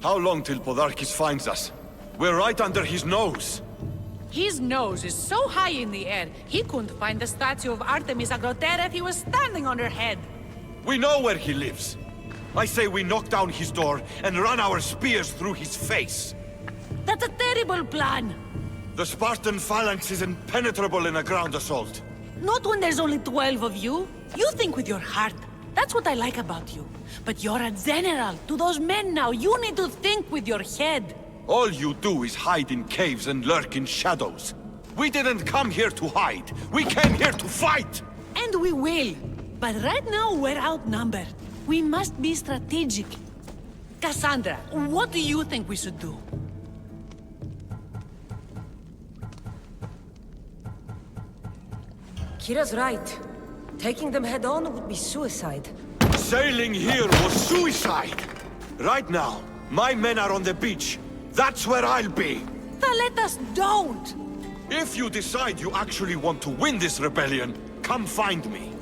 F: How long till Podarkis finds us? We're right under his nose.
A: His nose is so high in the air, he couldn't find the statue of Artemis Agrotera if he was standing on her head.
F: We know where he lives. I say we knock down his door and run our spears through his face.
A: That's a terrible plan.
F: The Spartan phalanx is impenetrable in a ground assault.
A: Not when there's only 12 of you. You think with your heart. That's what I like about you. But you're a general. To those men now, you need to think with your head.
F: All you do is hide in caves and lurk in shadows. We didn't come here to hide. We came here to fight!
A: And we will. But right now, we're outnumbered. We must be strategic. Cassandra, what do you think we should do?
D: Kira's right. Taking them head on would be suicide.
F: Sailing here was suicide! Right now, my men are on the beach. That's where I'll be!
A: Let us don't!
F: If you decide you actually want to win this rebellion, come find me.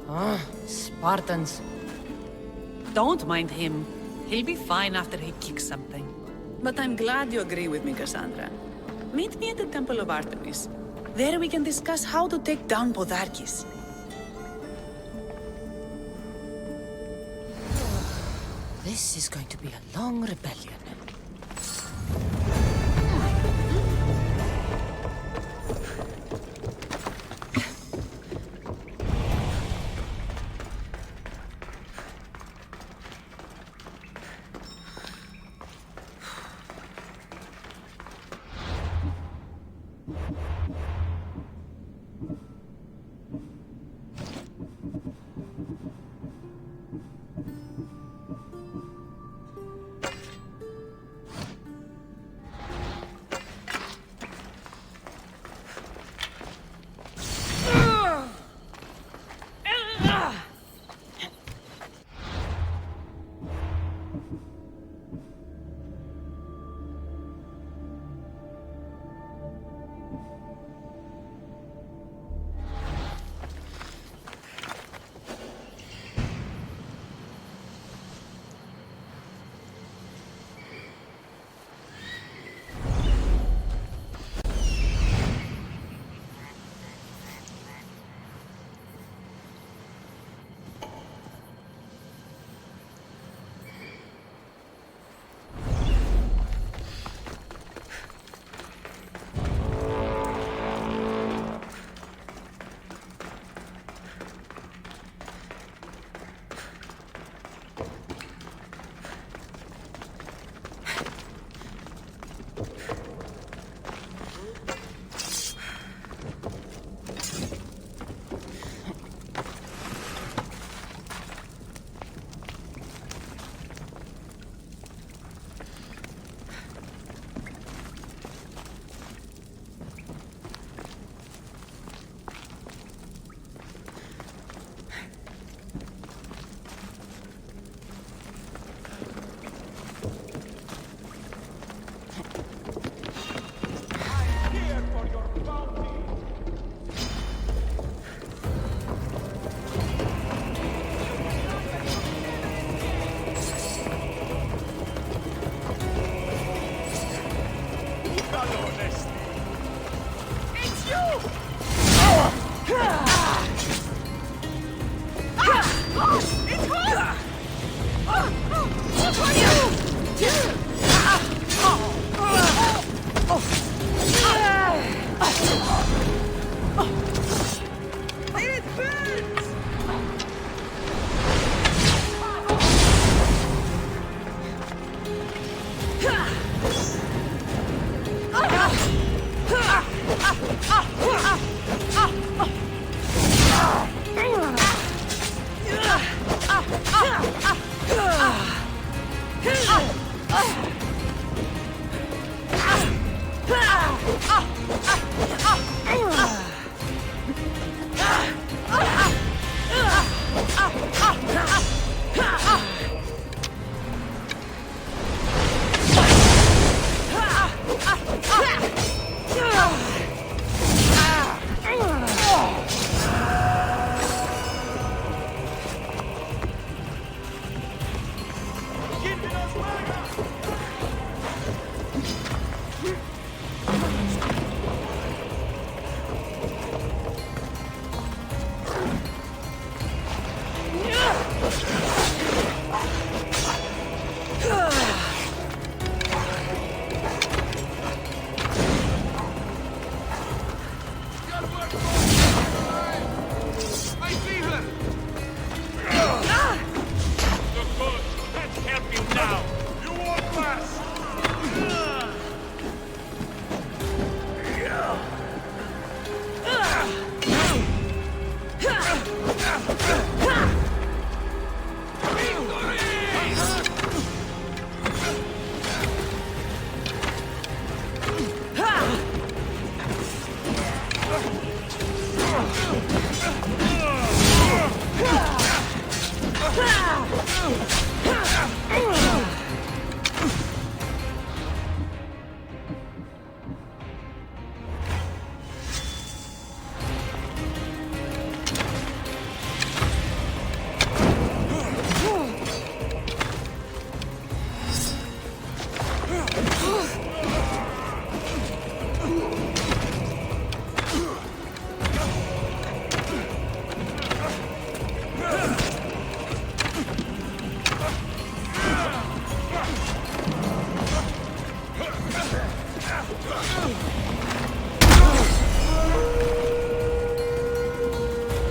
D: Ah, Spartans.
A: Don't mind him. He'll be fine after he kicks something. But I'm glad you agree with me, Cassandra. Meet me at the Temple of Artemis. There we can discuss how to take down Podarkis.
D: This is going to be a long rebellion.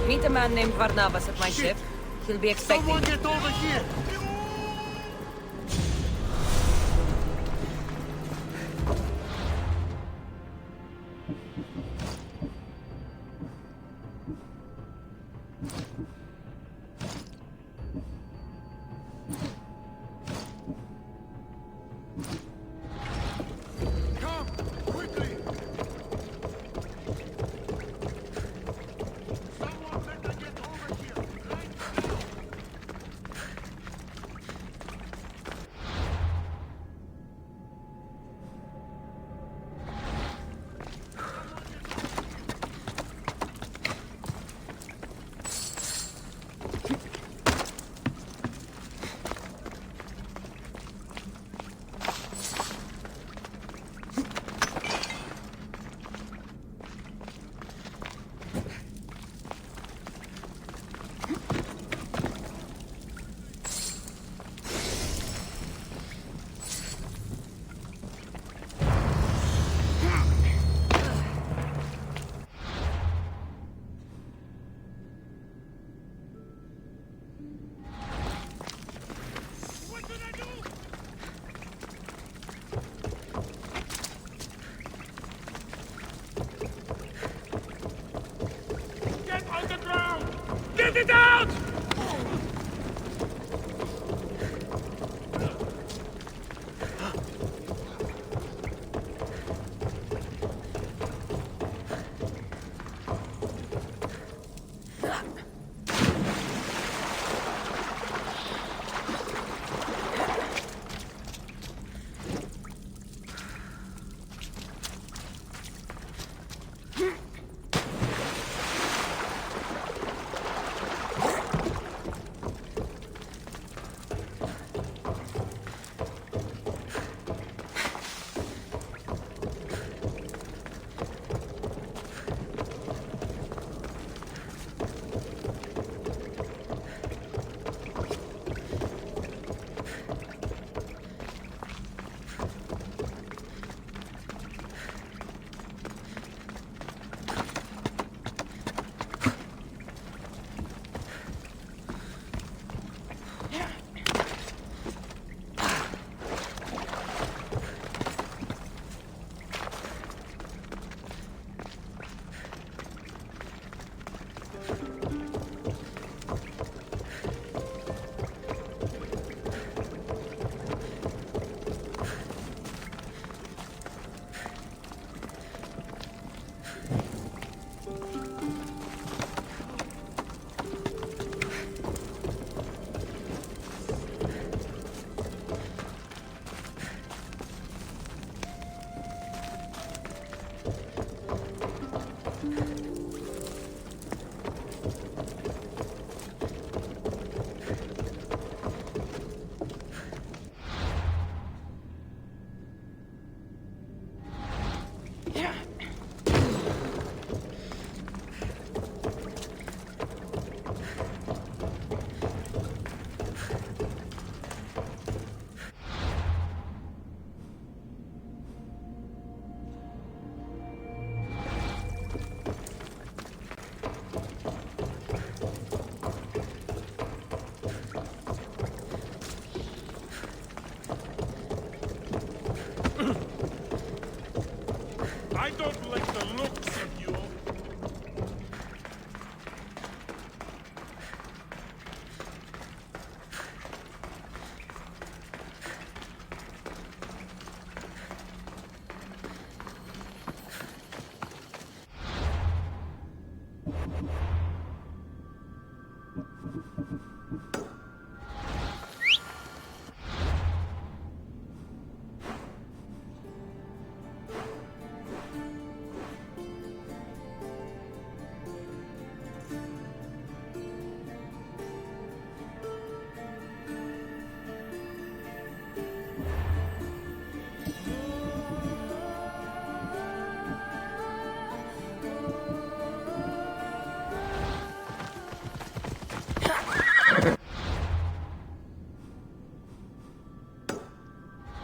C: Meet a man named Varnavas at my ship. He'll be expecting.
H: Someone get over here!
O: Get it out!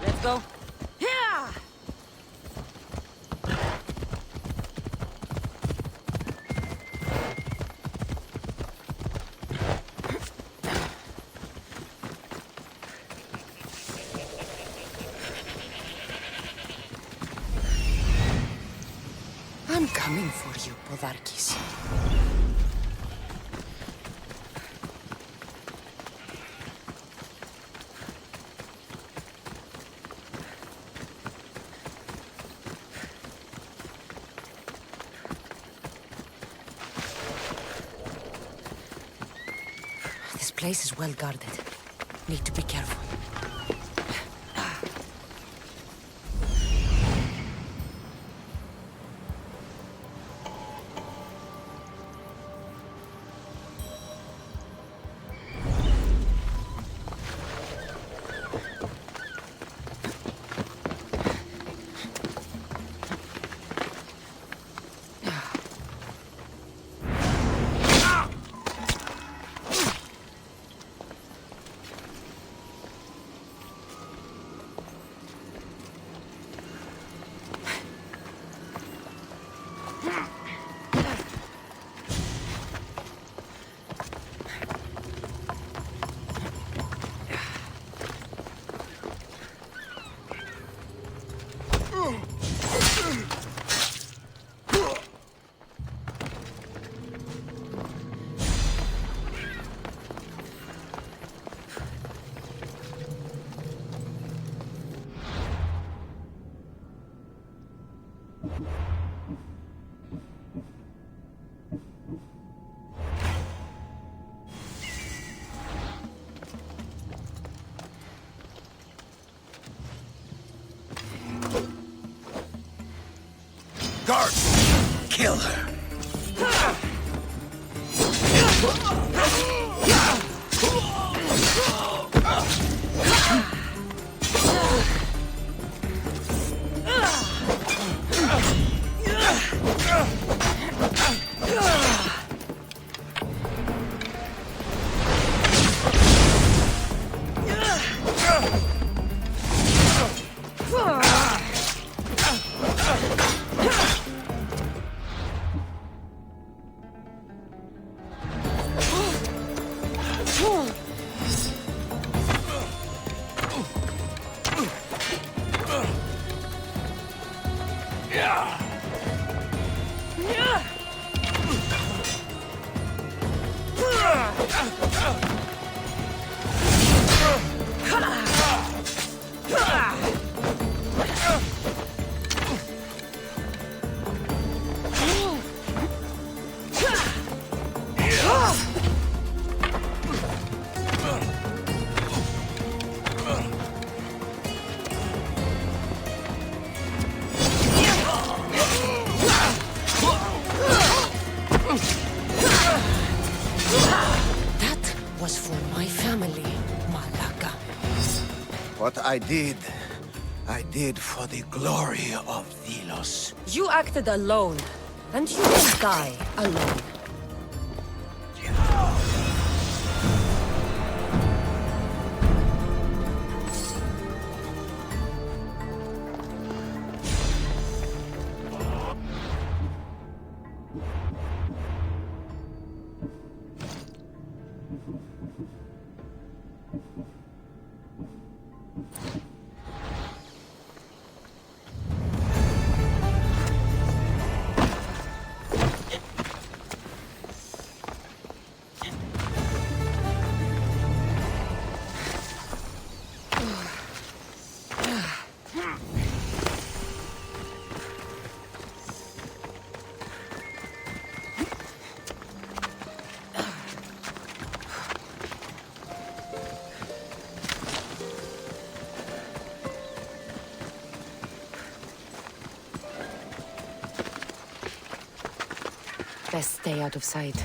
C: Let's go.
D: Yeah! I'm coming for you, Podarkis. This place is well guarded. Need to be careful.
H: Guards! Kill her! What I did for the glory of Delos.
D: You acted alone, and you will die alone.
G: Best stay out of sight.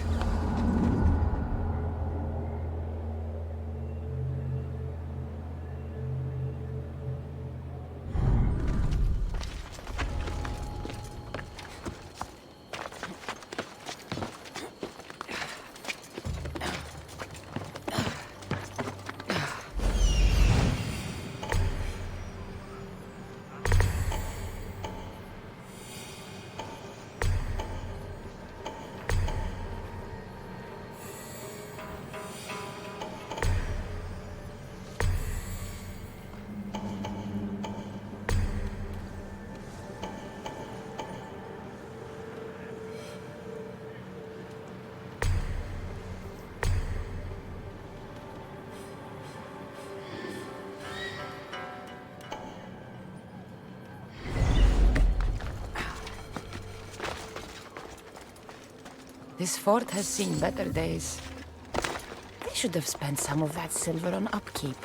G: This fort has seen better days. They should have spent some of that silver on upkeep.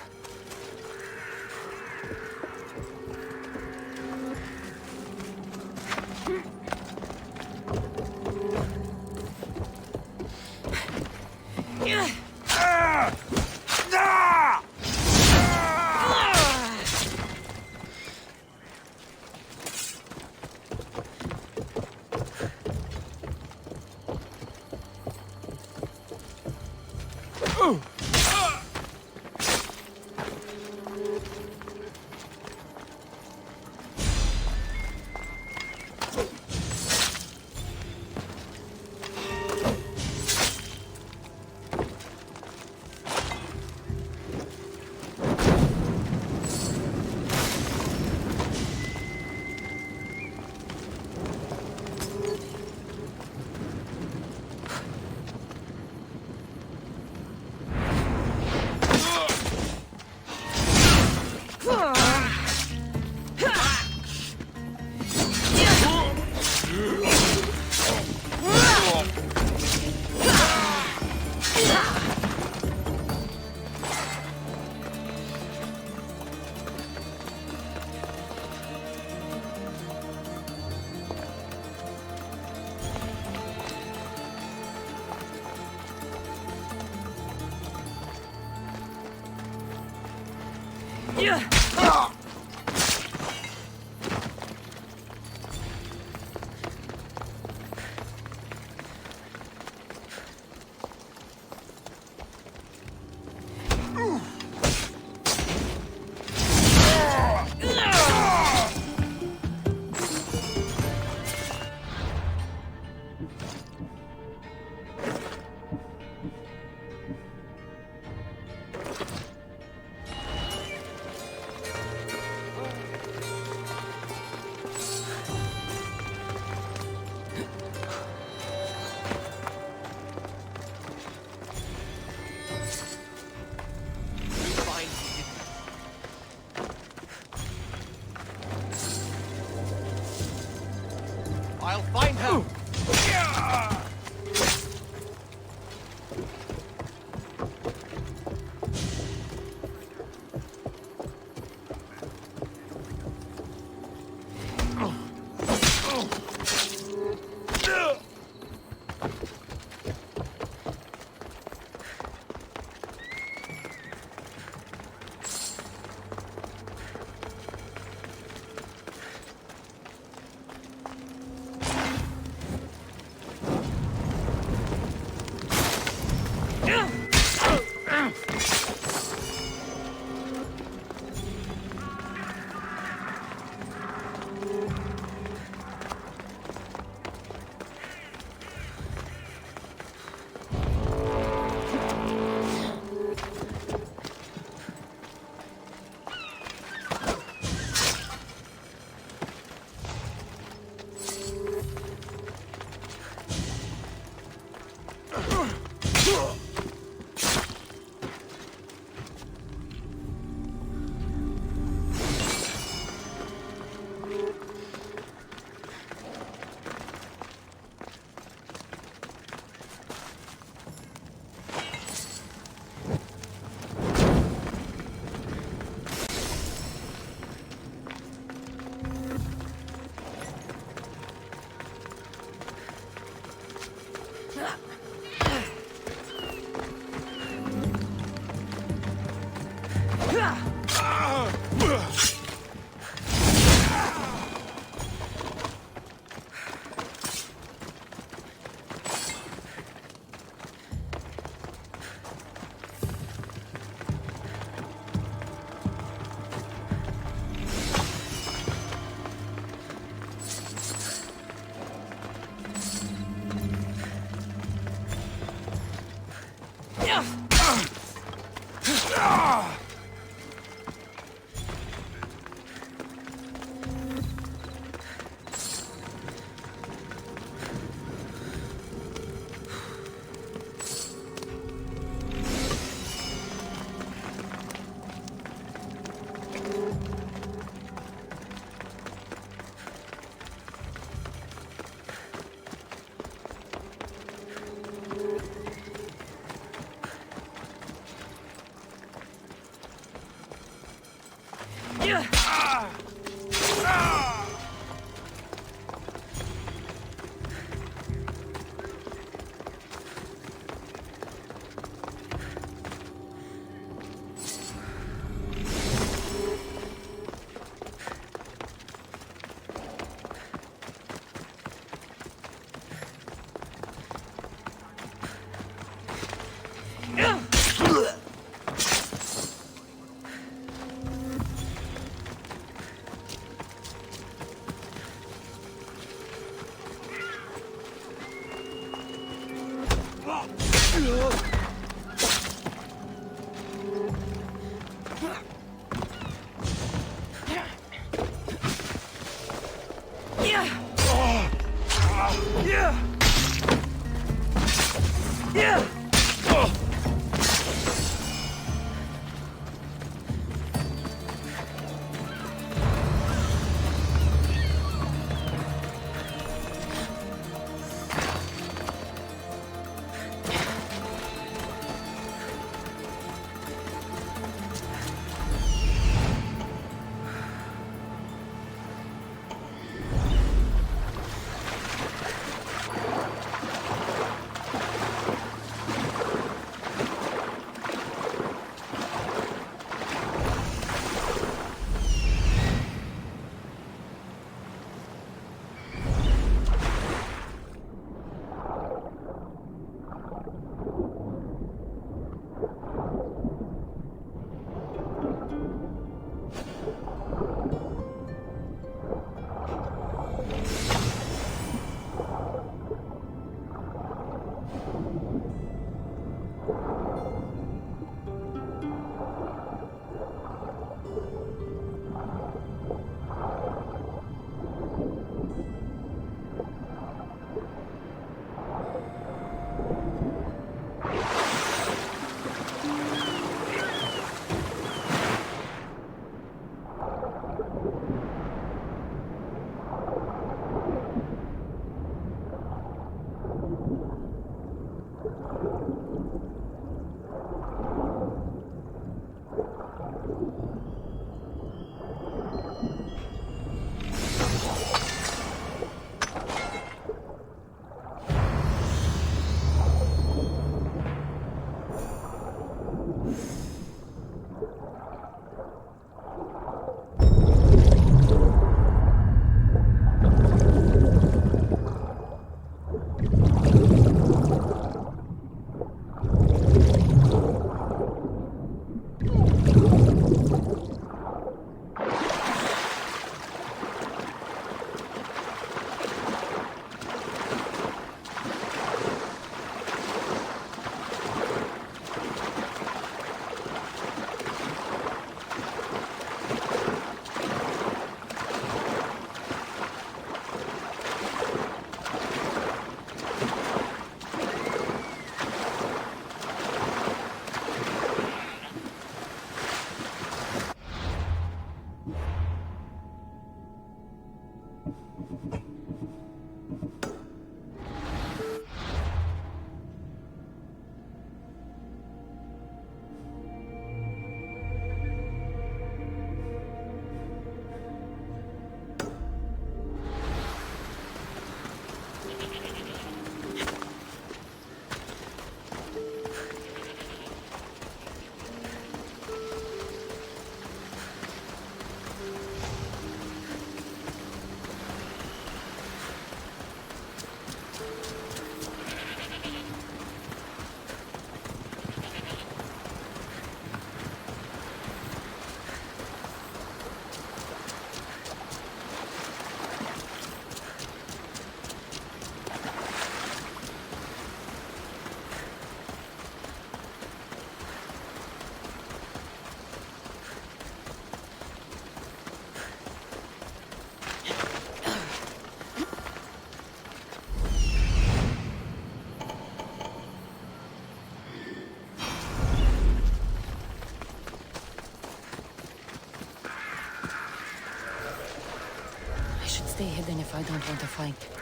G: Stay hidden if I don't want to fight.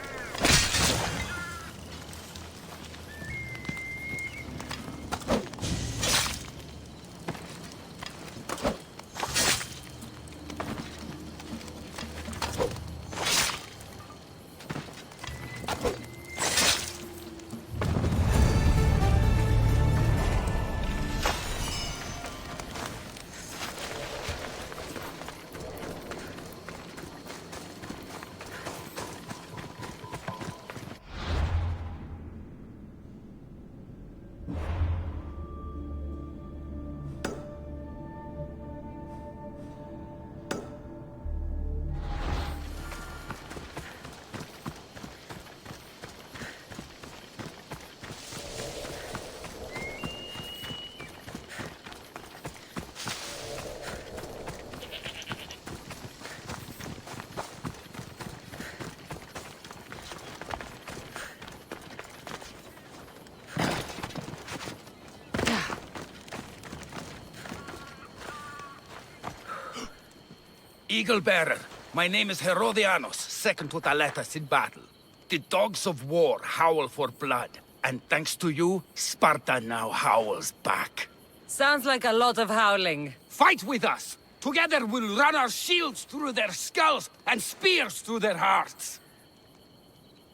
S: Eagle Bearer, my name is Herodianos, second to Thaletas in battle. The dogs of war howl for blood, and thanks to you, Sparta now howls back.
C: Sounds like a lot of howling.
S: Fight with us! Together we'll run our shields through their skulls and spears through their hearts!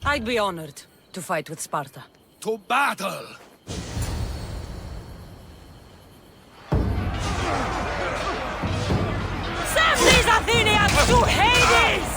C: I'd be honored to fight with Sparta.
S: To battle!
C: Send these Athenians to Hades!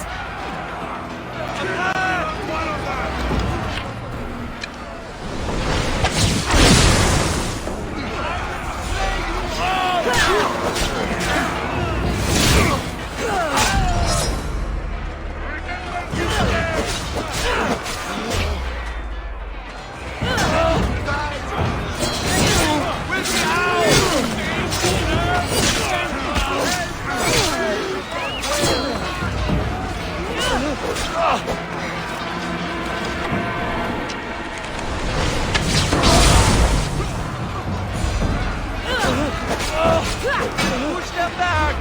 J: Push them back!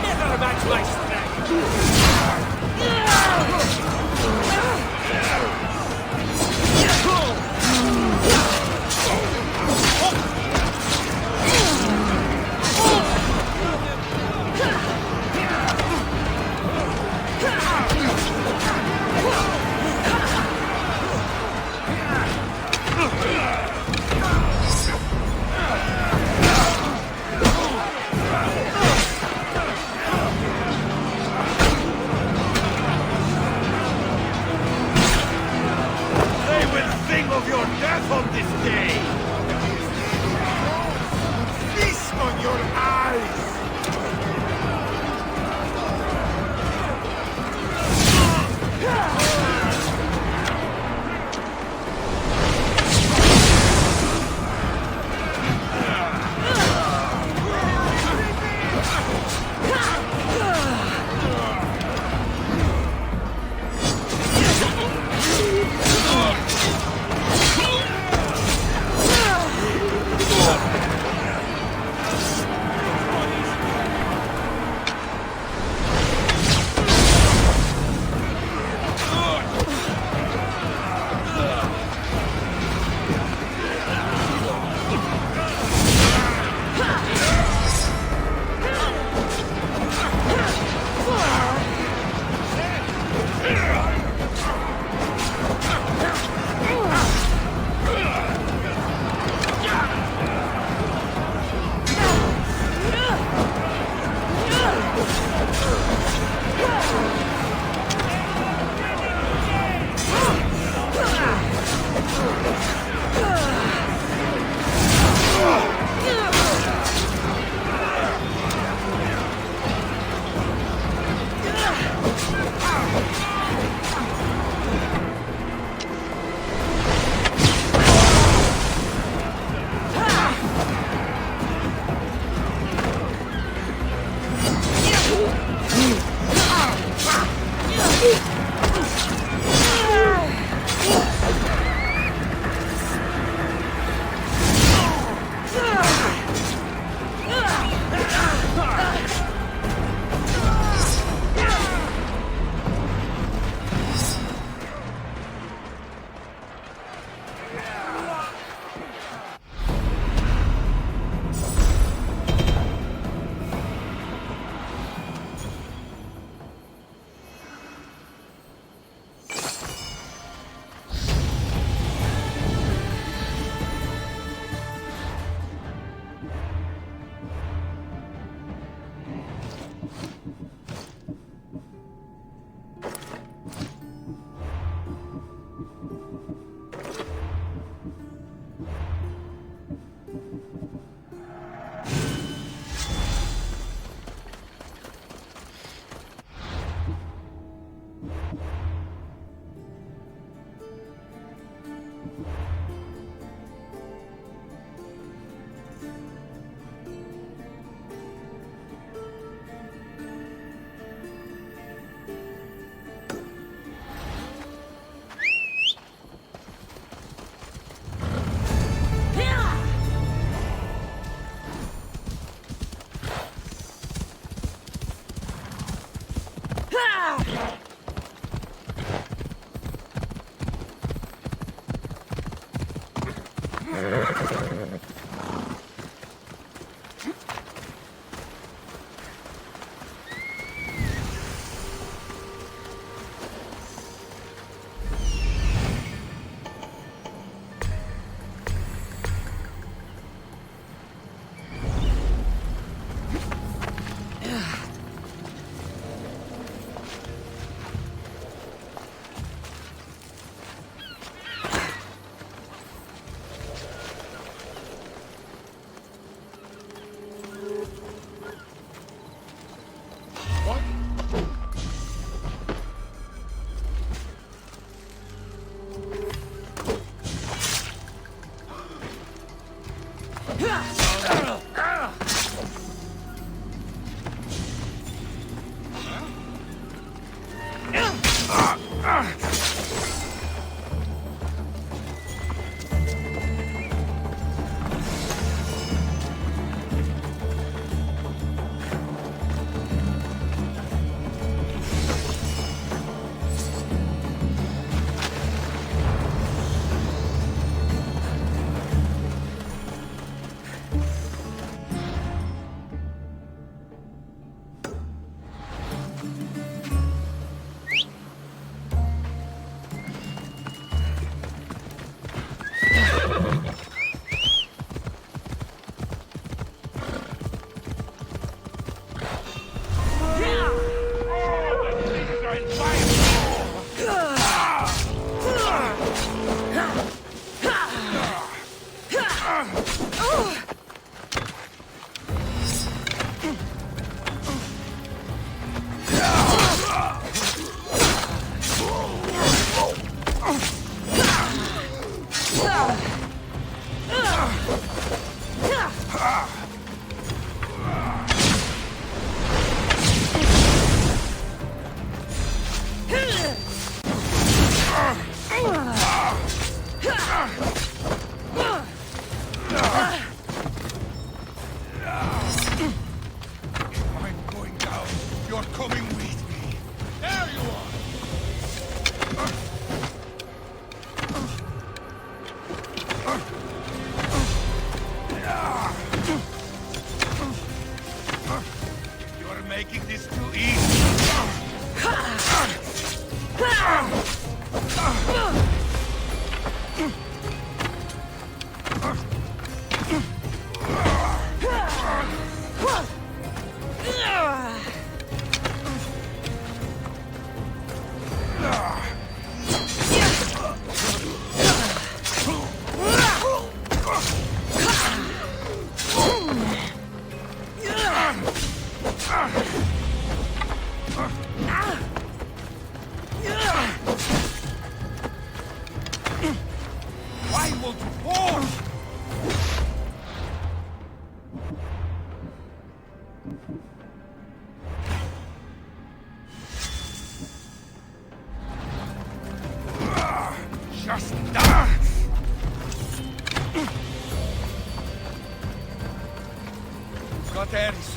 S: Never match my strength!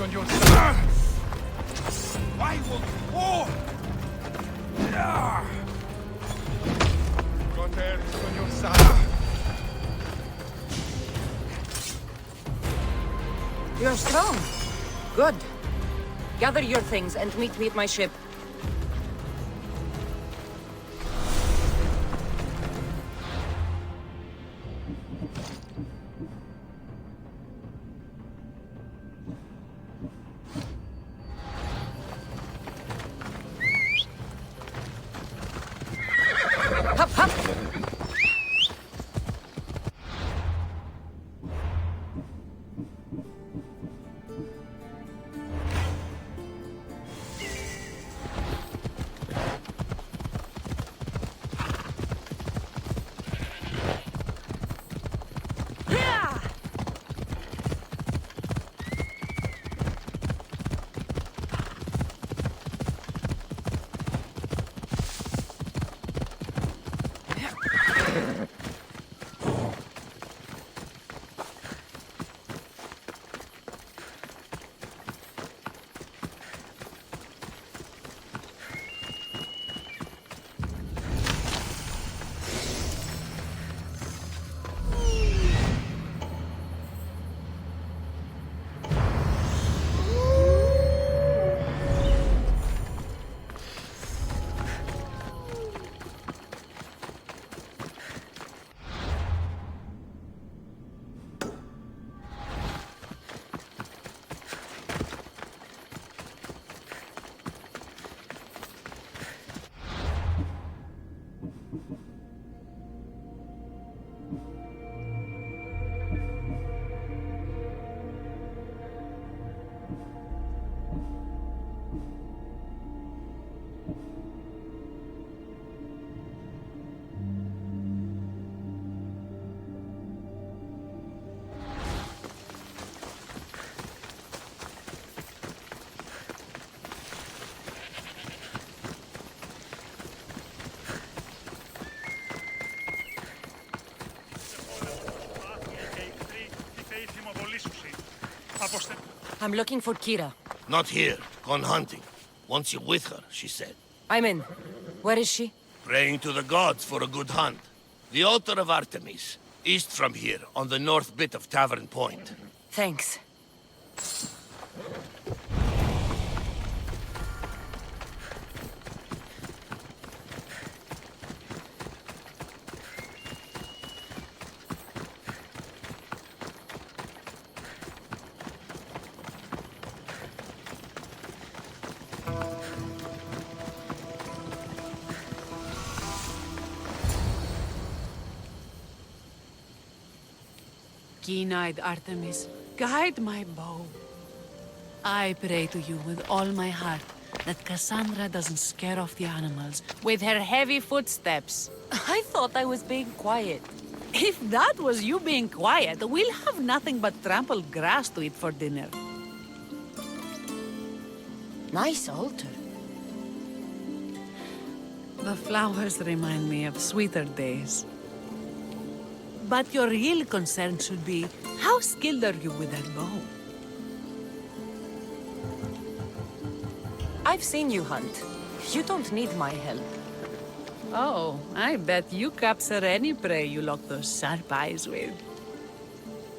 S: On your side. Why will you war? Gotter is on your side.
C: You're strong. Good. Gather your things and meet me at my ship. I'm looking for Kira.
B: Not here. Gone hunting. Wants you with her, she said.
C: I'm in. Where is she?
B: Praying to the gods for a good hunt. The altar of Artemis, east from here, on the north bit of Tavern Point.
C: Thanks.
A: Keen-eyed Artemis, guide my bow. I pray to you with all my heart that Cassandra doesn't scare off the animals with her heavy footsteps.
C: I thought I was being quiet.
A: If that was you being quiet, we'll have nothing but trampled grass to eat for dinner.
C: Nice altar.
A: The flowers remind me of sweeter days. But your real concern should be, how skilled are you with that bow?
C: I've seen you hunt. You don't need my help.
A: Oh, I bet you capture any prey you lock those sharp eyes with.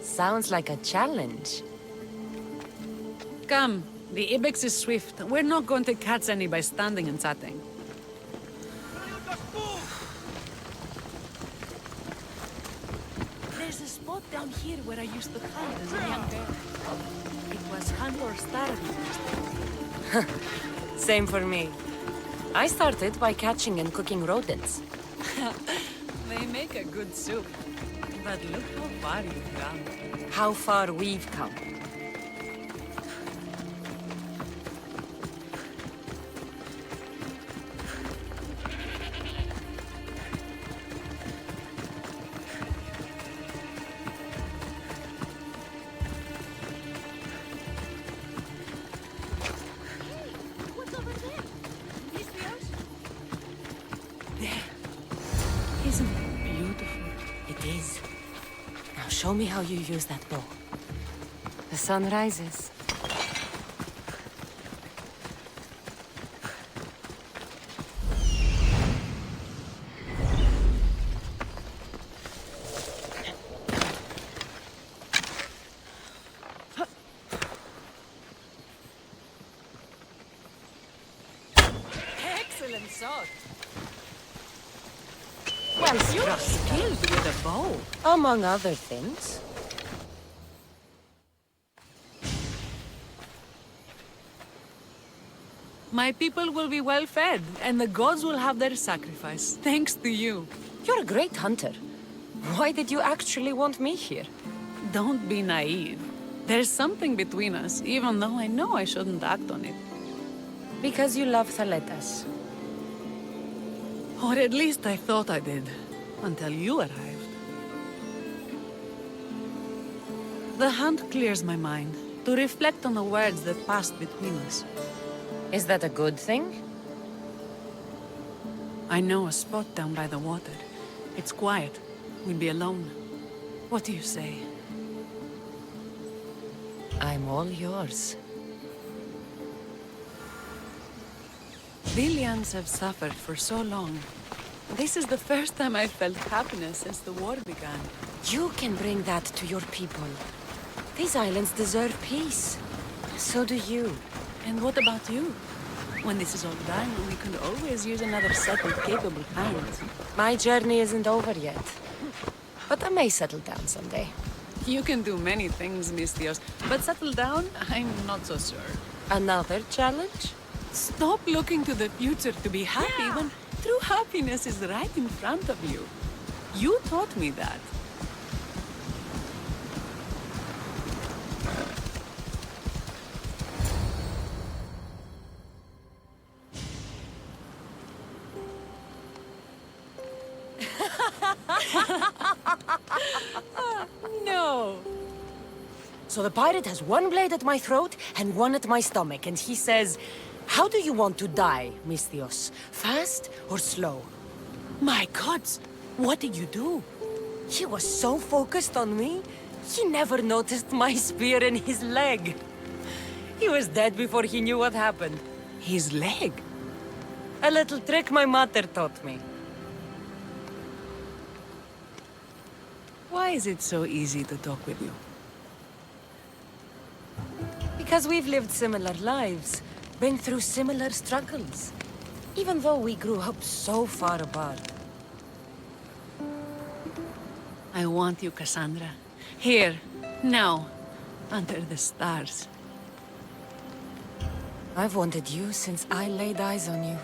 C: Sounds like a challenge.
A: Come, the ibex is swift. We're not going to catch any by standing and chatting. There's a spot down here where I used to hunt as a young girl. It was hunt or starve.
C: Same for me. I started by catching and cooking rodents.
A: They make a good soup. But look how far you've come.
C: How far we've come.
A: Isn't it beautiful?
C: It is. Now show me how you use that bow. The sun rises.
A: Excellent shot. Well, you're skilled with a bow.
C: Among other things.
A: My people will be well fed, and the gods will have their sacrifice, thanks to you.
C: You're a great hunter. Why did you actually want me here?
A: Don't be naive. There's something between us, even though I know I shouldn't act on it.
C: Because you love Thaletas.
A: Or at least I thought I did, until you arrived. The hunt clears my mind, to reflect on the words that passed between us.
C: Is that a good thing?
A: I know a spot down by the water. It's quiet. We'll be alone. What do you say?
C: I'm all yours.
A: Billions have suffered for so long. This is the first time I've felt happiness since the war began.
C: You can bring that to your people. These islands deserve peace. So do you.
A: And what about you? When this is all done, we could always use another settled, capable hand.
C: My journey isn't over yet. But I may settle down someday.
A: You can do many things, Mistios, but settle down, I'm not so sure.
C: Another challenge?
A: Stop looking to the future to be happy when true happiness is right in front of you. You taught me that.
C: No. So the pirate has one blade at my throat and one at my stomach, and he says, "How do you want to die, Mistios? Fast or slow?"
A: My gods, what did you do?
C: He was so focused on me, he never noticed my spear in his leg. He was dead before he knew what happened. His leg. A little trick my mother taught me. Why is it so easy to talk with you? Because we've lived similar lives, been through similar struggles, even though we grew up so far apart.
A: I want you, Cassandra. Here, now, under the stars.
C: I've wanted you since I laid eyes on you.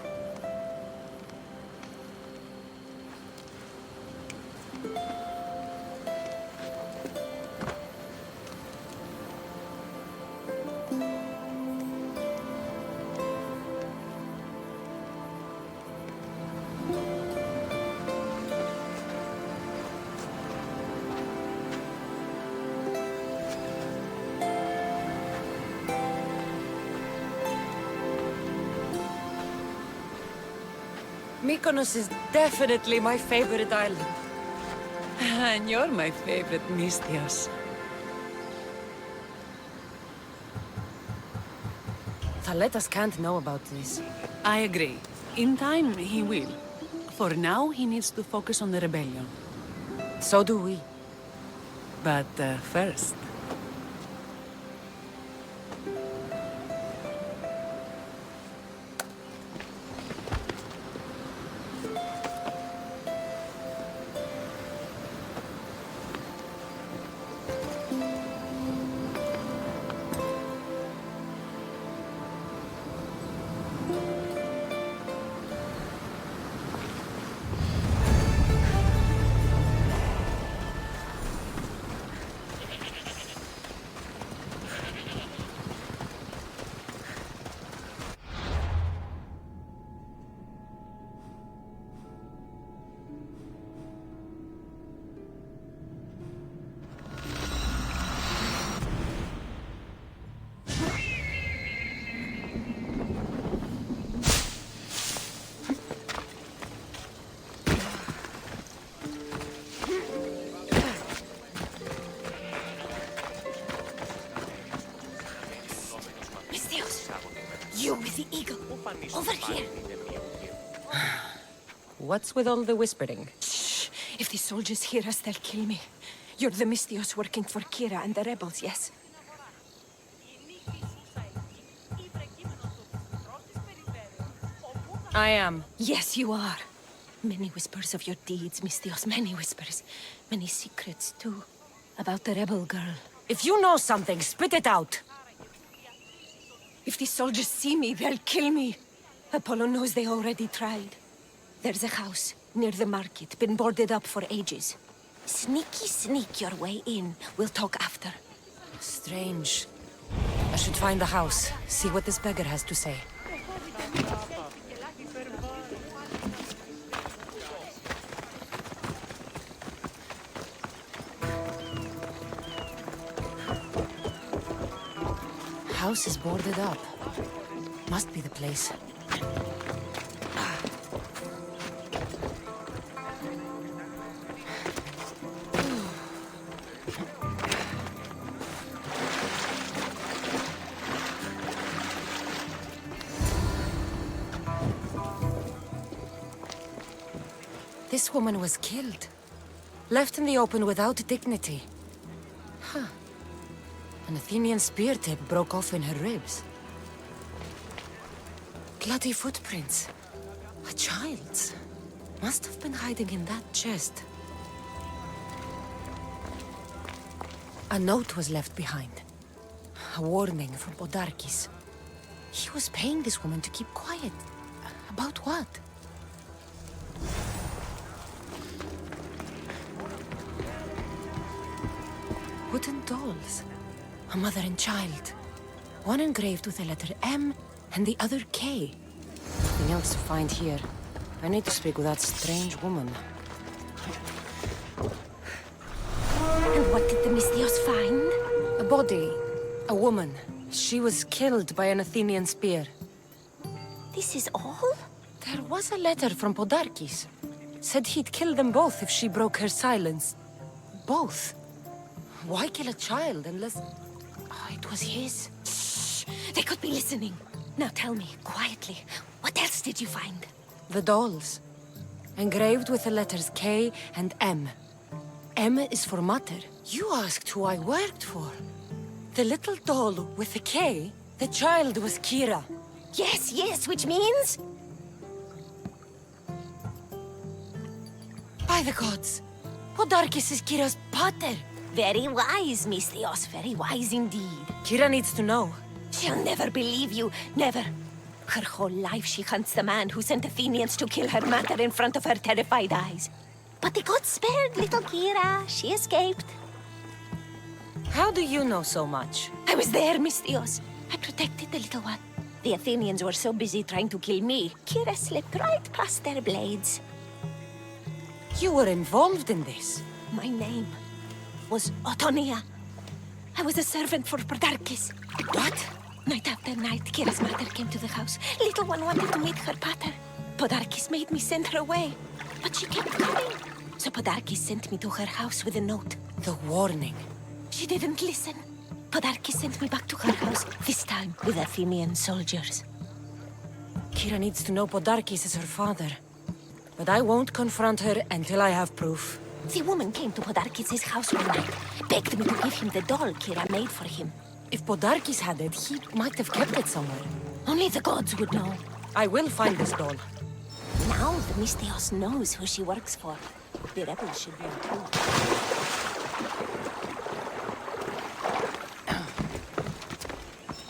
C: Mykonos is definitely my favorite island.
A: And you're my favorite, Mystios.
C: Thaletas can't know about this.
A: I agree. In time, he will. For now, he needs to focus on the rebellion.
C: So do we.
A: But first...
Q: You with the eagle. Over here.
C: What's with all the whispering?
Q: Shh. If the soldiers hear us, they'll kill me. You're the Mystios working for Kira and the rebels, yes?
C: I am.
Q: Yes, you are. Many whispers of your deeds, Mystios. Many whispers. Many secrets, too. About the rebel girl.
C: If you know something, spit it out.
Q: If the soldiers see me, they'll kill me. Apollo knows they already tried. There's a house near the market, been boarded up for ages. Sneak your way in. We'll talk after.
C: Strange. I should find the house, see what this beggar has to say. House is boarded up. Must be the place. This woman was killed. Left in the open without dignity. Huh. An Athenian spear tip broke off in her ribs. Bloody footprints. A child's. Must have been hiding in that chest. A note was left behind. A warning from Podarkis. He was paying this woman to keep quiet. About what? Wooden dolls. A mother and child. One engraved with the letter M and the other K. Nothing else to find here. I need to speak with that strange woman.
Q: And what did the Mystios find?
C: A body. A woman. She was killed by an Athenian spear.
Q: This is all?
C: There was a letter from Podarkis. Said he'd kill them both if she broke her silence. Both. Why kill a child unless... Oh, it was his?
Q: Shh.
D: They could be listening. Now tell me, quietly, what else did you find?
C: The dolls. Engraved with the letters K and M. M is for Mater. You asked who I worked for. The little doll with the K, the child was Kira.
D: Yes, yes, which means?
C: By the gods, Podarkis is Kira's pater.
D: Very wise, Misthios, very wise indeed.
C: Kira needs to know.
D: She'll never believe you, never. Her whole life she hunts the man who sent Athenians to kill her mater in front of her terrified eyes. But the gods spared little Kira. She escaped.
C: How do you know so much?
D: I was there, Misthios. I protected the little one. The Athenians were so busy trying to kill me, Kira slipped right past their blades.
C: You were involved in this.
D: My name was Otonia. I was a servant for Podarkis.
C: What?
D: Night after night, Kira's mother came to the house. Little one wanted to meet her pater. Podarkis made me send her away, but she kept coming. So Podarkis sent me to her house with a note.
C: The warning.
D: She didn't listen. Podarkis sent me back to her house, this time with Athenian soldiers.
C: Kira needs to know Podarkis is her father. But I won't confront her until I have proof.
D: The woman came to Podarkis' house one night, begged me to give him the doll Kira made for him.
C: If Podarkis had it, he might have kept it somewhere.
D: Only the gods would know.
C: I will find this doll.
D: Now the Misthios knows who she works for. The rebels should know too.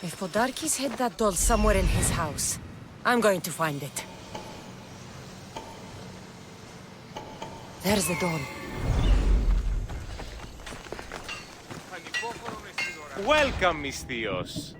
C: If Podarkis hid that doll somewhere in his house, I'm going to find it. There's the doll.
M: Welcome, Misthios.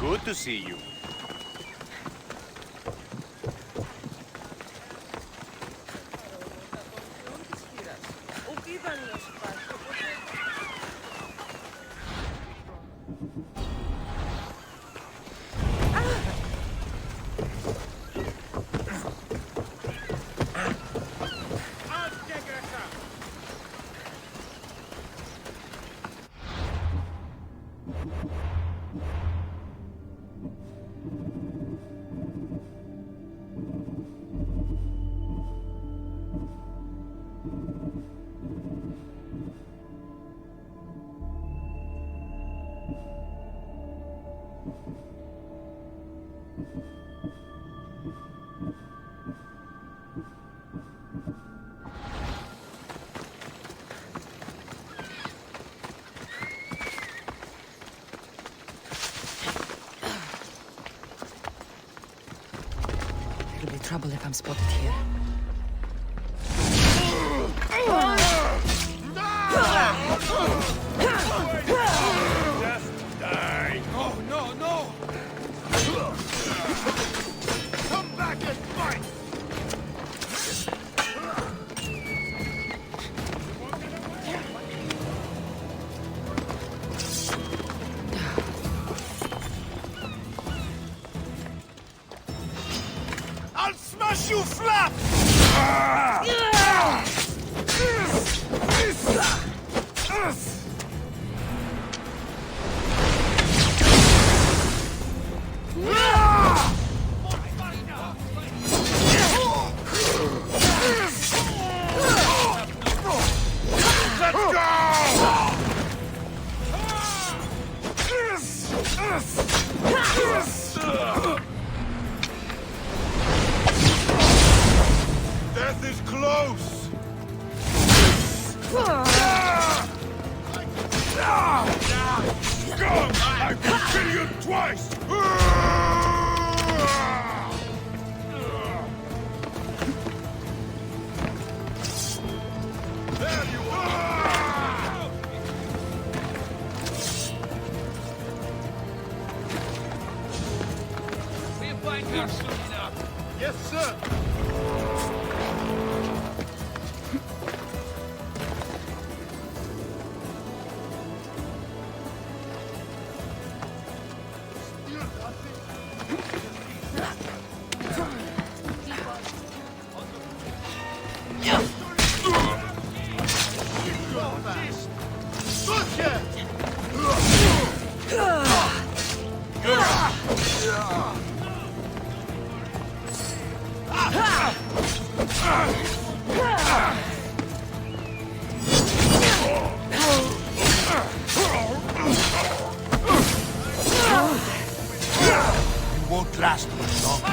M: Good to see you.
C: It'll be trouble if I'm spotted here.
M: Just die.
F: No, no, no! Come back and fight! I'll smash you flat! Death is close! Go! I will kill you
M: twice! There you are!
S: We'll find her soon enough.
M: Yes, sir!
B: You won't last much longer.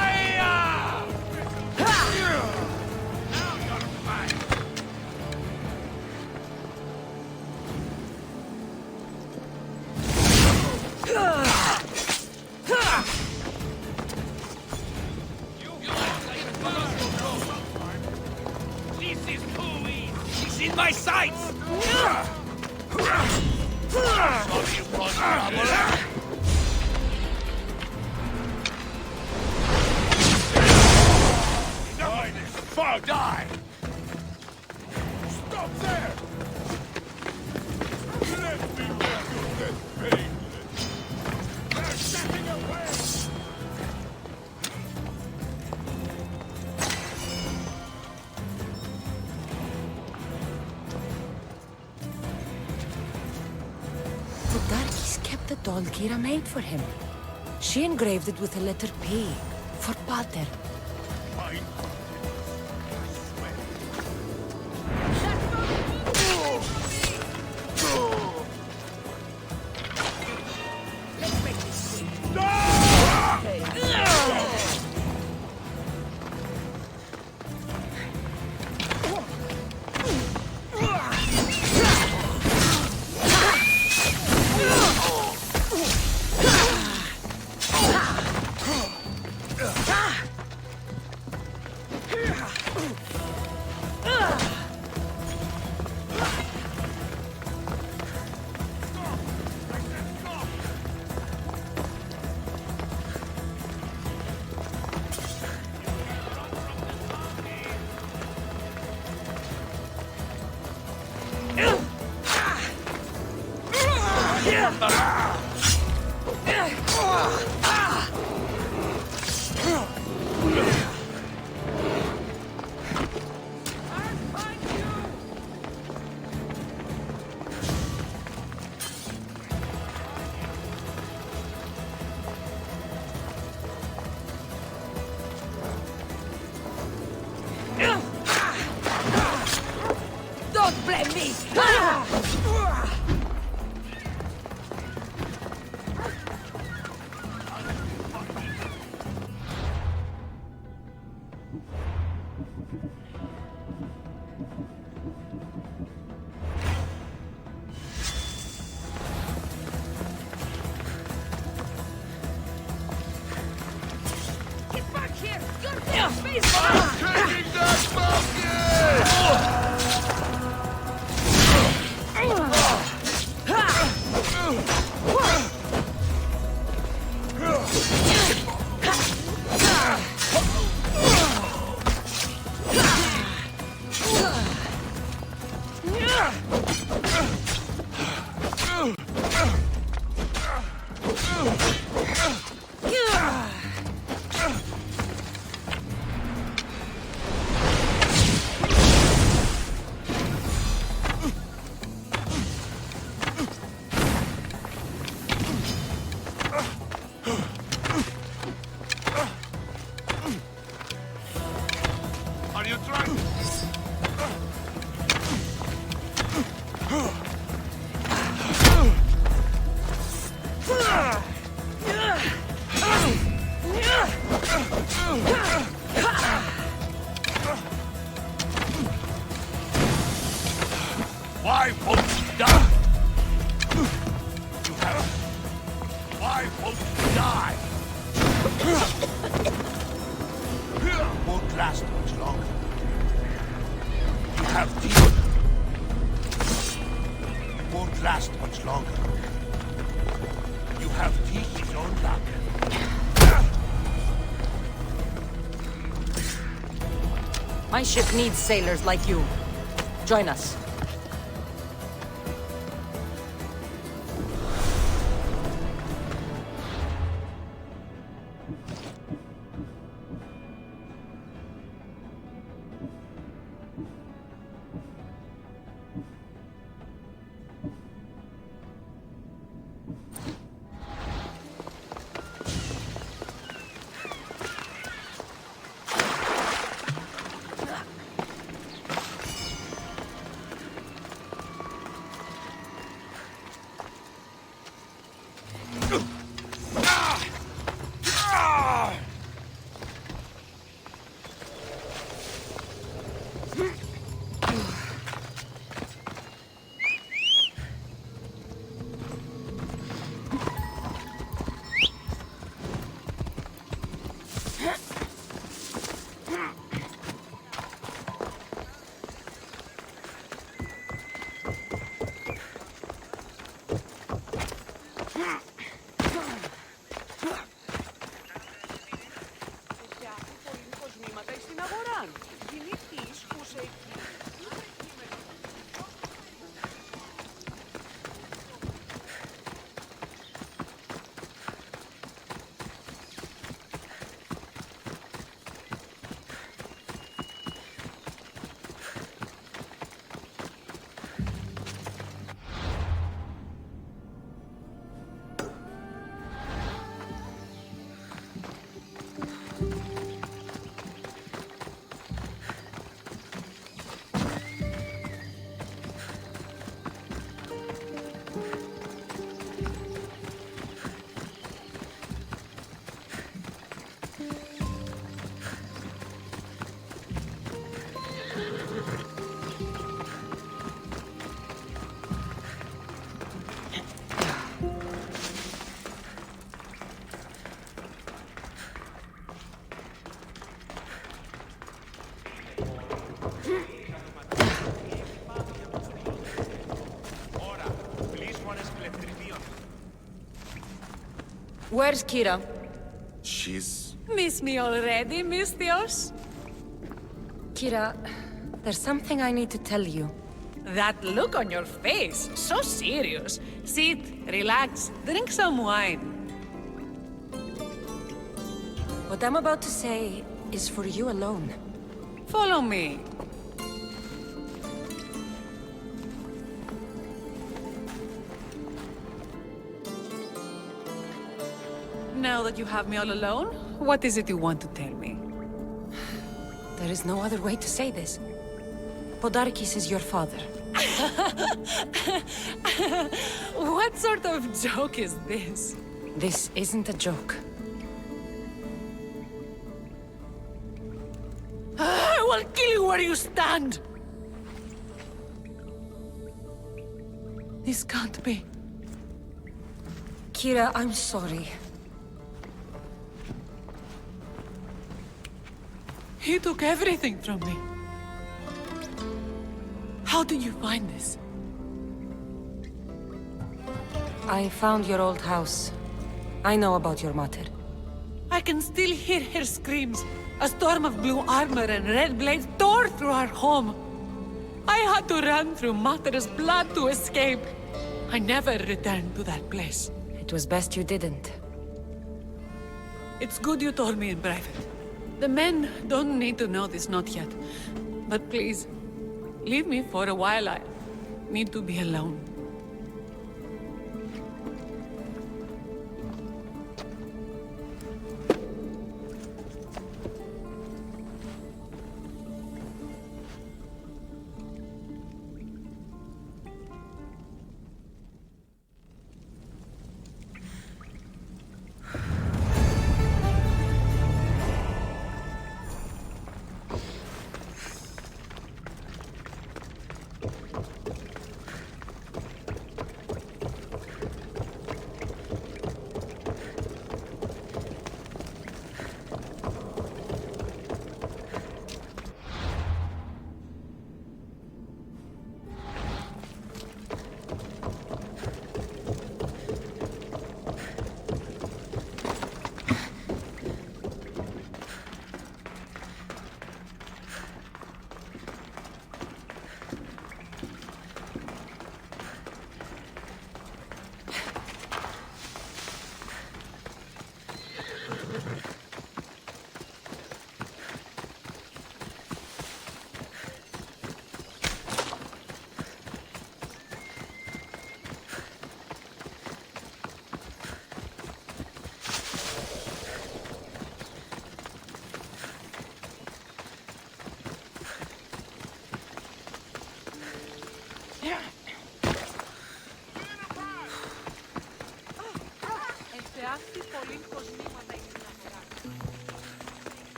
S: This is too easy. She's in my sights.
M: Die, this fuck! Die! Stop there! Let me make your death painless. They're setting away!
C: The darkies kept the doll Kira made for him. She engraved it with the letter P for Pater.
G: Don't blame me!
M: Get back here! Your face! I'm taking that monkey!
C: My ship needs sailors like you. Join us. Where's Kira?
F: She's...
A: Miss me already, Mistios?
C: Kira, there's something I need to tell you.
A: That look on your face, so serious. Sit, relax, drink some wine.
C: What I'm about to say is for you alone.
A: Follow me. Now that you have me all alone, what is it you want to tell me?
C: There is no other way to say this. Podarkis is your father.
A: What sort of joke is this?
C: This isn't a joke.
A: I will kill you where you stand! This can't be.
C: Kira, I'm sorry.
A: He took everything from me. How did you find this?
C: I found your old house. I know about your mother.
A: I can still hear her screams. A storm of blue armor and red blades tore through our home. I had to run through Mater's blood to escape. I never returned to that place.
C: It was best you didn't.
A: It's good you told me in private. The men don't need to know this, not yet. But please, leave me for a while. I need to be alone.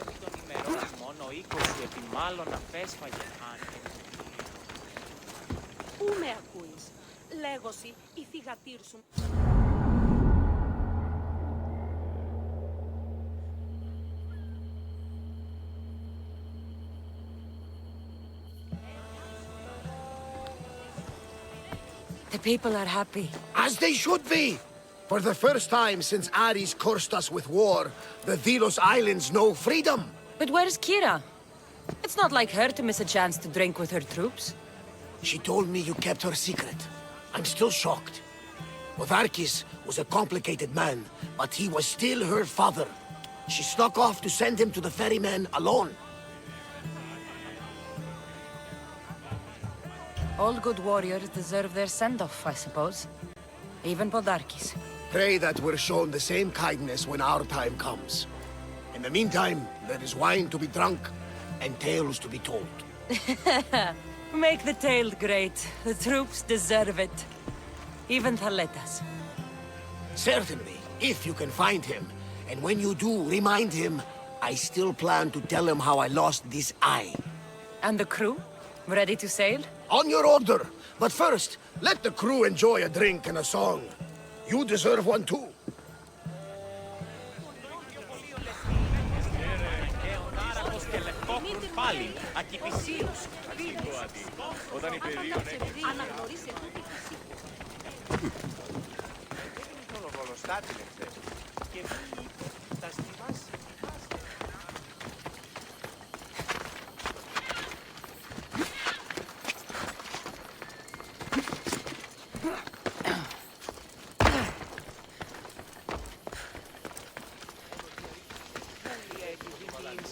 J: Επί των ημερών μόνο 20 επί μάλλον απέσφαγε αν.
N: Πού με ακούεις? Λέγωση η θυγατήρ σου.
D: The people are happy.
H: As they should be! For the first time since Ares cursed us with war, the Delos Islands know freedom!
C: But where's Kira? It's not like her to miss a chance to drink with her troops.
H: She told me you kept her secret. I'm still shocked. Otharkis was a complicated man, but he was still her father. She snuck off to send him to the ferryman alone.
C: All good warriors deserve their send-off, I suppose. Even Podarkis.
H: Pray that we're shown the same kindness when our time comes. In the meantime, there is wine to be drunk and tales to be told.
C: Make the tale great. The troops deserve it. Even Thaletas.
H: Certainly, if you can find him. And when you do, remind him, I still plan to tell him how I lost this eye.
C: And the crew? Ready to sail?
H: On your order. But first, let the crew enjoy a drink and a song. You deserve one too.
J: Πάλι, ακηπησίως.
N: Όταν η περίοδο αναγνωρίσε τούτη φυσική.
J: Το λογολοστάτη λεχθέ. Και μη τα στιμάσει.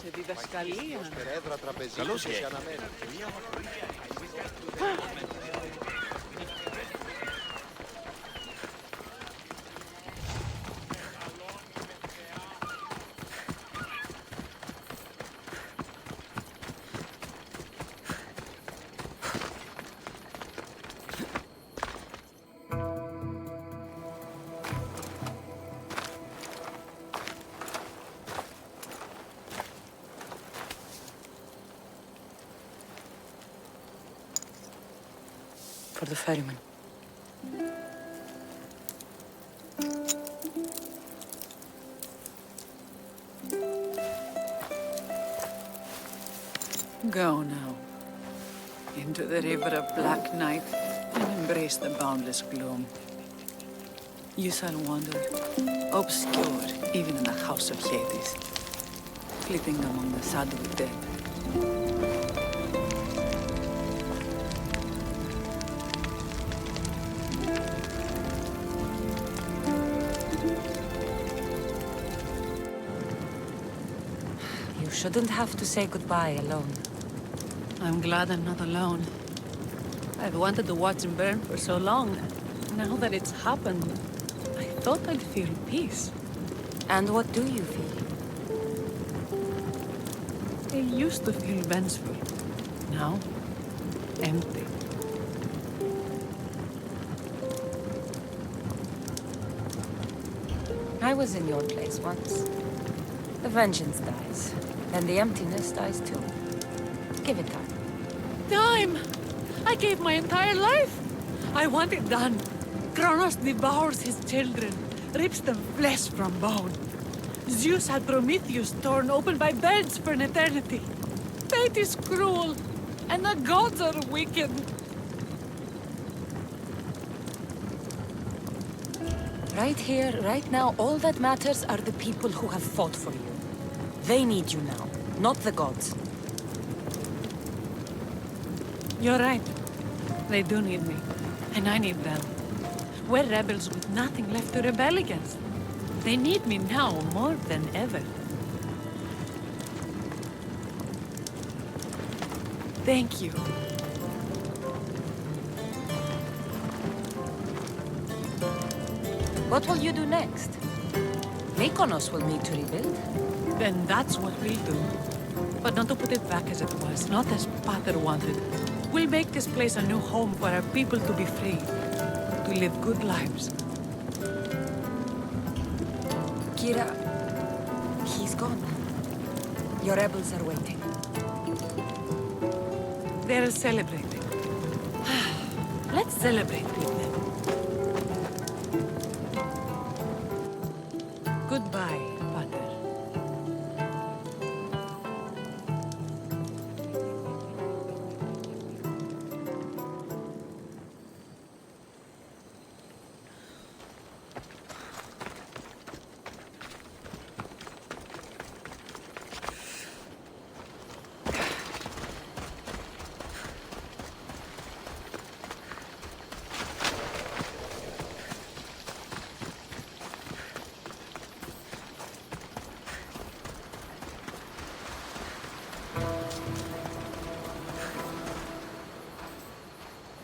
A: Σε διδασκαλία.
L: Καλώς ήρθατε.
C: For the ferryman.
A: Go now. Into the river of black night and embrace the boundless gloom. You shall wander, obscure even in the house of Hades, flitting among the shadowy dead.
C: You shouldn't have to say goodbye alone.
A: I'm glad I'm not alone. I've wanted to watch him burn for so long. Now that it's happened, I thought I'd feel peace.
C: And what do you feel?
A: I used to feel vengeful. Now, empty.
C: I was in your place once. The vengeance dies, then the emptiness dies too. Give it time.
A: Time! I gave my entire life! I want it done. Kronos devours his children, rips them flesh from bone. Zeus had Prometheus torn open by birds for an eternity. Fate is cruel, and the gods are wicked.
C: Right here, right now, all that matters are the people who have fought for you. They need you now, not the gods.
A: You're right. They do need me, and I need them. We're rebels with nothing left to rebel against. They need me now more than ever. Thank you.
C: What will you do next? Mykonos will need to rebuild.
A: Then that's what we'll do. But not to put it back as it was, not as Pater wanted. We'll make this place a new home for our people to be free, to live good lives.
C: Kira... he's gone. Your rebels are waiting.
A: They're celebrating. Let's celebrate with them. Goodbye, Pater.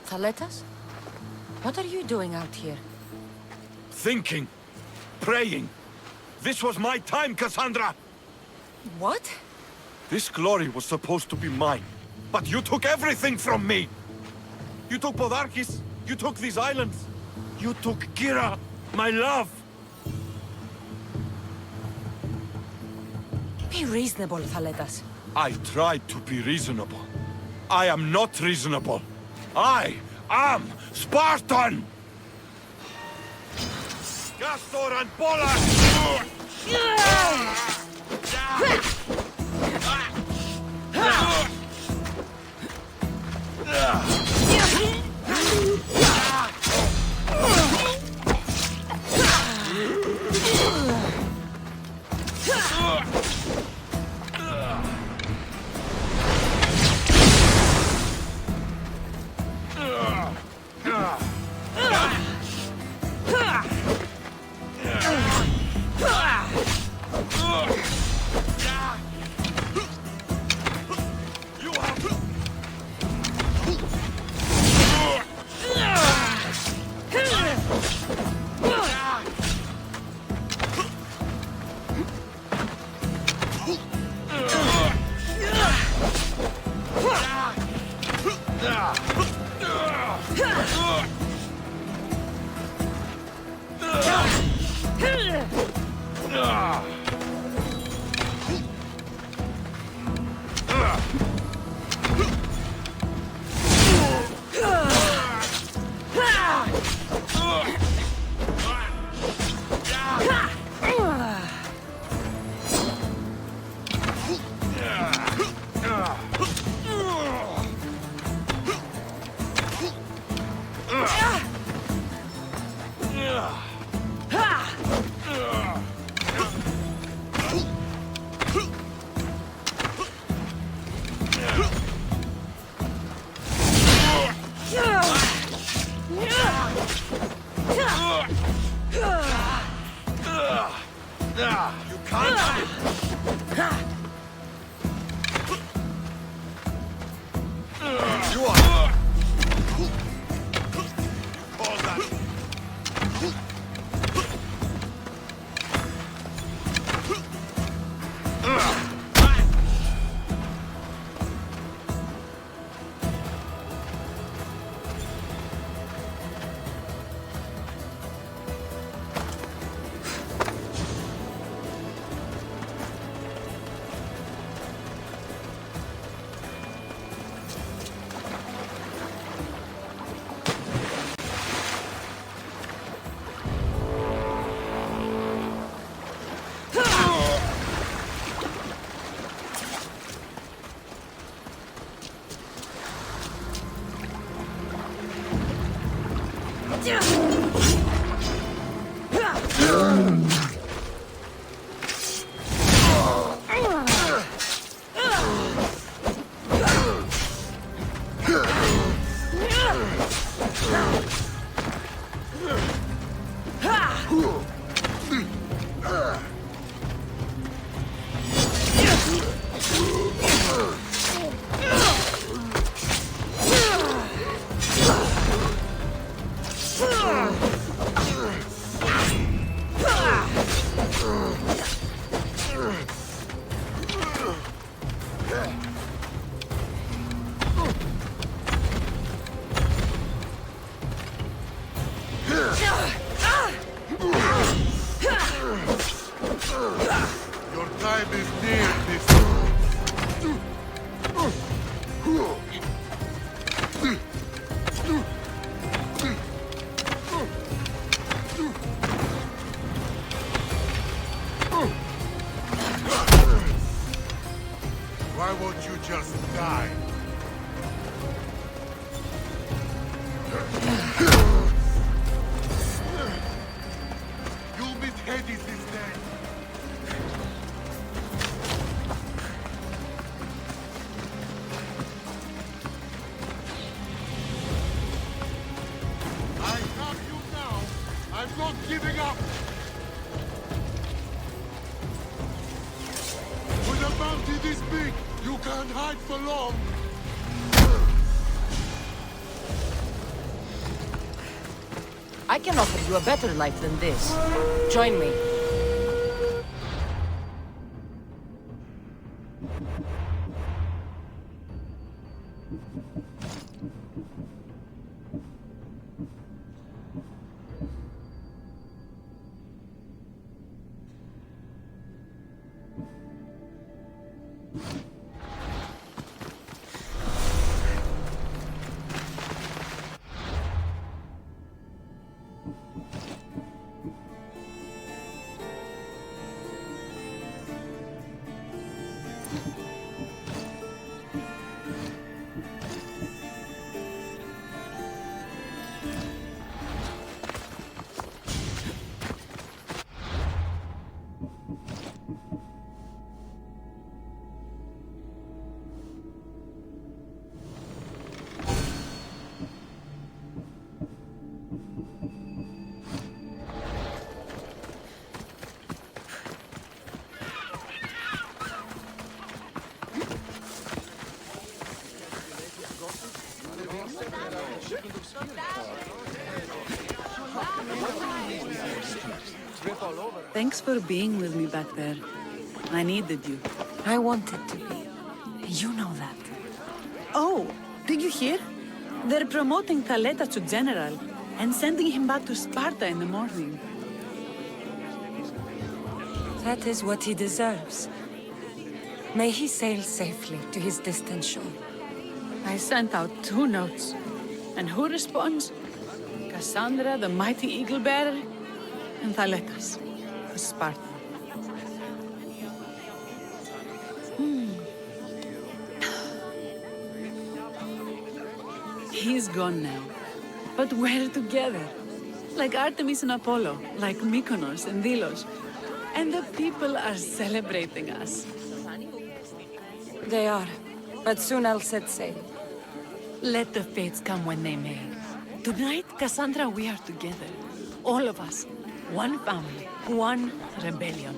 C: Thaletas? What are you doing out here?
F: Thinking. Praying. This was my time, Cassandra!
C: What?
F: This glory was supposed to be mine. But you took everything from me! You took Podarkis. You took these islands. You took Kira, my love!
C: Be reasonable, Thaletas.
F: I tried to be reasonable. I am not reasonable. I am Spartan! Castor and Pollux! You can't! You are... You call that...
M: won't you just die? You'll meet Hades this day. I have you now. I'm not giving up. With a bounty this big, you can't hide for long.
G: I can offer you a better life than this. Join me.
A: Thanks for being with me back there. I needed you.
C: I wanted to be. You know that.
A: Oh, did you hear? They're promoting Kaleta to general and sending him back to Sparta in the morning.
C: That is what he deserves. May he sail safely to his distant shore.
A: I sent out 2 notes. And who responds? Cassandra, the mighty eagle bearer, and Thaletas, the Spartan. He's gone now. But we're together. Like Artemis and Apollo, like Mykonos and Delos. And the people are celebrating us.
C: They are. But soon I'll set sail.
A: Let the fates come when they may. Tonight, Cassandra, we are together. All of us. One family. One rebellion.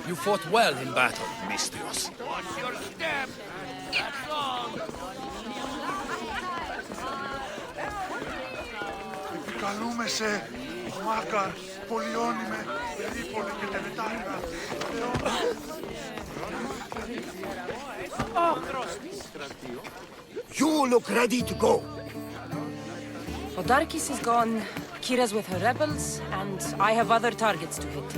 S: You fought well in battle, Mistios.
B: Watch your step. That's all.
M: Καλούμε σε Μάκαρ, Πολυόνιμε, Περίπολη και Τελετάρα.
H: You look ready to go.
C: Podarkis is gone, Kira's with her rebels, and I have other targets to hit.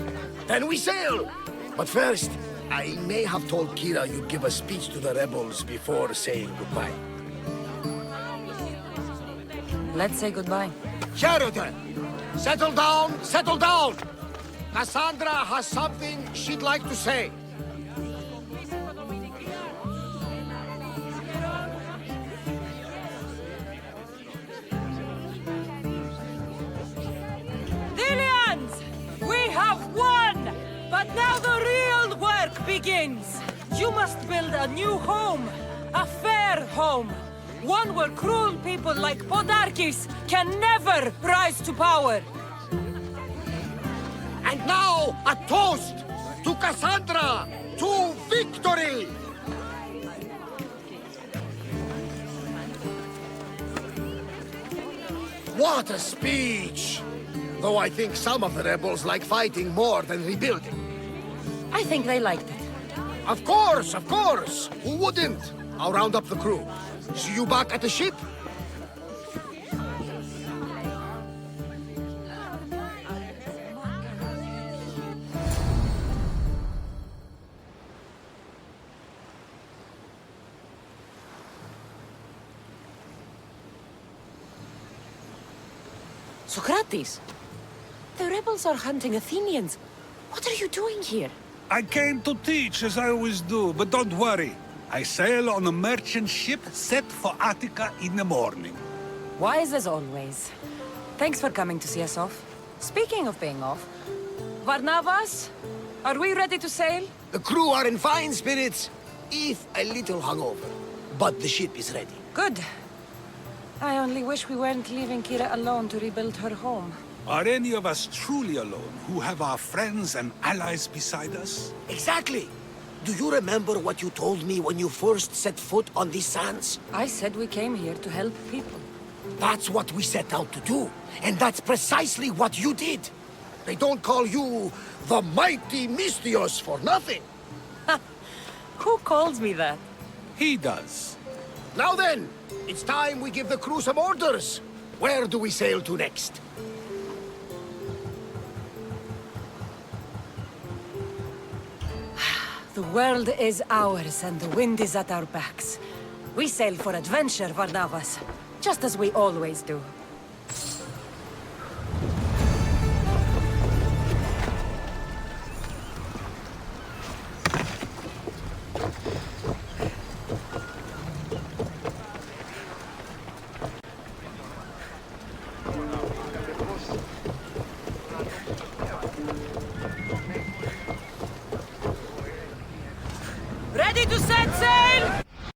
H: Then we sail! But first, I may have told Kira you'd give a speech to the rebels before saying goodbye.
C: Let's say goodbye.
H: Sheridan! Settle down! Settle down! Cassandra has something she'd like to say.
D: Delians! We have won! But now the real work begins! You must build a new home. A fair home. One where cruel people like Podarkis can never rise to power.
H: And now, a toast to Cassandra! To victory! What a speech! Though I think some of the rebels like fighting more than rebuilding.
C: I think they liked it.
H: Of course, of course! Who wouldn't? I'll round up the crew. See you back at the ship?
C: Socrates! The rebels are hunting Athenians. What are you doing here?
R: I came to teach, as I always do, but don't worry. I sail on a merchant ship set for Attica in the morning.
C: Wise as always. Thanks for coming to see us off. Speaking of being off, Barnabas, are we ready to sail?
H: The crew are in fine spirits, if a little hungover. But the ship is ready.
C: Good. I only wish we weren't leaving Kira alone to rebuild her home.
R: Are any of us truly alone, who have our friends and allies beside us?
H: Exactly! Do you remember what you told me when you first set foot on these sands?
C: I said we came here to help people.
H: That's what we set out to do, and that's precisely what you did. They don't call you the mighty Mystios for nothing.
C: Who calls me that?
R: He does.
H: Now then, it's time we give the crew some orders. Where do we sail to next?
C: The world is ours and the wind is at our backs. We sail for adventure, Varnavas, just as we always do. Ready to set sail!